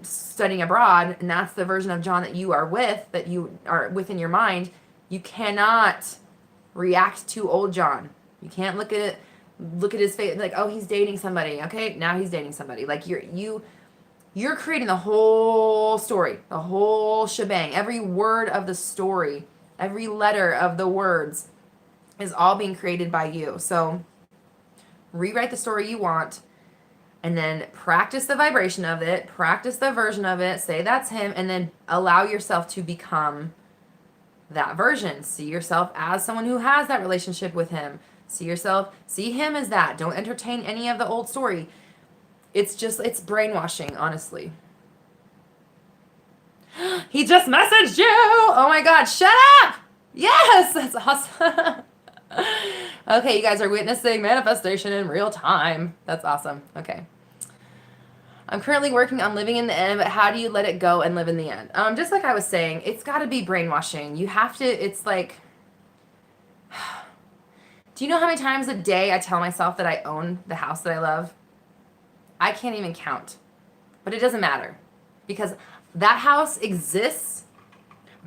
studying abroad, and that's the version of John that you are within your mind, you cannot react to old John. You can't look at his face like, oh, he's dating somebody. Okay, now he's dating somebody. Like you're creating the whole story, the whole shebang. Every word of the story, every letter of the words is all being created by you. So rewrite the story you want, and then practice the vibration of it, practice the version of it, say that's him, and then allow yourself to become that version. See yourself as someone who has that relationship with him. See him as that. Don't entertain any of the old story. It's brainwashing, honestly. He just messaged you! Oh my God, shut up! Yes, that's awesome. Okay, you guys are witnessing manifestation in real time. That's awesome. Okay. I'm currently working on living in the end, but how do you let it go and live in the end? Just like I was saying, it's got to be brainwashing. You have to, it's like, do you know how many times a day I tell myself that I own the house that I love? I can't even count. But it doesn't matter, because that house exists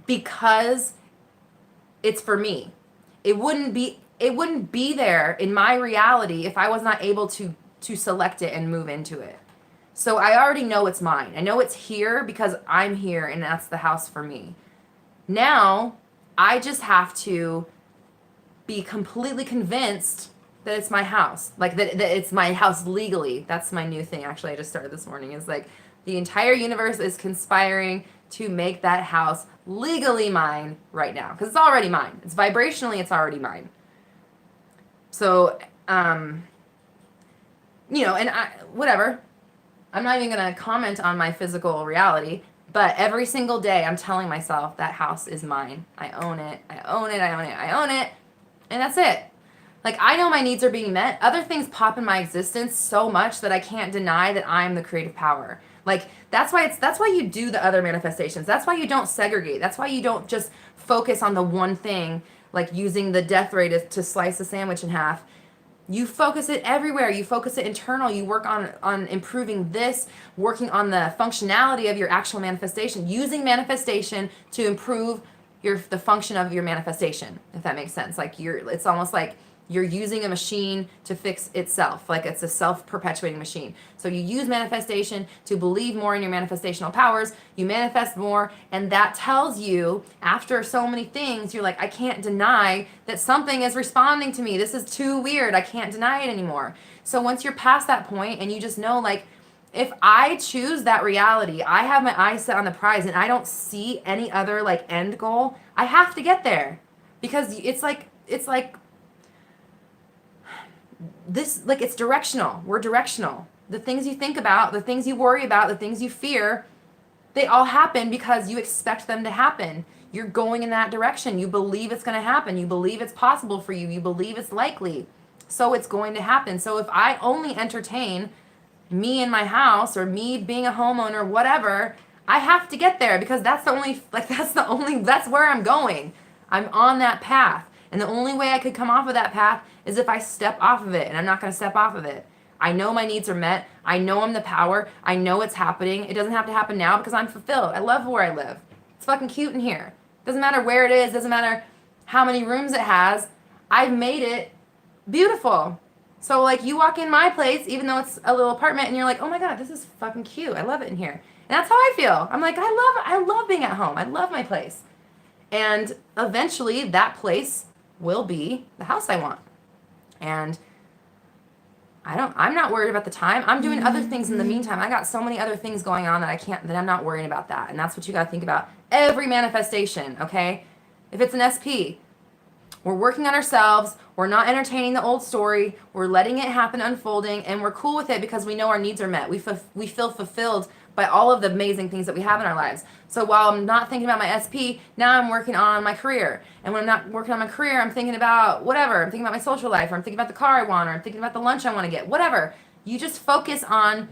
because it's for me. It wouldn't be there in my reality if I was not able to select it and move into it. So I already know it's mine. I know it's here because I'm here, and that's the house for me. Now, I just have to be completely convinced that it's my house. Like that it's my house legally. That's my new thing. Actually, I just started this morning. Is like the entire universe is conspiring to make that house legally mine right now, because it's already mine. It's vibrationally, it's already mine. So, and whatever. I'm not even going to comment on my physical reality, but every single day I'm telling myself that house is mine. I own it. I own it. I own it. I own it. And that's it. Like, I know my needs are being met. Other things pop in my existence so much that I can't deny that I'm the creative power. Like, that's why you do the other manifestations. That's why you don't segregate. That's why you don't just focus on the one thing, like using the death ray to slice the sandwich in half. You focus it everywhere. You focus it internal. You work on improving this, working on the functionality of your actual manifestation, using manifestation to improve the function of your manifestation, if that makes sense. Like it's almost like you're using a machine to fix itself. Like it's a self-perpetuating machine. So you use manifestation to believe more in your manifestational powers. You manifest more, and that tells you, after so many things, you're like, I can't deny that something is responding to me. This is too weird. I can't deny it anymore. So once you're past that point and you just know, like, if I choose that reality, I have my eyes set on the prize and I don't see any other like end goal, I have to get there. Because it's like this, like, it's directional. We're directional. The things you think about, the things you worry about, the things you fear, they all happen because you expect them to happen. You're going in that direction. You believe it's going to happen. You believe it's possible for you. You believe it's likely. So it's going to happen. So if I only entertain me in my house or me being a homeowner, whatever, I have to get there because that's where I'm going. I'm on that path. And the only way I could come off of that path is if I step off of it, and I'm not going to step off of it. I know my needs are met. I know I'm the power. I know it's happening. It doesn't have to happen now because I'm fulfilled. I love where I live. It's fucking cute in here. Doesn't matter where it is. Doesn't matter how many rooms it has. I've made it beautiful. So, like, you walk in my place, even though it's a little apartment, and you're like, oh my God, this is fucking cute. I love it in here. And that's how I feel. I'm like, I love being at home. I love my place. And eventually that place will be the house I want. And I'm not worried about the time. I'm doing other things in the meantime. I got so many other things going on that I'm not worrying about that. And that's what you got to think about. Every manifestation, okay? If it's an SP, we're working on ourselves. We're not entertaining the old story. We're letting it happen, unfolding, and we're cool with it because we know our needs are met. We feel fulfilled by all of the amazing things that we have in our lives. So while I'm not thinking about my SP, now I'm working on my career. And when I'm not working on my career, I'm thinking about whatever. I'm thinking about my social life, or I'm thinking about the car I want, or I'm thinking about the lunch I want to get, whatever. You just focus on,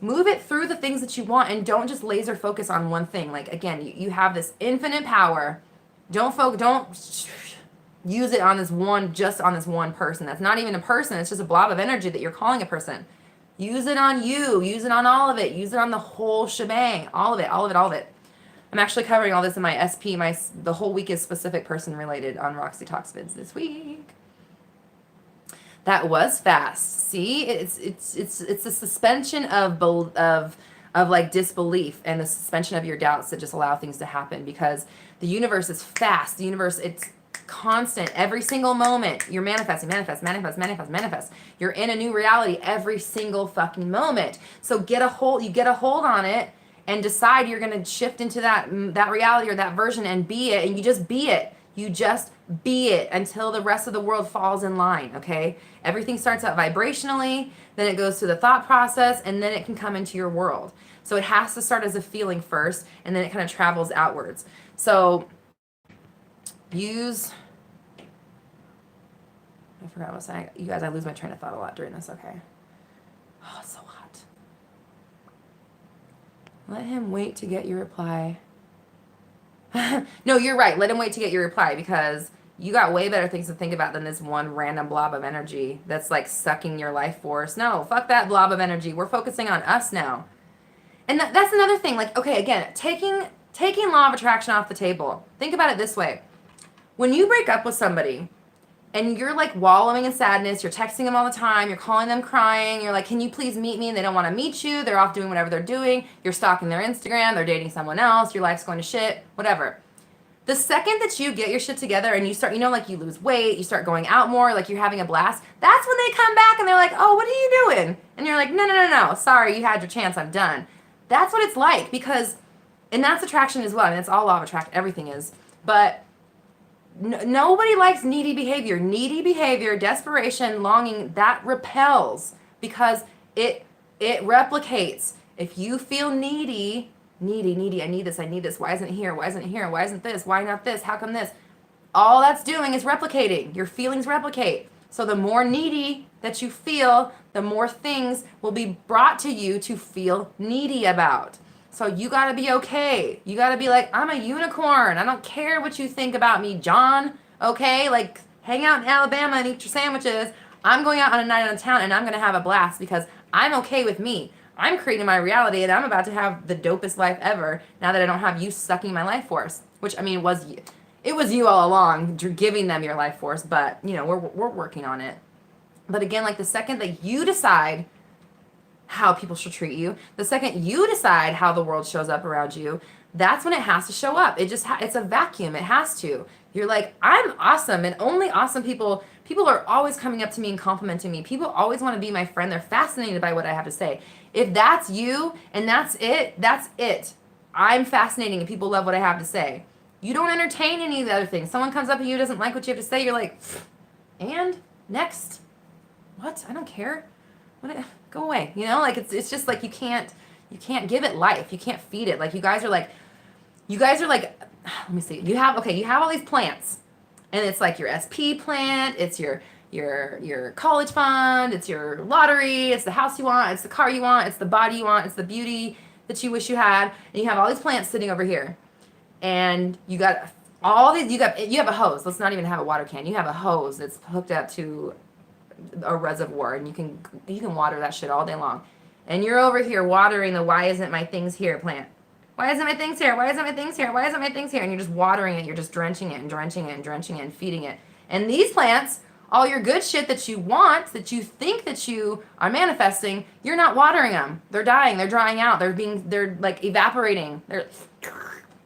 move it through the things that you want, and don't just laser focus on one thing. Like, again, you have this infinite power. Don't use it on this one person. That's not even a person. It's just a blob of energy that you're calling a person. Use it on you. Use it on all of it. Use it on the whole shebang. All of it, all of it, all of it. I'm actually covering all this in my SP. The whole week is specific person related on Roxy Talks Vids this week. That was fast. See, it's a suspension of like disbelief and the suspension of your doubts that just allow things to happen, because the universe is fast. The universe, it's constant. Every single moment you're manifesting, manifest. You're in a new reality every single fucking moment. So you get a hold on it and decide you're going to shift into that reality or that version and be it. And you just be it. You just be it until the rest of the world falls in line. Okay. Everything starts out vibrationally, then it goes to the thought process, and then it can come into your world. So it has to start as a feeling first, and then it kind of travels outwards. So I forgot what I was saying. You guys, I lose my train of thought a lot during this. Okay. Oh, it's so hot. Let him wait to get your reply. No, you're right. Let him wait to get your reply, because you got way better things to think about than this one random blob of energy that's like sucking your life force. No, fuck that blob of energy. We're focusing on us now. And that's another thing. Like, okay, again, taking law of attraction off the table. Think about it this way. When you break up with somebody and you're like wallowing in sadness, you're texting them all the time, you're calling them crying, you're like, can you please meet me? And they don't want to meet you. They're off doing whatever they're doing. You're stalking their Instagram. They're dating someone else. Your life's going to shit, whatever. The second that you get your shit together and you start, like you lose weight, you start going out more, like you're having a blast, that's when they come back and they're like, oh, what are you doing? And you're like, no. Sorry, you had your chance. I'm done. That's what it's like, because, and that's attraction as well. And it's all law of attraction. Everything is. But nobody likes needy behavior. Needy behavior, desperation, longing, that repels, because it replicates. If you feel needy, I need this, why isn't it here, why isn't this, why not this, how come this? All that's doing is replicating. Your feelings replicate. So the more needy that you feel, the more things will be brought to you to feel needy about. So you got to be okay. You got to be like, I'm a unicorn. I don't care what you think about me, John. Okay? Like, hang out in Alabama and eat your sandwiches. I'm going out on a night on town and I'm going to have a blast because I'm okay with me. I'm creating my reality and I'm about to have the dopest life ever now that I don't have you sucking my life force. Which, I mean, it was you all along giving them your life force, but, we're working on it. But again, like the second that you decide how people should treat you, the second you decide how the world shows up around you, that's when it has to show up. It's a vacuum. It has to. You're like, I'm awesome, and only awesome people are always coming up to me and complimenting me. People always want to be my friend. They're fascinated by what I have to say. If that's you and that's it, that's it. I'm fascinating and people love what I have to say. You don't entertain any of the other things. Someone comes up to you, doesn't like what you have to say, you're like, and next. What? I don't care. Go away. Like it's just like you can't give it life. You can't feed it. Like you guys are like, let me see. You have all these plants, and it's like your SP plant, it's your college fund, it's your lottery, it's the house you want, it's the car you want, it's the body you want, it's the beauty that you wish you had, and you have all these plants sitting over here, and you got all these. You have a hose. Let's not even have a water can. You have a hose that's hooked up to a reservoir, and you can water that shit all day long, and you're over here watering the why isn't my things here plant. Why isn't my things here? Why isn't my things here? Why isn't my things here? And you're just watering it. You're just drenching it and drenching it and drenching it and feeding it. And these plants, all your good shit that you want, that you think that you are manifesting, you're not watering them. They're dying. They're drying out. They're like evaporating. They're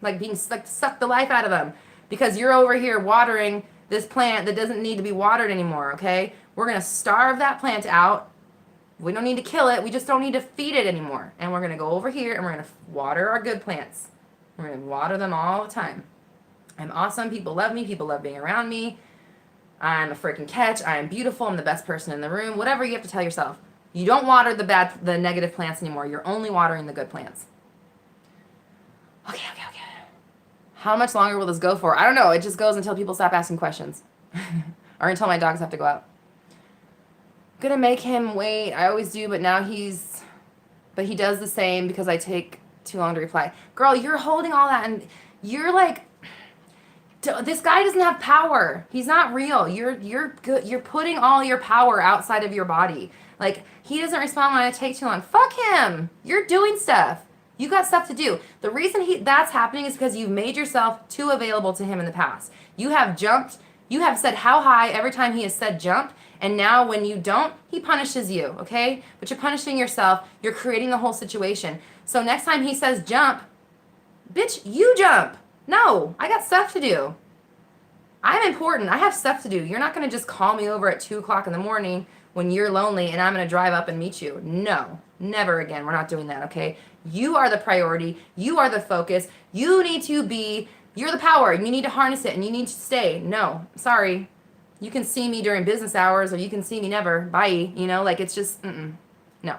like being suck the life out of them, because you're over here watering this plant that doesn't need to be watered anymore. Okay, we're gonna starve that plant out, We don't need to kill it. We just don't need to feed it anymore. And we're going to go over here and we're going to water our good plants. We're going to water them all the time. I'm awesome. People love me. People love being around me. I'm a freaking catch. I am beautiful. I'm the best person in the room. Whatever you have to tell yourself. You don't water the negative plants anymore. You're only watering the good plants. Okay. How much longer will this go for? I don't know. It just goes until people stop asking questions. Or until my dogs have to go out. Gonna make him wait. I always do, but now he does the same because I take too long to reply. Girl, you're holding all that and you're like, this guy doesn't have power. He's not real. You're good. You're putting all your power outside of your body. Like, he doesn't respond when I take too long. Fuck him. You're doing stuff. You got stuff to do. The reason that's happening is because you've made yourself too available to him in the past. You have jumped. You have said how high every time he has said jump. And now when you don't, he punishes you, okay? But you're punishing yourself. You're creating the whole situation. So next time he says jump, bitch, you jump. No, I got stuff to do. I'm important. I have stuff to do. You're not going to just call me over at 2 o'clock in the morning when you're lonely and I'm going to drive up and meet you. No, never again. We're not doing that, okay? You are the priority. You are the focus. You're the power. And you need to harness it and you need to stay. No, sorry. You can see me during business hours or you can see me never. Bye. It's just, no.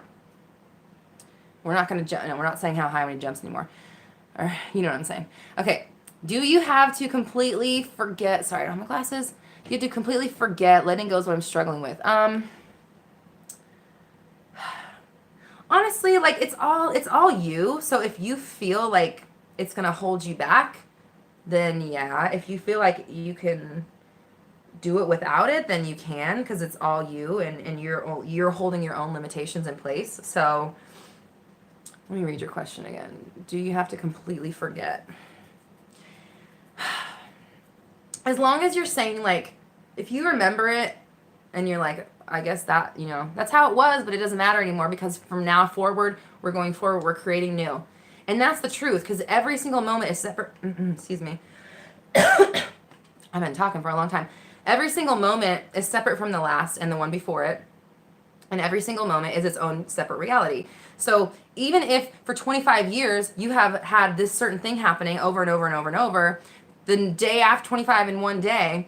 We're not going to jump. No, we're not saying how high when he jumps anymore. Or, you know what I'm saying. Okay. Do you have to completely forget, sorry, I don't have my glasses. You have to completely forget letting go is what I'm struggling with. Honestly, like it's all you. So if you feel like it's going to hold you back, then yeah. If you feel like you can do it without it, then you can, because it's all you and you're holding your own limitations in place. So let me read your question again. Do you have to completely forget? As long as you're saying, like, if you remember it and you're like, I guess that, that's how it was, but it doesn't matter anymore because from now forward, we're going forward, we're creating new. And that's the truth, because every single moment is separate. Excuse me. I've been talking for a long time. Every single moment is separate from the last and the one before it. And every single moment is its own separate reality. So even if for 25 years you have had this certain thing happening over and over and over and over, the day after 25 in one day,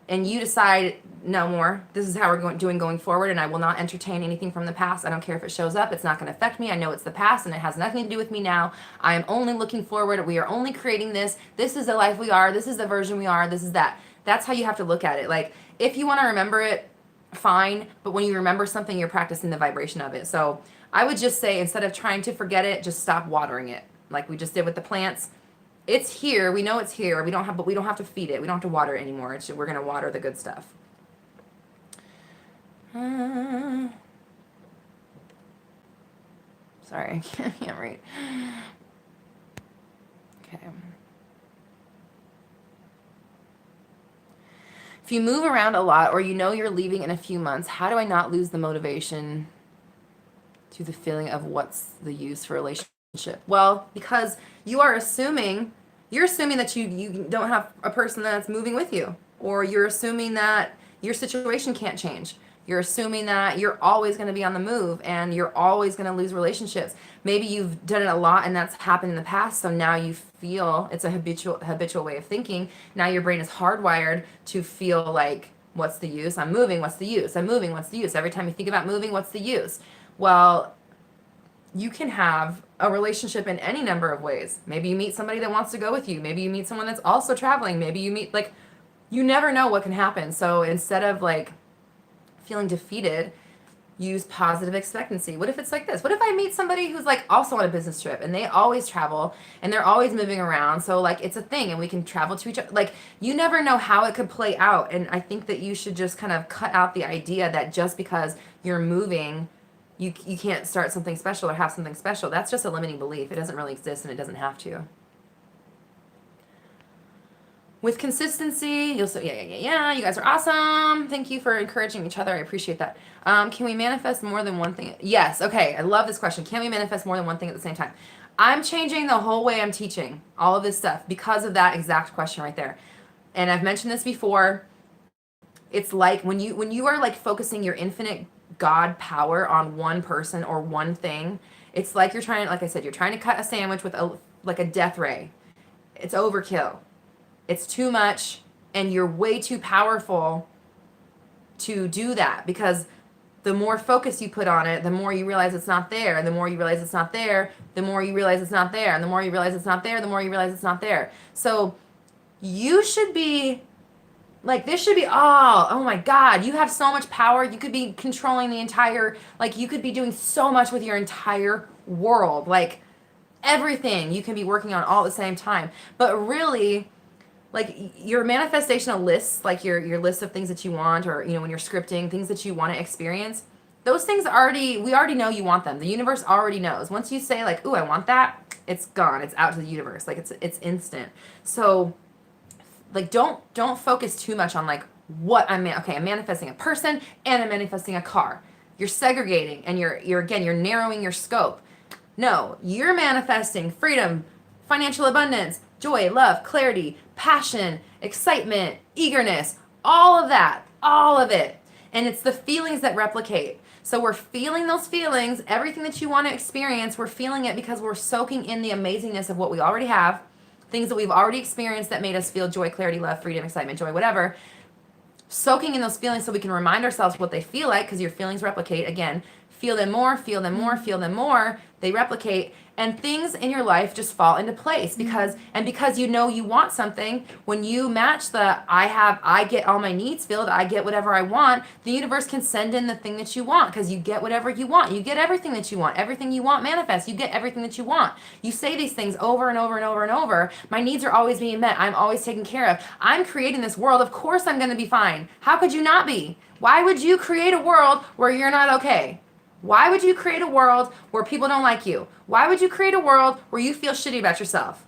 and you decide, no more, this is how we're doing going forward, and I will not entertain anything from the past. I don't care if it shows up. It's not going to affect me. I know it's the past, and it has nothing to do with me now. I am only looking forward. We are only creating this. This is the life we are. This is the version we are. This is that. That's how you have to look at it. Like, if you want to remember it, fine, but when you remember something, you're practicing the vibration of it. So I would just say, instead of trying to forget it, just stop watering it, like we just did with the plants. It's here. We know it's here. But we don't have to feed it. We don't have to water it anymore. We're going to water the good stuff. Sorry, I can't read. Okay. If you move around a lot or you're leaving in a few months, how do I not lose the motivation to the feeling of what's the use for a relationship? Well, because you're assuming that you don't have a person that's moving with you, or you're assuming that your situation can't change. You're assuming that you're always going to be on the move and you're always going to lose relationships. Maybe you've done it a lot and that's happened in the past, so now you feel it's a habitual way of thinking. Now your brain is hardwired to feel like, what's the use? I'm moving, what's the use? I'm moving, what's the use? Every time you think about moving, what's the use? Well, you can have a relationship in any number of ways. Maybe you meet somebody that wants to go with you. Maybe you meet someone that's also traveling. Maybe you meet, you never know what can happen. So instead of feeling defeated, use positive expectancy. What if it's like this? What if I meet somebody who's also on a business trip and they always travel and they're always moving around? So it's a thing and we can travel to each other. You never know how it could play out. And I think that you should just kind of cut out the idea that just because you're moving, you can't start something special or have something special. That's just a limiting belief. It doesn't really exist and it doesn't have to. With consistency, you'll say, yeah, you guys are awesome. Thank you for encouraging each other. I appreciate that. Can we manifest more than one thing? Yes. Okay. I love this question. Can we manifest more than one thing at the same time? I'm changing the whole way I'm teaching all of this stuff because of that exact question right there. And I've mentioned this before. It's like when you are focusing your infinite God power on one person or one thing, it's like you're trying, like I said, you're trying to cut a sandwich with a death ray. It's overkill. It's too much, and you're way too powerful to do that, because the more focus you put on it, the more you realize it's not there, and the more you realize it's not there, the more you realize it's not there, and the more you realize it's not there, the more you realize it's not there. So you should be like, this should be, oh my God, you have so much power. You could be controlling the entire, like, you could be doing so much with your entire world, like everything you can be working on all at the same time. But really, like, your manifestational lists, like your list of things that you want, or, when you're scripting things that you want to experience, those things we already know you want them. The universe already knows. Once you say, like, ooh, I want that, it's gone. It's out to the universe. Like, it's instant. So, like, don't focus too much on, like, what I'm manifesting a person and I'm manifesting a car. You're segregating, and you're narrowing your scope. No, you're manifesting freedom, financial abundance, joy, love, clarity, passion, excitement, eagerness, all of that, all of it. And it's the feelings that replicate. So we're feeling those feelings, everything that you want to experience, we're feeling it because we're soaking in the amazingness of what we already have, things that we've already experienced that made us feel joy, clarity, love, freedom, excitement, joy, whatever. Soaking in those feelings so we can remind ourselves what they feel like, because your feelings replicate. Again, feel them more, feel them more, feel them more. They replicate, and things in your life just fall into place because you know you want something. When you match I get all my needs filled, I get whatever I want, the universe can send in the thing that you want, because you get whatever you want. You get everything that you want. Everything you want manifests. You get everything that you want. You say these things over and over and over and over. My needs are always being met. I'm always taken care of. I'm creating this world. Of course I'm going to be fine. How could you not be? Why would you create a world where you're not okay? Why would you create a world where people don't like you? Why would you create a world where you feel shitty about yourself?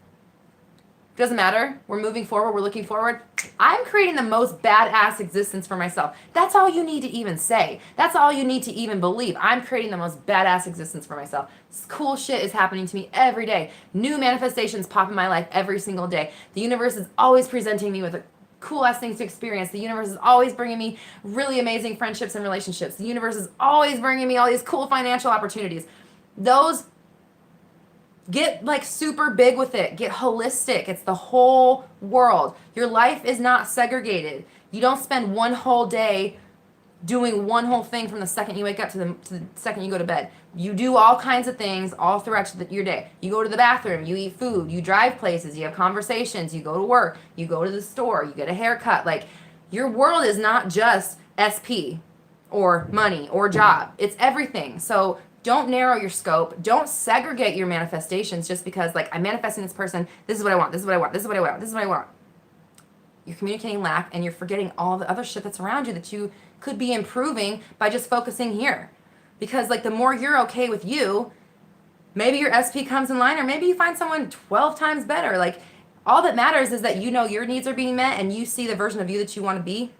Doesn't matter. We're moving forward. We're looking forward. I'm creating the most badass existence for myself. That's all you need to even say. That's all you need to even believe. I'm creating the most badass existence for myself. This cool shit is happening to me every day. New manifestations pop in my life every single day. The universe is always presenting me with a cool ass things to experience. The universe is always bringing me really amazing friendships and relationships. The universe is always bringing me all these cool financial opportunities. Those, get like super big with it. Get holistic. It's the whole world. Your life is not segregated. You don't spend one whole day doing one whole thing from the second you wake up to the second you go to bed. You do all kinds of things all throughout your day. You go to the bathroom, you eat food, you drive places, you have conversations, you go to work, you go to the store, you get a haircut. Like, your world is not just SP or money or job. It's everything. So don't narrow your scope. Don't segregate your manifestations just because, like, I'm manifesting this person. This is what I want. This is what I want. This is what I want. This is what I want. You're communicating lack, and you're forgetting all the other shit that's around you that you could be improving by just focusing here. Because, like, the more you're okay with you, maybe your SP comes in line, or maybe you find someone 12 times better. Like, all that matters is that you know your needs are being met, and you see the version of you that you want to be,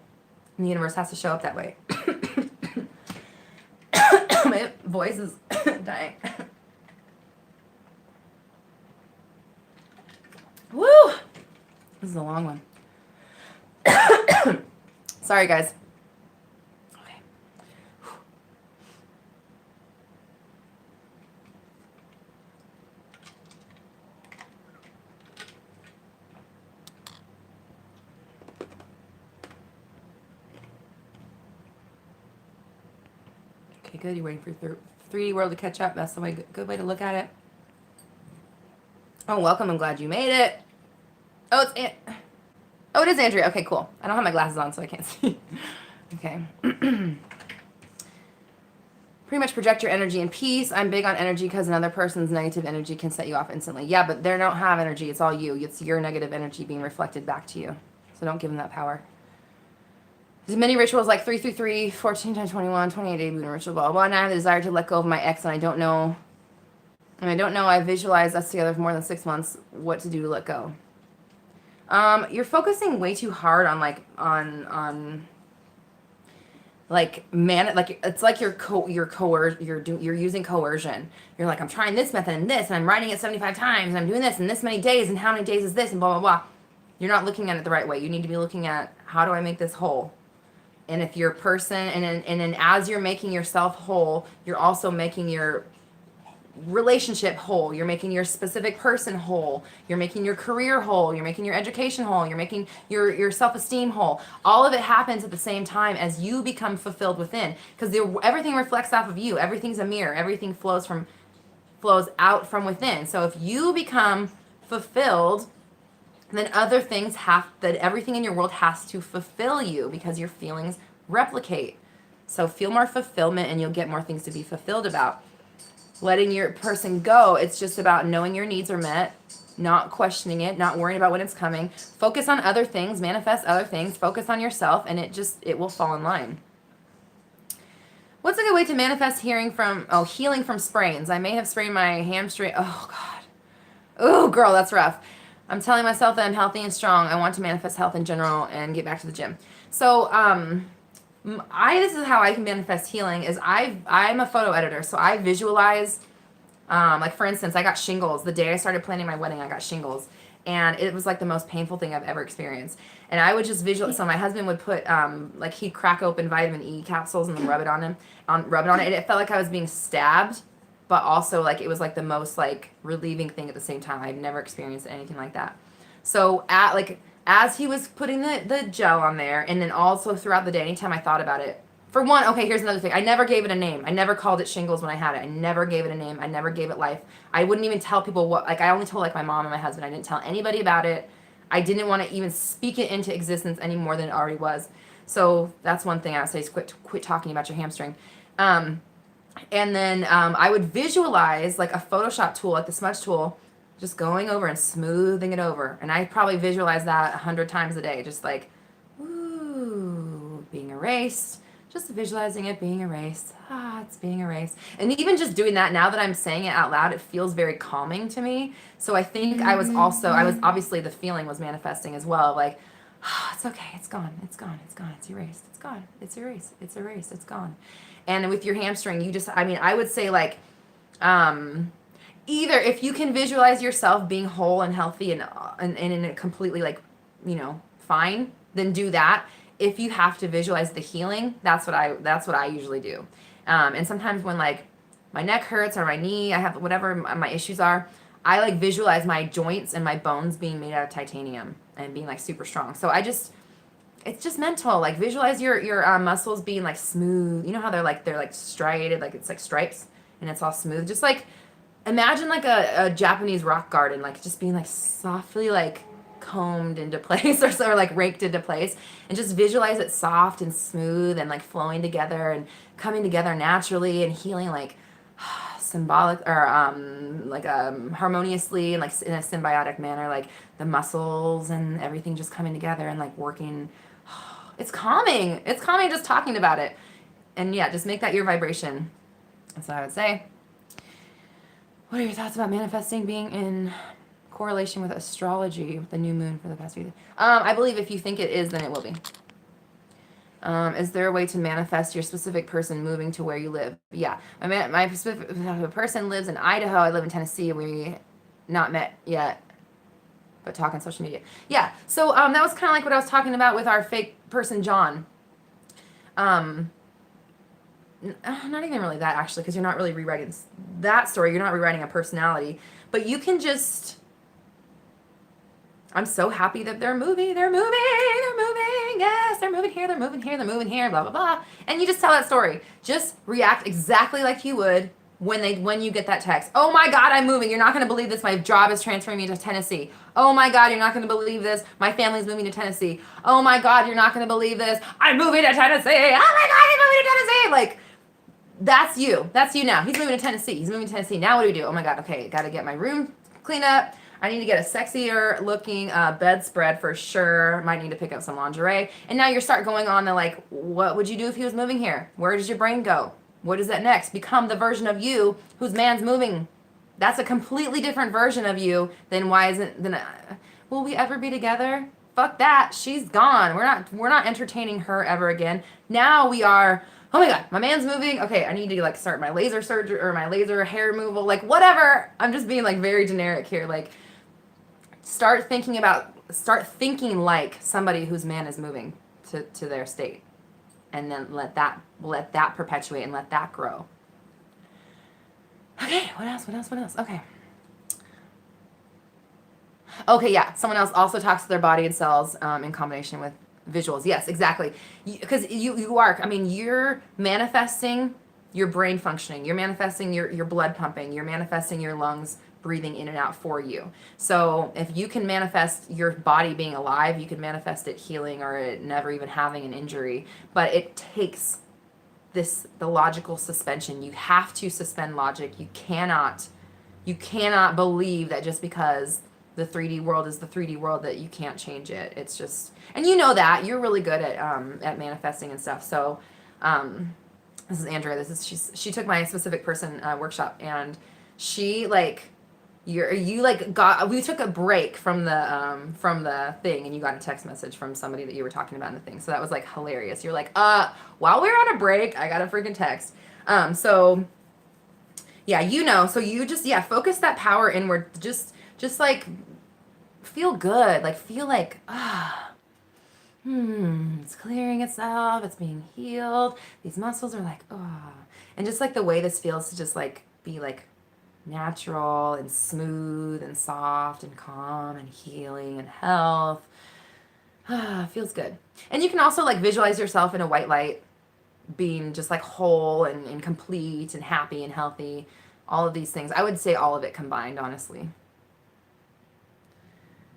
and the universe has to show up that way. My voice is dying. Woo! This is a long one. Sorry, guys. Okay. Okay, good. You're waiting for 3D world to catch up. That's the way. Good way to look at it. Oh, welcome. I'm glad you made it. Oh, it is Andrea. Okay, cool. I don't have my glasses on, so I can't see. Okay. Pretty much project your energy in peace. I'm big on energy because another person's negative energy can set you off instantly. Yeah, but they don't have energy. It's all you. It's your negative energy being reflected back to you. So don't give them that power. There's many rituals like 3 through 3, 14 times 21, 28-day lunar ritual, blah, blah. And I have the desire to let go of my ex, and I don't know. I visualize us together for more than 6 months. What to do to let go? You're focusing way too hard on it's like you're using coercion. You're like, I'm trying this method and this, and I'm writing it 75 times, and I'm doing this in this many days, and how many days is this, and blah, blah, blah. You're not looking at it the right way. You need to be looking at, how do I make this whole? And if you're a person, and then as you're making yourself whole, you're also making your relationship whole, you're making your specific person whole, you're making your career whole, you're making your education whole, you're making your self-esteem whole. All of it happens at the same time as you become fulfilled within, because everything reflects off of you. Everything's a mirror. Everything flows out from within. So if you become fulfilled, then other things that everything in your world has to fulfill you, because your feelings replicate. So feel more fulfillment and you'll get more things to be fulfilled about. Letting your person go, it's just about knowing your needs are met, not questioning it, not worrying about when it's coming. Focus on other things, manifest other things, focus on yourself, and it will fall in line. What's a good way to manifest healing from sprains? I may have sprained my hamstring. Oh, God. Oh, girl, that's rough. I'm telling myself that I'm healthy and strong. I want to manifest health in general and get back to the gym. So, this is how I can manifest healing is I'm a photo editor, so I visualize, like for instance, I got shingles. The day I started planning my wedding, I got shingles. And it was like the most painful thing I've ever experienced. And I would just visualize, so my husband would put, like he'd crack open vitamin E capsules and then rub it on it. And it felt like I was being stabbed, but also like it was like the most like relieving thing at the same time. I'd never experienced anything like that. So as he was putting the gel on there, and then also throughout the day, anytime I thought about it. For one, okay, here's another thing. I never gave it a name. I never called it shingles when I had it. I never gave it a name. I never gave it life. I wouldn't even tell people I only told like my mom and my husband. I didn't tell anybody about it. I didn't want to even speak it into existence any more than it already was. So that's one thing I would say is quit talking about your hamstring. And then I would visualize like a Photoshop tool, like the smudge tool, just going over and smoothing it over. And I probably visualize that 100 times a day, just like, ooh, being erased. Just visualizing it being erased. It's being erased. And even just doing that, now that I'm saying it out loud, it feels very calming to me. So I think I was obviously the feeling was manifesting as well. Like, it's okay, it's gone, it's gone, it's gone, it's erased, it's gone, it's erased, it's erased, it's gone. And with your hamstring, I would say like, either if you can visualize yourself being whole and healthy and in a completely like, fine, then do that. If you have to visualize the healing, that's what I usually do. And sometimes when like my neck hurts or my knee, I have whatever my issues are, I like visualize my joints and my bones being made out of titanium and being like super strong. So it's just mental. Like visualize your muscles being like smooth. You know how they're like striated, like it's like stripes and it's all smooth. Just like imagine like a Japanese rock garden, like just being like softly like combed into place or like raked into place, and just visualize it soft and smooth and like flowing together and coming together naturally and healing like symbolic or harmoniously and like in a symbiotic manner, like the muscles and everything just coming together and like working. It's calming just talking about it. And yeah, just make that your vibration. That's what I would say. What are your thoughts about manifesting being in correlation with astrology, with the new moon for the past few days? I believe if you think it is, then it will be. Is there a way to manifest your specific person moving to where you live? Yeah. My specific person lives in Idaho. I live in Tennessee. We not met yet, but talk on social media. Yeah. So that was kind of like what I was talking about with our fake person, John. Not even really that, actually, because you're not really rewriting that story. You're not rewriting a personality. But you can just... I'm so happy that they're moving. Yes, they're moving here, they're moving here, they're moving here, blah, blah, blah. And you just tell that story. Just react exactly like you would when you get that text. Oh my God, I'm moving. You're not going to believe this. My job is transferring me to Tennessee. Oh my God, you're not going to believe this. My family's moving to Tennessee. Oh my God, you're not going to believe this. I'm moving to Tennessee. Oh my God, I'm moving to Tennessee. Like, that's you. That's you now. He's moving to Tennessee. Now what do we do? Oh my God, okay, got to get my room cleaned up. I need to get a sexier looking bedspread for sure. Might need to pick up some lingerie. And now you start going on to like, what would you do if he was moving here? Where does your brain go? What is that next? Become the version of you whose man's moving. That's a completely different version of you than will we ever be together? Fuck that. She's gone. We're not entertaining her ever again. Now we are, oh my God, my man's moving. Okay, I need to like start my laser surgery or my laser hair removal, like whatever. I'm just being like very generic here. Like, start thinking like somebody whose man is moving to their state. and then let that perpetuate and let that grow. Okay, what else? Okay, yeah. Someone else also talks to their body and cells in combination with visuals. Yes, exactly. Because you are, I mean, you're manifesting your brain functioning. You're manifesting your blood pumping. You're manifesting your lungs breathing in and out for you. So if you can manifest your body being alive, you can manifest it healing or it never even having an injury. But it takes the logical suspension. You have to suspend logic. You cannot believe that just because the 3D world is the 3D world that you can't change it. It's just, and you know that you're really good at manifesting and stuff. So this is Andrea. She took my specific person workshop, and she like we took a break from the thing, and you got a text message from somebody that you were talking about in the thing. So that was like hilarious. You're like, while we're on a break, I got a freaking text. So yeah, so you just, focus that power inward. Just like feel good. Like feel like, it's clearing itself. It's being healed. These muscles are like, and just like the way this feels to just like be like natural and smooth and soft and calm and healing and health. Feels good. And you can also like visualize yourself in a white light being just like whole and complete and happy and healthy. All of these things. I would say all of it combined, honestly.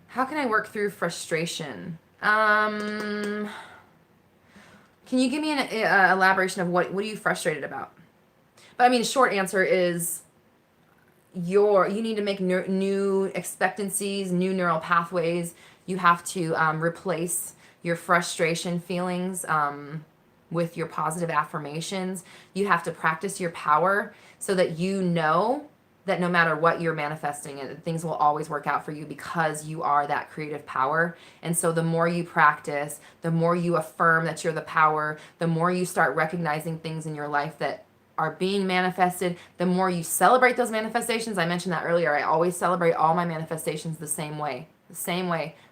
How can I work through frustration? Can you give me an elaboration of what are you frustrated about? But I mean, short answer is you need to make new expectancies, new neural pathways. You have to replace your frustration feelings with your positive affirmations. You have to practice your power so that you know that no matter what you're manifesting, things will always work out for you because you are that creative power. And so the more you practice, the more you affirm that you're the power, the more you start recognizing things in your life that are being manifested, the more you celebrate those manifestations. I mentioned that earlier. I always celebrate all my manifestations the same way.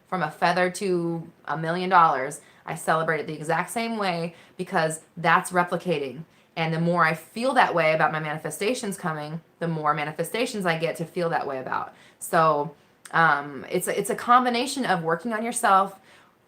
From a feather to $1 million. I celebrate it the exact same way because that's replicating. And the more I feel that way about my manifestations coming, the more manifestations I get to feel that way about. So it's a combination of working on yourself,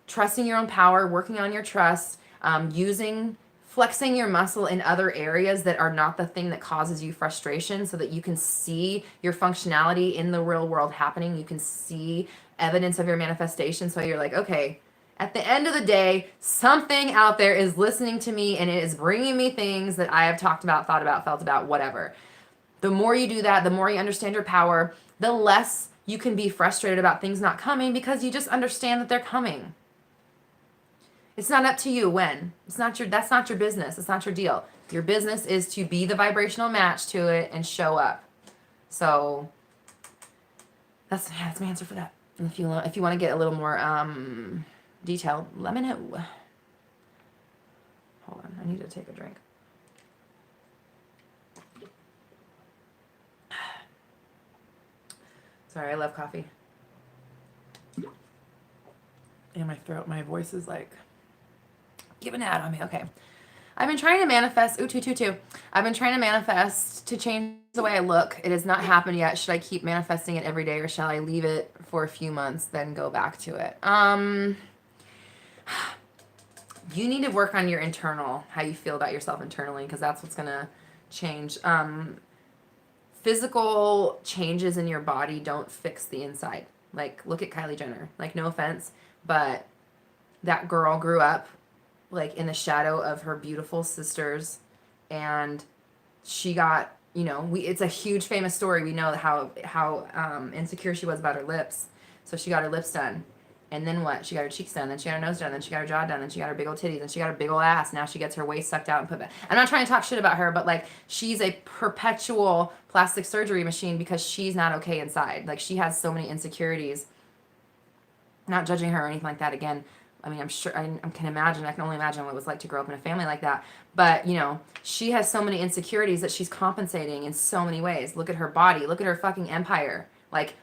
trusting your own power, working on your trust, flexing your muscle in other areas that are not the thing that causes you frustration so that you can see your functionality in the real world happening. You can see evidence of your manifestation. So you're like, okay, at the end of the day, something out there is listening to me and it is bringing me things that I have talked about, thought about, felt about, whatever. The more you do that, the more you understand your power, the less you can be frustrated about things not coming because you just understand that they're coming. It's not up to you when. That's not your business. It's not your deal. Your business is to be the vibrational match to it and show up. So that's my answer for that. And if you want to get a little more detailed, let me know. Hold on, I need to take a drink. Sorry, I love coffee. And my voice is like giving out on me. Okay. I've been trying to manifest, I've been trying to manifest to change the way I look. It has not happened yet. Should I keep manifesting it every day or shall I leave it for a few months, then go back to it? You need to work on your internal, how you feel about yourself internally, because that's what's going to change. Physical changes in your body don't fix the inside. Like, look at Kylie Jenner. Like, no offense, but that girl grew up like in the shadow of her beautiful sisters, and she got, it's a huge famous story. We know how insecure she was about her lips. So she got her lips done. And then what? She got her cheeks done, then she got her nose done, then she got her jaw done, then she got her big old titties, then she got her big old ass. Now she gets her waist sucked out and put back. I'm not trying to talk shit about her, but like she's a perpetual plastic surgery machine because she's not okay inside. Like she has so many insecurities. Not judging her or anything like that. Again, I mean, I'm sure I can only imagine what it was like to grow up in a family like that. But, she has so many insecurities that she's compensating in so many ways. Look at her body. Look at her fucking empire. Like,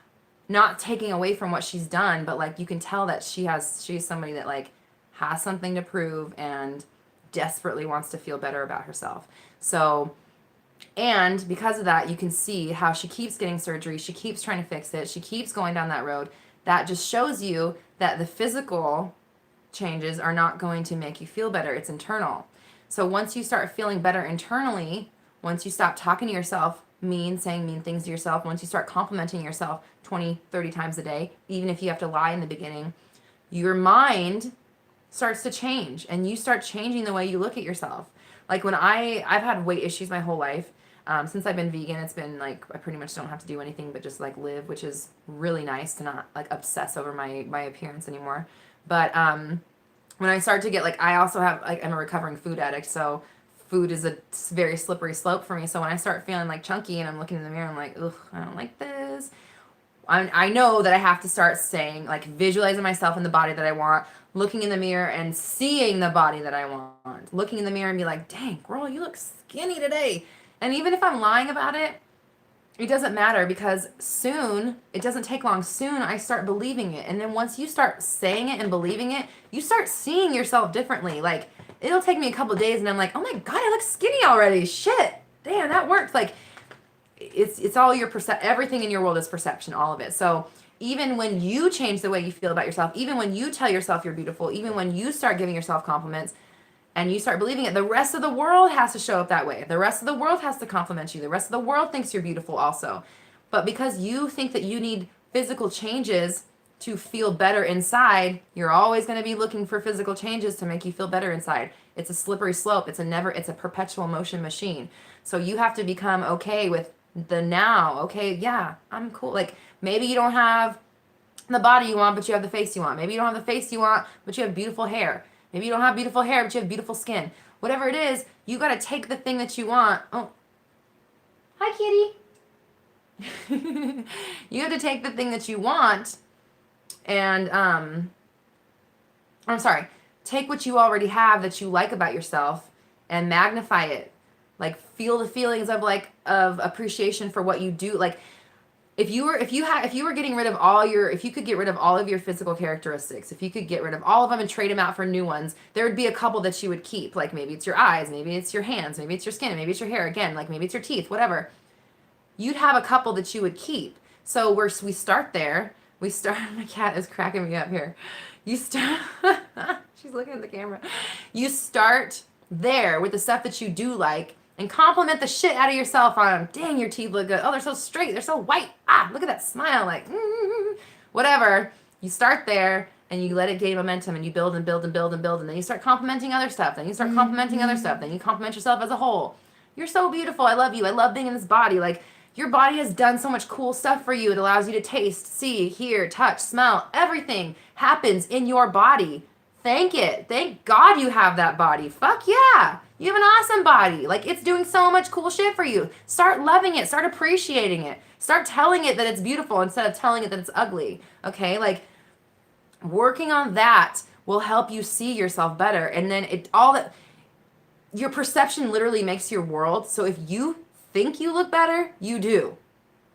not taking away from what she's done, but like you can tell that she's somebody that like has something to prove and desperately wants to feel better about herself. So, and because of that, you can see how she keeps getting surgery. She keeps trying to fix it. She keeps going down that road. That just shows you that the physical changes are not going to make you feel better. It's internal. So once you start feeling better internally, once you stop talking to yourself saying mean things to yourself, once you start complimenting yourself 20, 30 times a day, even if you have to lie in the beginning, your mind starts to change and you start changing the way you look at yourself. Like when I've had weight issues my whole life. Since I've been vegan, it's been like I pretty much don't have to do anything but just like live, which is really nice to not like obsess over my appearance anymore. But when I start to get like, I also have like, I'm a recovering food addict, so food is a very slippery slope for me. So when I start feeling like chunky and I'm looking in the mirror, I'm like, ugh, I don't like this. I know that I have to start saying, like, visualizing myself in the body that I want, looking in the mirror and seeing the body that I want, looking in the mirror and be like, dang, girl, you look skinny today. And even if I'm lying about it, it doesn't matter because soon, it doesn't take long, soon I start believing it. And then once you start saying it and believing it, you start seeing yourself differently. Like, it'll take me a couple of days and I'm like, oh my God, I look skinny already. Shit. Damn, that worked. Like, it's all your everything in your world is perception, all of it. So even when you change the way you feel about yourself, even when you tell yourself you're beautiful, even when you start giving yourself compliments and you start believing it, the rest of the world has to show up that way. The rest of the world has to compliment you. The rest of the world thinks you're beautiful also. But because you think that you need physical changes to feel better inside, you're always going to be looking for physical changes to make you feel better inside. It's a slippery slope. It's a perpetual motion machine. So you have to become okay with the now. Okay, yeah, I'm cool. Like, maybe you don't have the body you want, but you have the face you want. Maybe you don't have the face you want, but you have beautiful hair. Maybe you don't have beautiful hair, but you have beautiful skin. Whatever it is, you got to take the thing that you want. Oh, hi, kitty. You have to take the thing that you want and, I'm sorry, take what you already have that you like about yourself and magnify it. Like, feel the feelings of appreciation for what you do. Like, if you were getting rid of if you could get rid of all of your physical characteristics, if you could get rid of all of them and trade them out for new ones, there would be a couple that you would keep. Like, maybe it's your eyes, maybe it's your hands, maybe it's your skin, maybe it's your hair, again, like maybe it's your teeth, whatever. You'd have a couple that you would keep. So we start there. My cat is cracking me up here. She's looking at the camera. You start there with the stuff that you do like, and compliment the shit out of yourself on them. Dang, your teeth look good. Oh, they're so straight. They're so white. Ah, look at that smile. Like, whatever. You start there and you let it gain momentum and you build and build and build and build. And then you start complimenting other stuff. Then you start complimenting other stuff. Then you compliment yourself as a whole. You're so beautiful. I love you. I love being in this body. Like, your body has done so much cool stuff for you. It allows you to taste, see, hear, touch, smell. Everything happens in your body. Thank it. Thank God you have that body. Fuck yeah. You have an awesome body. Like, it's doing so much cool shit for you. Start loving it. Start appreciating it. Start telling it that it's beautiful instead of telling it that it's ugly. Okay? Like, working on that will help you see yourself better. And then your perception literally makes your world. So if you think you look better, you do.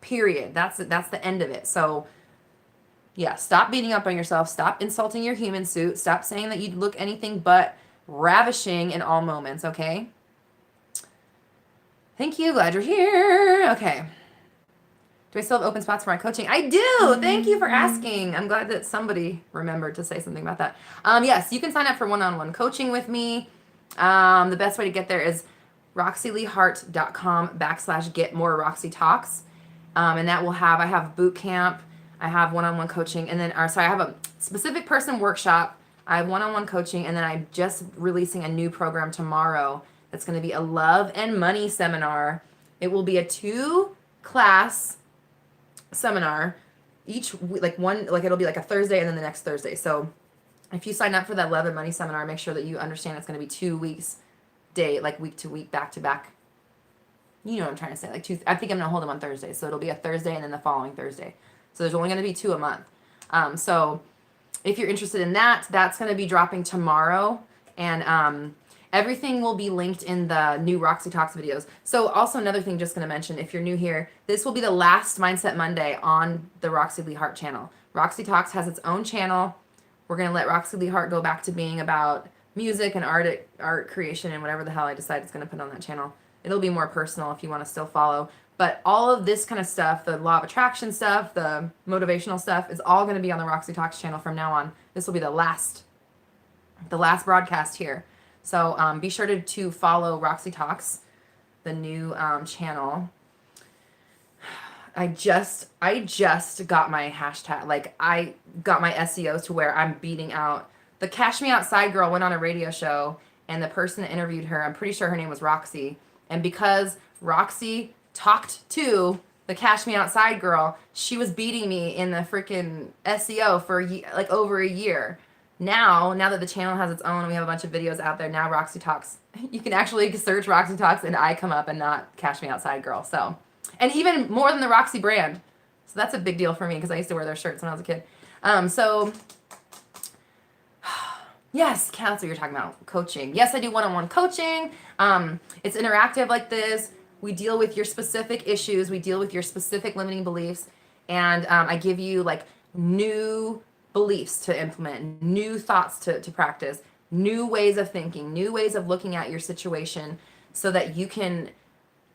Period. That's the end of it. So yeah, stop beating up on yourself. Stop insulting your human suit. Stop saying that you look anything but ravishing in all moments, okay? Thank you. Glad you're here. Okay. Do I still have open spots for my coaching? I do. Thank you for asking. I'm glad that somebody remembered to say something about that. Yes, you can sign up for one-on-one coaching with me. The best way to get there is roxyleehart.com/get-more-Roxy-talks. And that will I have boot camp. I have one-on-one coaching, and then, I have a specific person workshop. I have one-on-one coaching, and then I'm just releasing a new program tomorrow that's going to be a love and money seminar. It will be a 2-class seminar each week, it'll be like a Thursday and then the next Thursday. So if you sign up for that love and money seminar, make sure that you understand it's going to be 2 weeks, week to week, back to back. You know what I'm trying to say. I think I'm going to hold them on Thursday. So it'll be a Thursday and then the following Thursday. So there's only going to be 2 a month. So if you're interested in that, that's going to be dropping tomorrow. And everything will be linked in the new Roxy Talks videos. So also another thing just going to mention, if you're new here, this will be the last Mindset Monday on the Roxy Lee channel. Roxy Talks has its own channel. We're going to let Roxy Lee go back to being about music and art creation and whatever the hell I decide it's going to put on that channel. It'll be more personal if you want to still follow. But all of this kind of stuff, the law of attraction stuff, the motivational stuff, is all going to be on the Roxy Talks channel from now on. This will be the last broadcast here. So be sure to follow Roxy Talks, the new channel. I just got my hashtag, like I got my SEO to where I'm beating out. The Cash Me Outside girl went on a radio show, and the person that interviewed her, I'm pretty sure her name was Roxy. And because Roxy talked to the Cash Me Outside girl, she was beating me in the freaking SEO for like over a year. Now that the channel has its own, we have a bunch of videos out there. Now Roxy Talks, you can actually search Roxy Talks and I come up and not Cash Me Outside girl. So, and even more than the Roxy brand. So that's a big deal for me because I used to wear their shirts when I was a kid. Yes, that's what you're talking about, coaching. Yes, I do one-on-one coaching. It's interactive like this. We deal with your specific issues. We deal with your specific limiting beliefs. And I give you like new beliefs to implement, new thoughts to practice, new ways of thinking, new ways of looking at your situation so that you can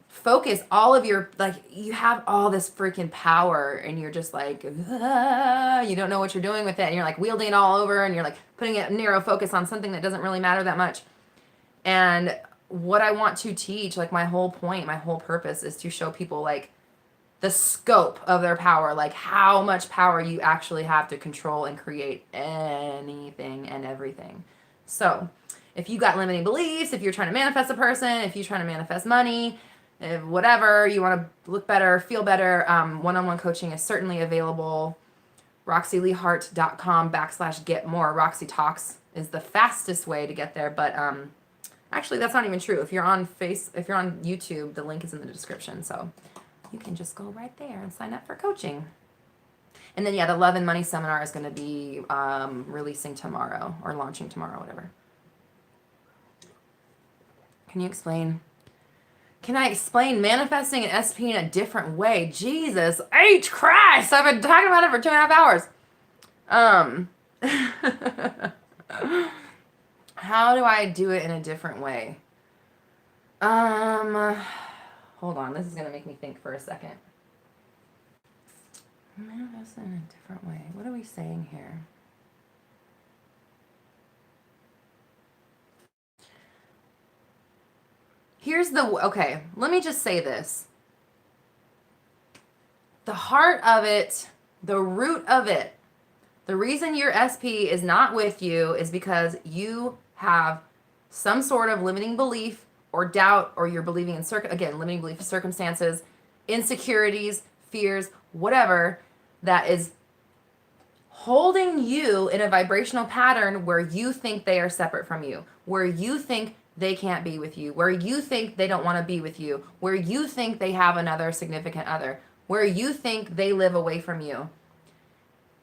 focus all of your, like, you have all this freaking power and you're just like, you don't know what you're doing with it. And you're like wielding it all over and you're like putting it narrow focus on something that doesn't really matter that much. And what I want to teach, like my whole point, my whole purpose is to show people like the scope of their power, like how much power you actually have to control and create anything and everything. So if you got limiting beliefs, if you're trying to manifest a person, if you're trying to manifest money, whatever, you want to look better, feel better, one-on-one coaching is certainly available. RoxyLeeHart.com/get more. Roxy Talks is the fastest way to get there, but actually that's not even true. If you're on YouTube, the link is in the description, so you can just go right there and sign up for coaching. And then the Love and Money Seminar is going to be releasing tomorrow or launching tomorrow, whatever. Can I explain manifesting an SP in a different way? Jesus H. Christ! I've been talking about it for 2.5 hours. How do I do it in a different way? Hold on. This is going to make me think for a second. Manifesting in a different way. What are we saying here? Okay, let me just say this. The heart of it, the root of it, the reason your SP is not with you is because you have some sort of limiting belief or doubt, or you're believing in, limiting belief circumstances, insecurities, fears, whatever, that is holding you in a vibrational pattern where you think they are separate from you, where you think they can't be with you, where you think they don't want to be with you, where you think they have another significant other, where you think they live away from you.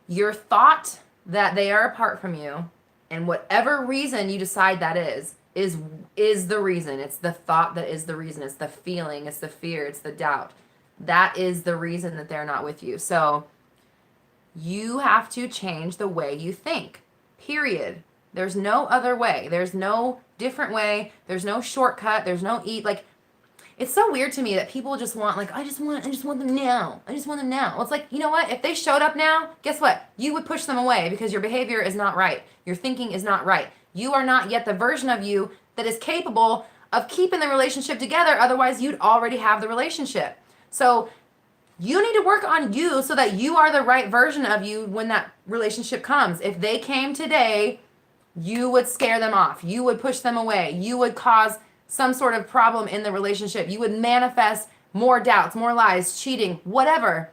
Your thought that they are apart from you, and whatever reason you decide that is the reason. It's the thought that is the reason. It's the feeling, it's the fear, it's the doubt. That is the reason that they're not with you. So you have to change the way you think, period. There's no other way. There's no different way. There's no shortcut. There's no like, it's so weird to me that people just want, like, I just want them now. I just want them now. Well, it's like, you know what? If they showed up now, guess what? You would push them away because your behavior is not right. Your thinking is not right. You are not yet the version of you that is capable of keeping the relationship together. Otherwise, you'd already have the relationship. So you need to work on you so that you are the right version of you when that relationship comes. If they came today, you would scare them off. You would push them away. You would cause some sort of problem in the relationship. You would manifest more doubts, more lies, cheating, whatever.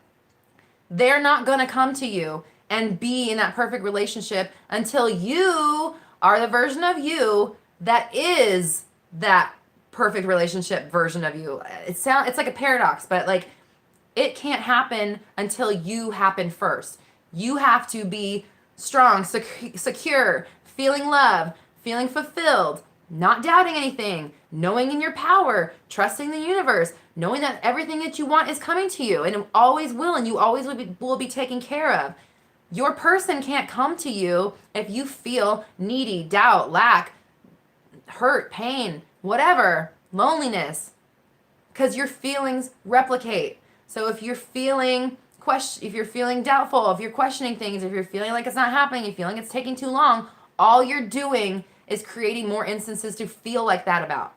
They're not going to come to you and be in that perfect relationship until you are the version of you that is that perfect relationship version of you. It's like a paradox, but like it can't happen until you happen first. You have to be strong, secure, feeling love, feeling fulfilled, not doubting anything, knowing in your power, trusting the universe, knowing that everything that you want is coming to you and it always will, and you always will be taken care of. Your person can't come to you if you feel needy, doubt, lack, hurt, pain, whatever, loneliness, because your feelings replicate. So if you're feeling if you're feeling doubtful, if you're questioning things, if you're feeling like it's not happening, you're feeling it's taking too long, all you're doing is creating more instances to feel like that about.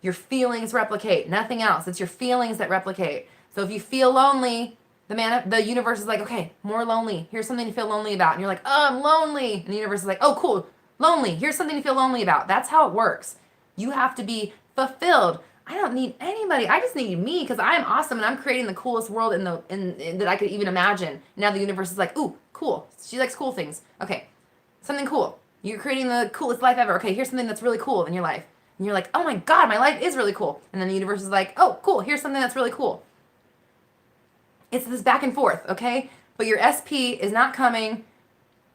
Your feelings replicate, nothing else. It's your feelings that replicate. So if you feel lonely, the universe is like, okay, more lonely. Here's something to feel lonely about. And you're like, oh, I'm lonely. And the universe is like, oh, cool, lonely. Here's something to feel lonely about. That's how it works. You have to be fulfilled. I don't need anybody. I just need me because I'm awesome and I'm creating the coolest world in that I could even imagine. Now the universe is like, ooh, cool. She likes cool things. Okay, something cool. You're creating the coolest life ever. Okay, here's something that's really cool in your life. And you're like, oh my God, my life is really cool. And then the universe is like, oh, cool, here's something that's really cool. It's this back and forth, okay? But your SP is not coming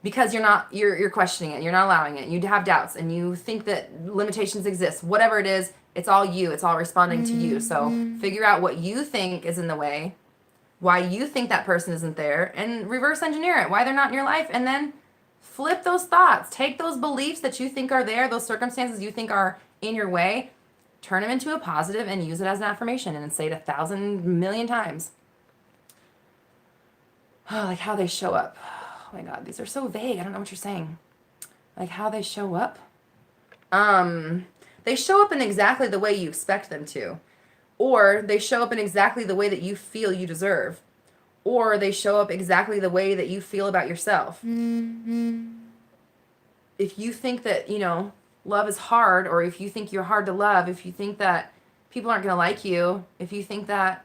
because you're questioning it. You're not allowing it. You have doubts and you think that limitations exist. Whatever it is, it's all you. It's all responding to you. So figure out what you think is in the way, why you think that person isn't there, and reverse engineer it, why they're not in your life, and then flip those thoughts. Take those beliefs that you think are there, those circumstances you think are in your way, turn them into a positive and use it as an affirmation and say it 1,000 million times. Oh, like how they show up. Oh my God, these are so vague. I don't know what you're saying. Like how they show up. They show up in exactly the way you expect them to. Or they show up in exactly the way that you feel you deserve. Or they show up exactly the way that you feel about yourself. If you think that, love is hard, or if you think you're hard to love, if you think that people aren't going to like you, if you think that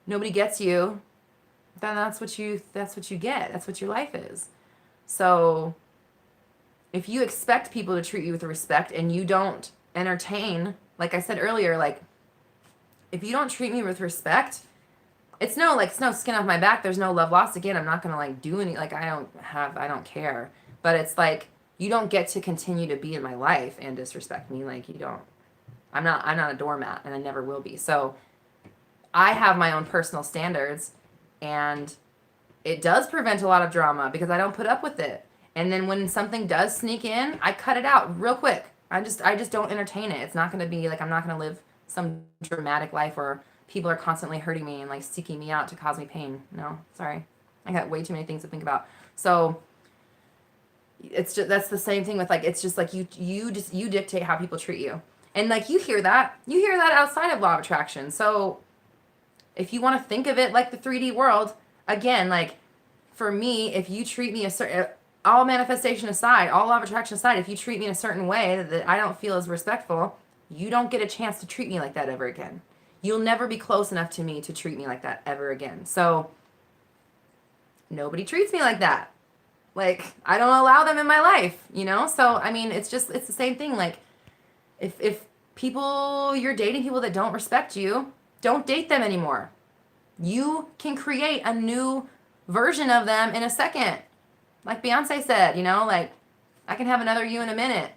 nobody gets you, then that's what you get. That's what your life is. So if you expect people to treat you with respect and you don't entertain, like I said earlier, like if you don't treat me with respect, it's no skin off my back. There's no love lost. Again, I'm not going to do any, I don't care. But it's like, you don't get to continue to be in my life and disrespect me. I'm not a doormat and I never will be. So I have my own personal standards and it does prevent a lot of drama because I don't put up with it. And then when something does sneak in, I cut it out real quick. I just don't entertain it. It's not going to be I'm not going to live some dramatic life where people are constantly hurting me and seeking me out to cause me pain. No, sorry. I got way too many things to think about. So it's just, that's the same thing with it's just you dictate how people treat you. And you hear that outside of law of attraction. So if you want to think of it like the 3D world, again, for me, if you treat me a certain, all manifestation aside, all law of attraction aside, if you treat me in a certain way that I don't feel is respectful, you don't get a chance to treat me like that ever again. You'll never be close enough to me to treat me like that ever again. So nobody treats me like that. I don't allow them in my life, So, it's the same thing. If you're dating people that don't respect you, don't date them anymore. You can create a new version of them in a second. Like Beyonce said, I can have another you in a minute.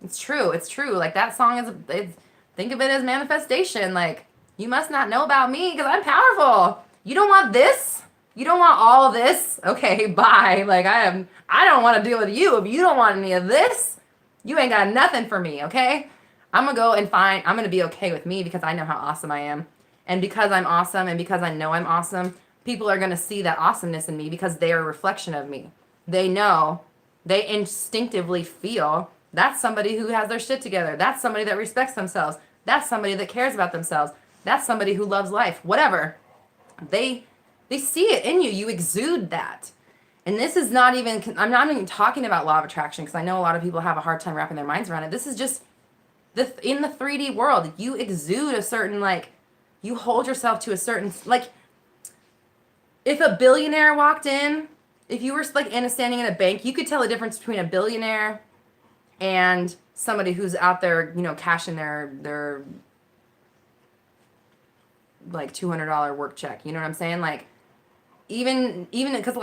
It's true. That song think of it as manifestation. You must not know about me because I'm powerful. You don't want this? You don't want all of this? Okay, bye. I don't want to deal with you. If you don't want any of this, you ain't got nothing for me, okay? I'm going to be okay with me because I know how awesome I am. And because I'm awesome and because I know I'm awesome, people are going to see that awesomeness in me because they are a reflection of me. They know, they instinctively feel that's somebody who has their shit together. That's somebody that respects themselves. That's somebody that cares about themselves. That's somebody who loves life. Whatever. They see it in you. You exude that. And this is not even, I'm not even talking about law of attraction because I know a lot of people have a hard time wrapping their minds around it. This is just in the 3D world. You exude a certain, you hold yourself to a certain, if a billionaire walked in, if you were standing in a bank, you could tell the difference between a billionaire and somebody who's out there, cashing their $200 work check. You know what I'm saying? Even because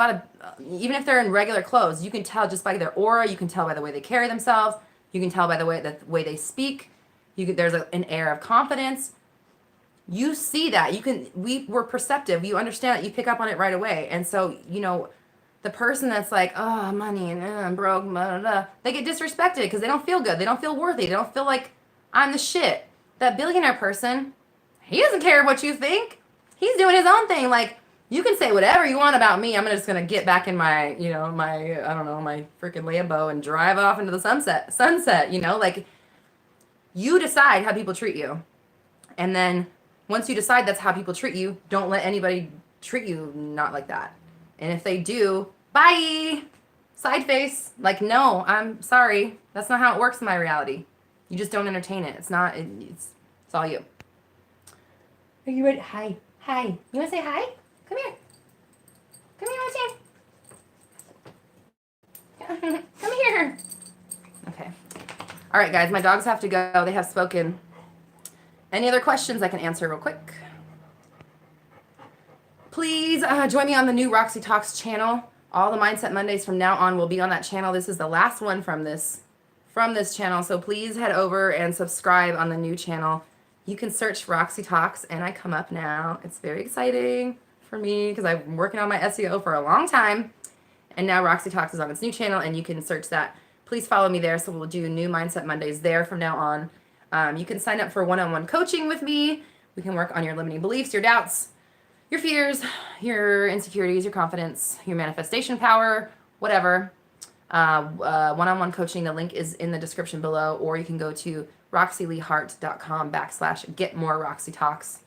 even if they're in regular clothes, you can tell just by their aura. You can tell by the way they carry themselves. You can tell by the way they speak. There's an air of confidence. You see that. We're perceptive. You understand that. You pick up on it right away. And so, the person that's like, oh, money and I'm broke, blah, blah, blah, they get disrespected because they don't feel good. They don't feel worthy. They don't feel like I'm the shit. That billionaire person, he doesn't care what you think. He's doing his own thing. Like, you can say whatever you want about me. I'm just going to get back in my, I don't know, my freaking Lambo and drive off into the sunset, like, you decide how people treat you. And then once you decide that's how people treat you, don't let anybody treat you not like that. And if they do, bye, side face. Like, no, I'm sorry. That's not how it works in my reality. You just don't entertain it. It's not, it's all you. Are you ready? Hi. You want to say hi? Come here. Come here. Okay. All right, guys, my dogs have to go. They have spoken. Any other questions I can answer real quick? Please join me on the new Roxy Talks channel. All the Mindset Mondays from now on will be on that channel. This is the last one from this channel, so please head over and subscribe on the new channel. You can search Roxy Talks, and I come up now. It's very exciting for me because I've been working on my SEO for a long time, and now Roxy Talks is on its new channel, and you can search that. Please follow me there, so we'll do new Mindset Mondays there from now on. You can sign up for one-on-one coaching with me. We can work on your limiting beliefs, your doubts, your fears, your insecurities, your confidence, your manifestation power, whatever. One-on-one coaching, the link is in the description below, or you can go to roxyleehart.com/getmoreroxytalks.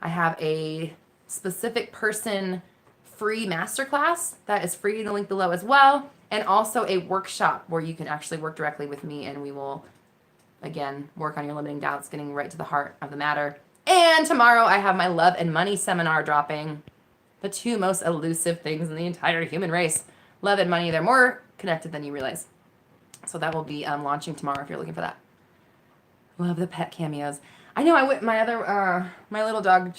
I have a specific person free masterclass that is free in the link below as well, and also a workshop where you can actually work directly with me, and we will, again, work on your limiting doubts, getting right to the heart of the matter. And tomorrow I have my love and money seminar dropping. The two most elusive things in the entire human race. Love and money, they're more connected than you realize. So that will be launching tomorrow if you're looking for that. Love the pet cameos. I know my little dog,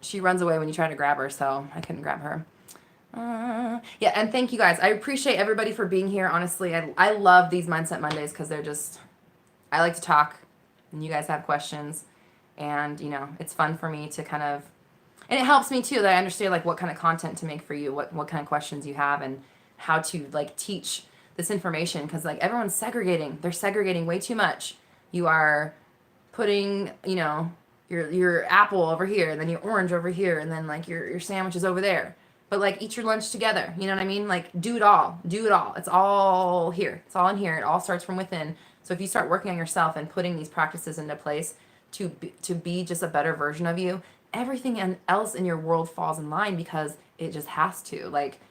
she runs away when you try to grab her, so I couldn't grab her. Yeah, and thank you guys. I appreciate everybody for being here. Honestly, I love these Mindset Mondays because they're just, I like to talk and you guys have questions. And, it's fun for me to kind of, and it helps me too that I understand like what kind of content to make for you, what kind of questions you have, and how to like teach this information. Because like everyone's segregating. They're segregating way too much. You are putting, your apple over here, and then your orange over here, and then like your sandwich is over there. But like eat your lunch together. You know what I mean? Like do it all. It's all here. It's all in here. It all starts from within. So if you start working on yourself and putting these practices into place to be just a better version of you, everything else in your world falls in line because it just has to. Like,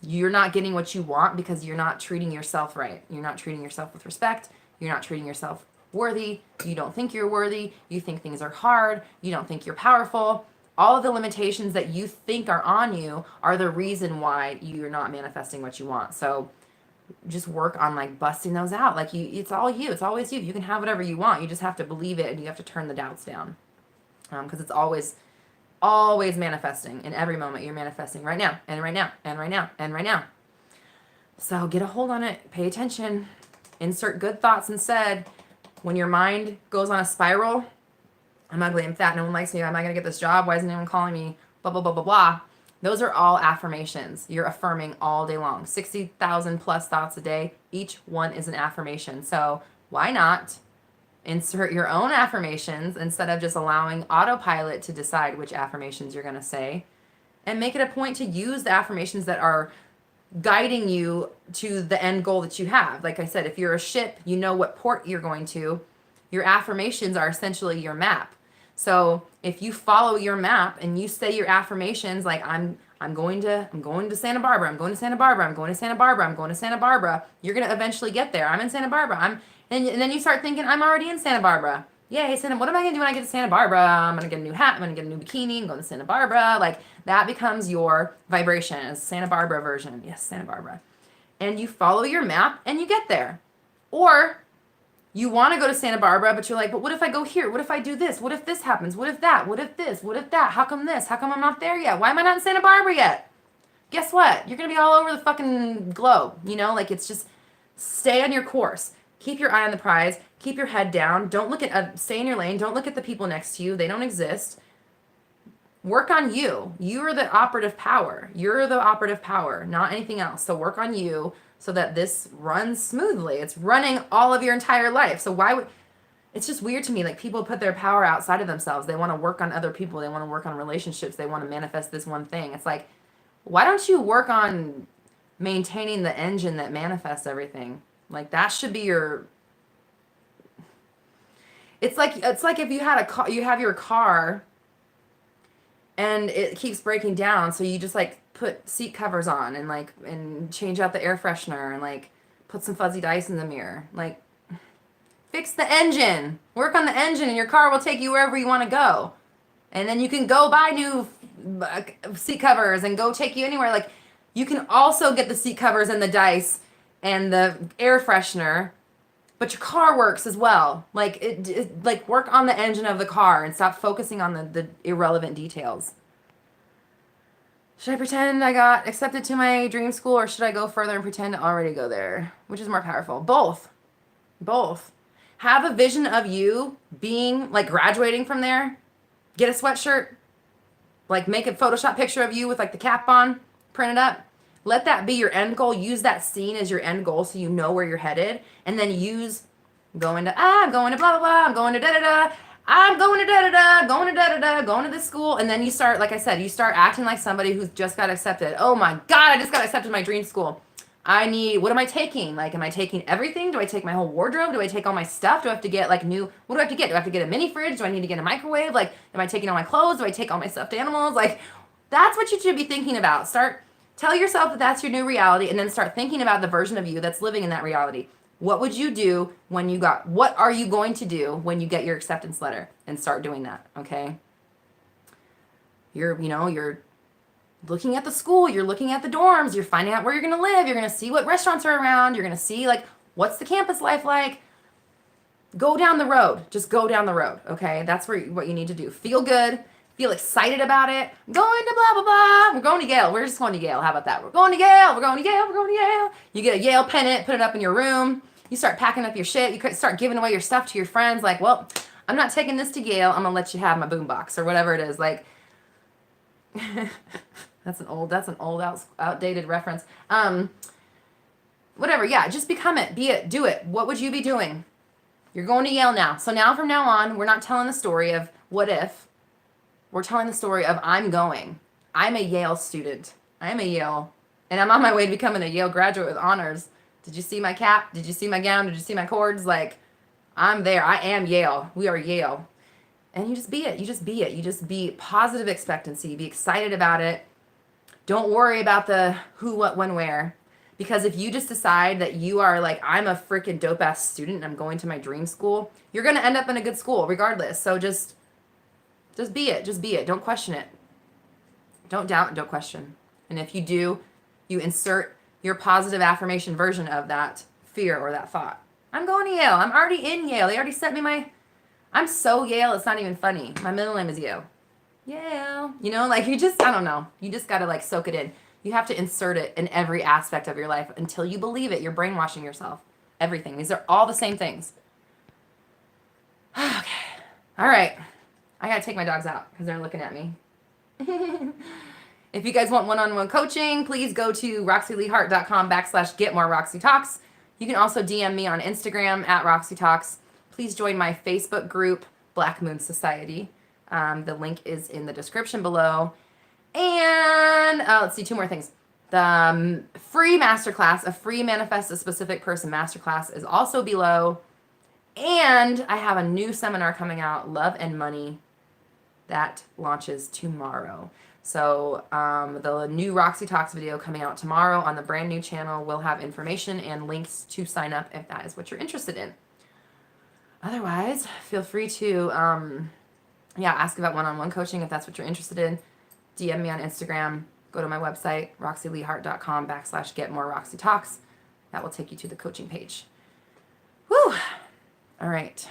you're not getting what you want because you're not treating yourself right. You're not treating yourself with respect. You're not treating yourself worthy. You don't think you're worthy. You think things are hard. You don't think you're powerful. All of the limitations that you think are on you are the reason why you're not manifesting what you want. So just work on like busting those out. Like it's all you. It's always you. You can have whatever you want. You just have to believe it, and you have to turn the doubts down. Because it's always manifesting in every moment. You're manifesting right now, and right now, and right now, and right now. So get a hold on it. Pay attention. Insert good thoughts instead. When your mind goes on a spiral, I'm ugly, I'm fat, no one likes me, am I going to get this job? Why isn't anyone calling me? Blah, blah, blah, blah, blah. Those are all affirmations. You're affirming all day long. 60,000 plus thoughts a day. Each one is an affirmation. So why not insert your own affirmations instead of just allowing autopilot to decide which affirmations you're going to say, and make it a point to use the affirmations that are guiding you to the end goal that you have. Like I said, if you're a ship, you know what port you're going to. Your affirmations are essentially your map. So if you follow your map and you say your affirmations like I'm going to Santa Barbara, I'm going to Santa Barbara, I'm going to Santa Barbara, I'm going to Santa Barbara, you're going to eventually get there. I'm in Santa Barbara. And then you start thinking, I'm already in Santa Barbara. Yay, Santa, what am I going to do when I get to Santa Barbara? I'm going to get a new hat, I'm going to get a new bikini, I'm going to Santa Barbara. Like, that becomes your vibration, as Santa Barbara version. Yes, Santa Barbara. And you follow your map and you get there. Or you want to go to Santa Barbara, but you're like, but what if I go here? What if I do this? What if this happens? What if that? What if this? What if that? How come this? How come I'm not there yet? Why am I not in Santa Barbara yet? Guess what? You're going to be all over the fucking globe. Like, it's just stay on your course. Keep your eye on the prize. Keep your head down. Don't look at, stay in your lane. Don't look at the people next to you. They don't exist. Work on you. You are the operative power. You're the operative power, not anything else. So work on you so that this runs smoothly. It's running all of your entire life. So why would, it's just weird to me. Like, people put their power outside of themselves. They want to work on other people. They want to work on relationships. They want to manifest this one thing. It's like, why don't you work on maintaining the engine that manifests everything? Like, that should be your, it's like if you had a car, you have your car and it keeps breaking down, so you just like put seat covers on and like and change out the air freshener and like put some fuzzy dice in the mirror. Like, fix the engine. Work on the engine and your car will take you wherever you want to go. And then you can go buy new seat covers and go take you anywhere. Like, you can also get the seat covers and the dice and the air freshener, but your car works as well. Like, like, work on the engine of the car and stop focusing on the irrelevant details. Should I pretend I got accepted to my dream school, or should I go further and pretend to already go there? Which is more powerful? Both. Both. Have a vision of you being, like, graduating from there. Get a sweatshirt. Like, make a Photoshop picture of you with, like, the cap on. Print it up. Let that be your end goal. Use that scene as your end goal so you know where you're headed. And then use I'm going to blah, blah, blah. I'm going to da-da-da. I'm going to da-da-da. Going to da-da-da. Going to this school. And then you start, like I said, you start acting like somebody who's just got accepted. Oh, my God, I just got accepted to my dream school. What am I taking? Like, am I taking everything? Do I take my whole wardrobe? Do I take all my stuff? Do I have to get, like, what do I have to get? Do I have to get a mini fridge? Do I need to get a microwave? Like, am I taking all my clothes? Do I take all my stuffed animals? Like, that's what you should be thinking about. Tell yourself that that's your new reality, and then start thinking about the version of you that's living in that reality. What would you do what are you going to do when you get your acceptance letter? And start doing that, okay? You're looking at the school, you're looking at the dorms, you're finding out where you're going to live, you're going to see what restaurants are around, you're going to see, like, what's the campus life like. Go down the road. Just go down the road, okay? That's what you need to do. Feel good. Feel excited about it. Going to blah, blah, blah. We're going to Yale. We're just going to Yale. How about that? We're going to Yale. We're going to Yale. We're going to Yale. You get a Yale pennant, put it up in your room. You start packing up your shit. You start giving away your stuff to your friends. Like, well, I'm not taking this to Yale. I'm going to let you have my boombox or whatever it is. Like, that's an old, outdated reference. Whatever. Yeah, just become it. Be it. Do it. What would you be doing? You're going to Yale now. So now, from now on, we're not telling the story of what if. We're telling the story of I'm going. I'm a Yale student. I'm a Yale. And I'm on my way to becoming a Yale graduate with honors. Did you see my cap? Did you see my gown? Did you see my cords? Like, I'm there. I am Yale. We are Yale. And you just be it. You just be it. You just be positive expectancy. Be excited about it. Don't worry about the who, what, when, where. Because if you just decide that you are like, I'm a freaking dope-ass student and I'm going to my dream school, you're going to end up in a good school regardless. So just be it. Just be it. Don't question it. Don't doubt and don't question. And if you do, you insert your positive affirmation version of that fear or that thought. I'm going to Yale. I'm already in Yale. They already sent me I'm so Yale, it's not even funny. My middle name is Yale. Yale. Like, I don't know. You just got to, like, soak it in. You have to insert it in every aspect of your life until you believe it. You're brainwashing yourself. Everything. These are all the same things. Okay. All right. I got to take my dogs out because they're looking at me. If you guys want one-on-one coaching, please go to roxyleehart.com/getmoreroxytalks. You can also DM me on Instagram @roxytalks. Please join my Facebook group, Black Moon Society. The link is in the description below. And let's see, 2 more things. The free masterclass, a free Manifest a Specific Person masterclass, is also below. And I have a new seminar coming out, Love and Money, that launches tomorrow. So the new Roxy Talks video coming out tomorrow on the brand new channel will have information and links to sign up if that is what you're interested in. Otherwise, feel free to ask about one-on-one coaching if that's what you're interested in. DM me on Instagram. Go to my website, roxyleehart.com/getmoreroxytalks. That will take you to the coaching page. Whew. All right.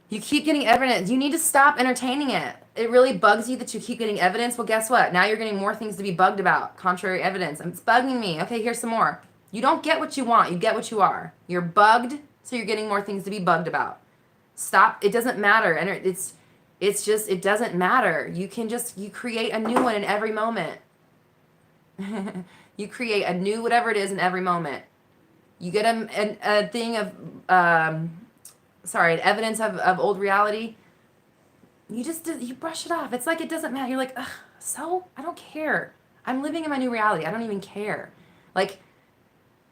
You keep getting evidence. You need to stop entertaining it. It really bugs you that you keep getting evidence. Well, guess what? Now you're getting more things to be bugged about. Contrary evidence. It's bugging me. Okay, here's some more. You don't get what you want. You get what you are. You're bugged, so you're getting more things to be bugged about. Stop. It doesn't matter. And it's just, it doesn't matter. You create a new one in every moment. You create a new whatever it is in every moment. You get a thing of, an evidence of old reality. You brush it off. It's like it doesn't matter. You're like, ugh, so? I don't care. I'm living in my new reality. I don't even care. Like,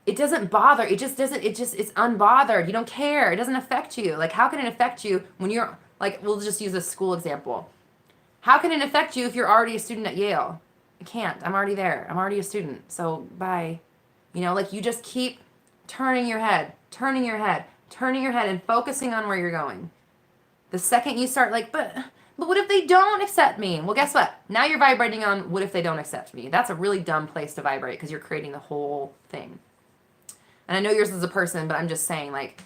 it doesn't bother. It's unbothered. You don't care. It doesn't affect you. Like, how can it affect you when you're, like, we'll just use a school example. How can it affect you if you're already a student at Yale? It can't. I'm already there. I'm already a student. So, bye. You know, like, you just keep turning your head, and focusing on where you're going. The second you start like, but what if they don't accept me? Well, guess what? Now you're vibrating on what if they don't accept me. That's a really dumb place to vibrate because you're creating the whole thing. And I know yours is a person, but I'm just saying, like,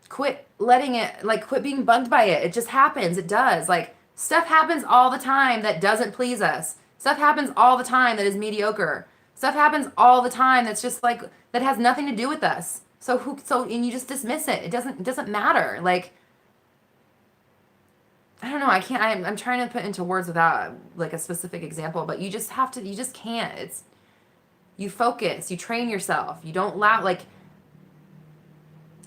quit letting it, like, quit being bugged by it. It just happens. It does. Like, stuff happens all the time that doesn't please us. Stuff happens all the time that is mediocre. Stuff happens all the time that's just like, that has nothing to do with us. And you just dismiss it. It doesn't matter. Like, I don't know. I'm trying to put into words without like a specific example, but you just can't. You focus, you train yourself. You don't allow, like,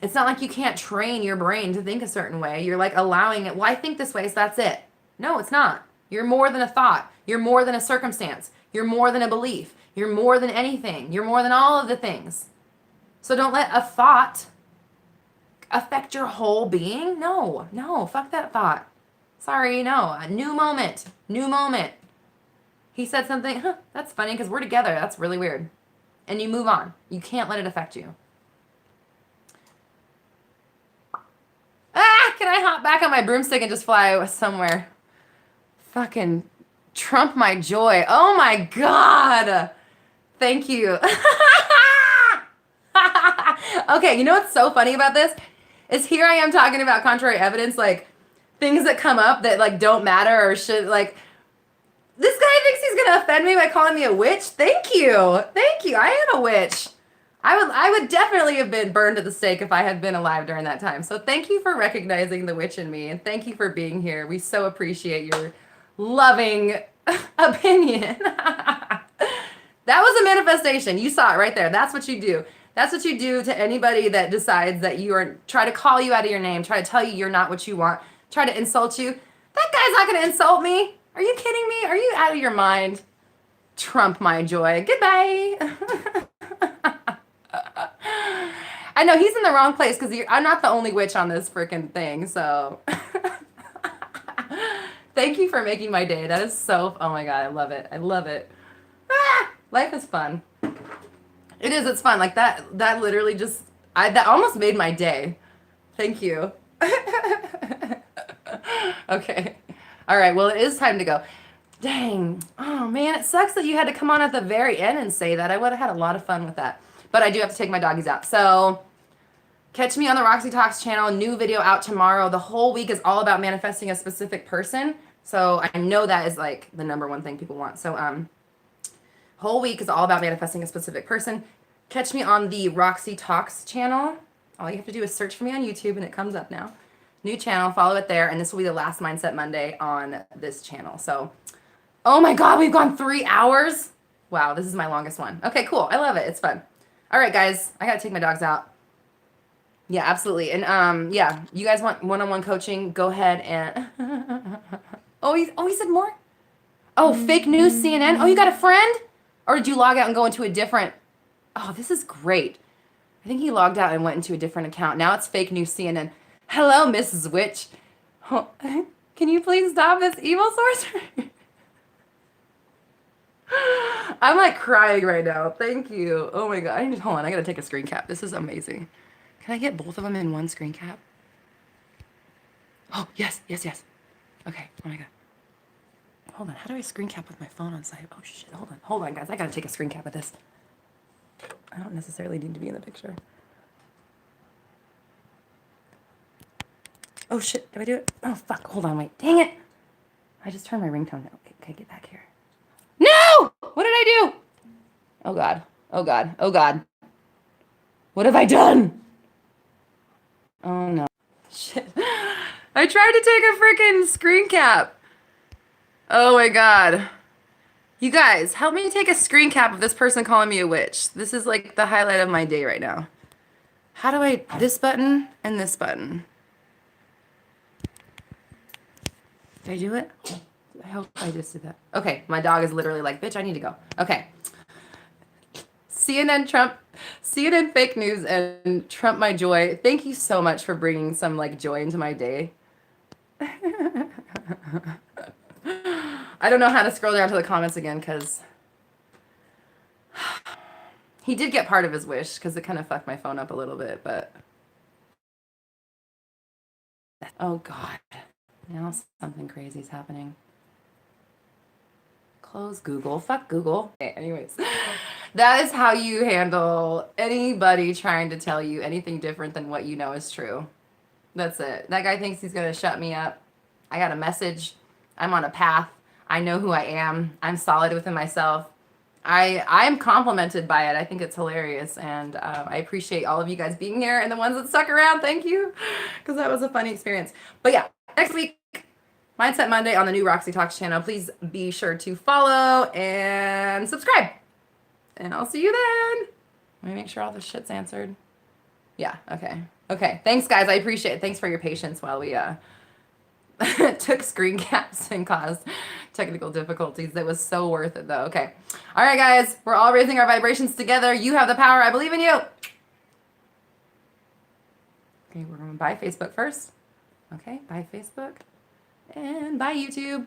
it's not like you can't train your brain to think a certain way. You're like allowing it. Well, I think this way, so that's it. No, it's not. You're more than a thought. You're more than a circumstance. You're more than a belief. You're more than anything. You're more than all of the things. So don't let a thought affect your whole being. No, fuck that thought. Sorry, no. A new moment. He said something, that's funny because we're together. That's really weird. And you move on. You can't let it affect you. Can I hop back on my broomstick and just fly somewhere? Fucking trump my joy. Oh my God. Thank you. Okay, you know what's so funny about this? Is here I am talking about contrary evidence, like things that come up that like don't matter or should, like, this guy thinks he's gonna offend me by calling me a witch? Thank you. I am a witch. I would definitely have been burned at the stake if I had been alive during that time. So thank you for recognizing the witch in me, and thank you for being here. We so appreciate your loving opinion. That was a manifestation. You saw it right there. That's what you do. That's what you do to anybody that decides that try to call you out of your name, try to tell you you're not what you want, try to insult you. That guy's not going to insult me. Are you kidding me? Are you out of your mind? Trump my joy. Goodbye. I know he's in the wrong place because I'm not the only witch on this freaking thing. So thank you for making my day. That is so, oh my God, I love it. Life is fun. It is, it's fun. Like that literally just, that almost made my day. Thank you. Okay. All right. Well, it is time to go. Dang. Oh man, it sucks that you had to come on at the very end and say that. I would have had a lot of fun with that. But I do have to take my doggies out. So catch me on the Roxy Talks channel. New video out tomorrow. The whole week is all about manifesting a specific person. So I know that is like the number one thing people want. So whole week is all about manifesting a specific person. Catch me on the Roxy Talks channel. All you have to do is search for me on YouTube and it comes up now. New channel, follow it there. And this will be the last Mindset Monday on this channel. So, oh my God, we've gone 3 hours. Wow, this is my longest one. Okay, cool. I love it. It's fun. All right, guys, I got to take my dogs out. Yeah, absolutely. And yeah, you guys want one-on-one coaching, go ahead and Oh, he said more? Oh, fake news CNN. Oh, you got a friend? Or did you log out and go into a different? Oh, this is great. I think he logged out and went into a different account. Now it's fake news CNN. Hello, Mrs. Witch. Oh, can you please stop this evil sorcerer? I'm like crying right now. Thank you. Oh my God. Hold on. I got to take a screen cap. This is amazing. Can I get both of them in one screen cap? Oh, yes. Okay. Oh my God. Hold on. How do I screen cap with my phone on side? Oh shit. Hold on, guys. I got to take a screen cap of this. I don't necessarily need to be in the picture. Oh shit. Did I do it? Oh fuck. Hold on. Wait. Dang it. I just turned my ringtone down. Okay, get back here. No! What did I do? Oh God. Oh God. Oh God. What have I done? Oh no. did. I tried to take a freaking screen cap. Oh my God. You guys, help me take a screen cap of this person calling me a witch. This is like the highlight of my day right now. How do I, this button and this button? Did I do it? I hope I just did that. Okay, my dog is literally like, bitch, I need to go. Okay. CNN fake news and Trump my joy. Thank you so much for bringing some like joy into my day. I don't know how to scroll down to the comments again because he did get part of his wish because it kind of fucked my phone up a little bit, but oh God, now something crazy is happening. Close Google. Fuck Google. Okay, anyways, that is how you handle anybody trying to tell you anything different than what you know is true. That's it. That guy thinks he's going to shut me up. I got a message. I'm on a path. I know who I am. I'm solid within myself. I'm complimented by it. I think it's hilarious. And I appreciate all of you guys being here and the ones that stuck around. Thank you. Because that was a funny experience. But yeah, next week, Mindset Monday on the new Roxy Talks channel. Please be sure to follow and subscribe. And I'll see you then. Let me make sure all this shit's answered. Yeah, okay. Okay, thanks guys. I appreciate it. Thanks for your patience while we took screen caps and caused technical difficulties. That was so worth it though. Okay. All right, guys. We're all raising our vibrations together. You have the power. I believe in you. Okay, we're going to buy Facebook first. Okay, bye Facebook. And bye YouTube.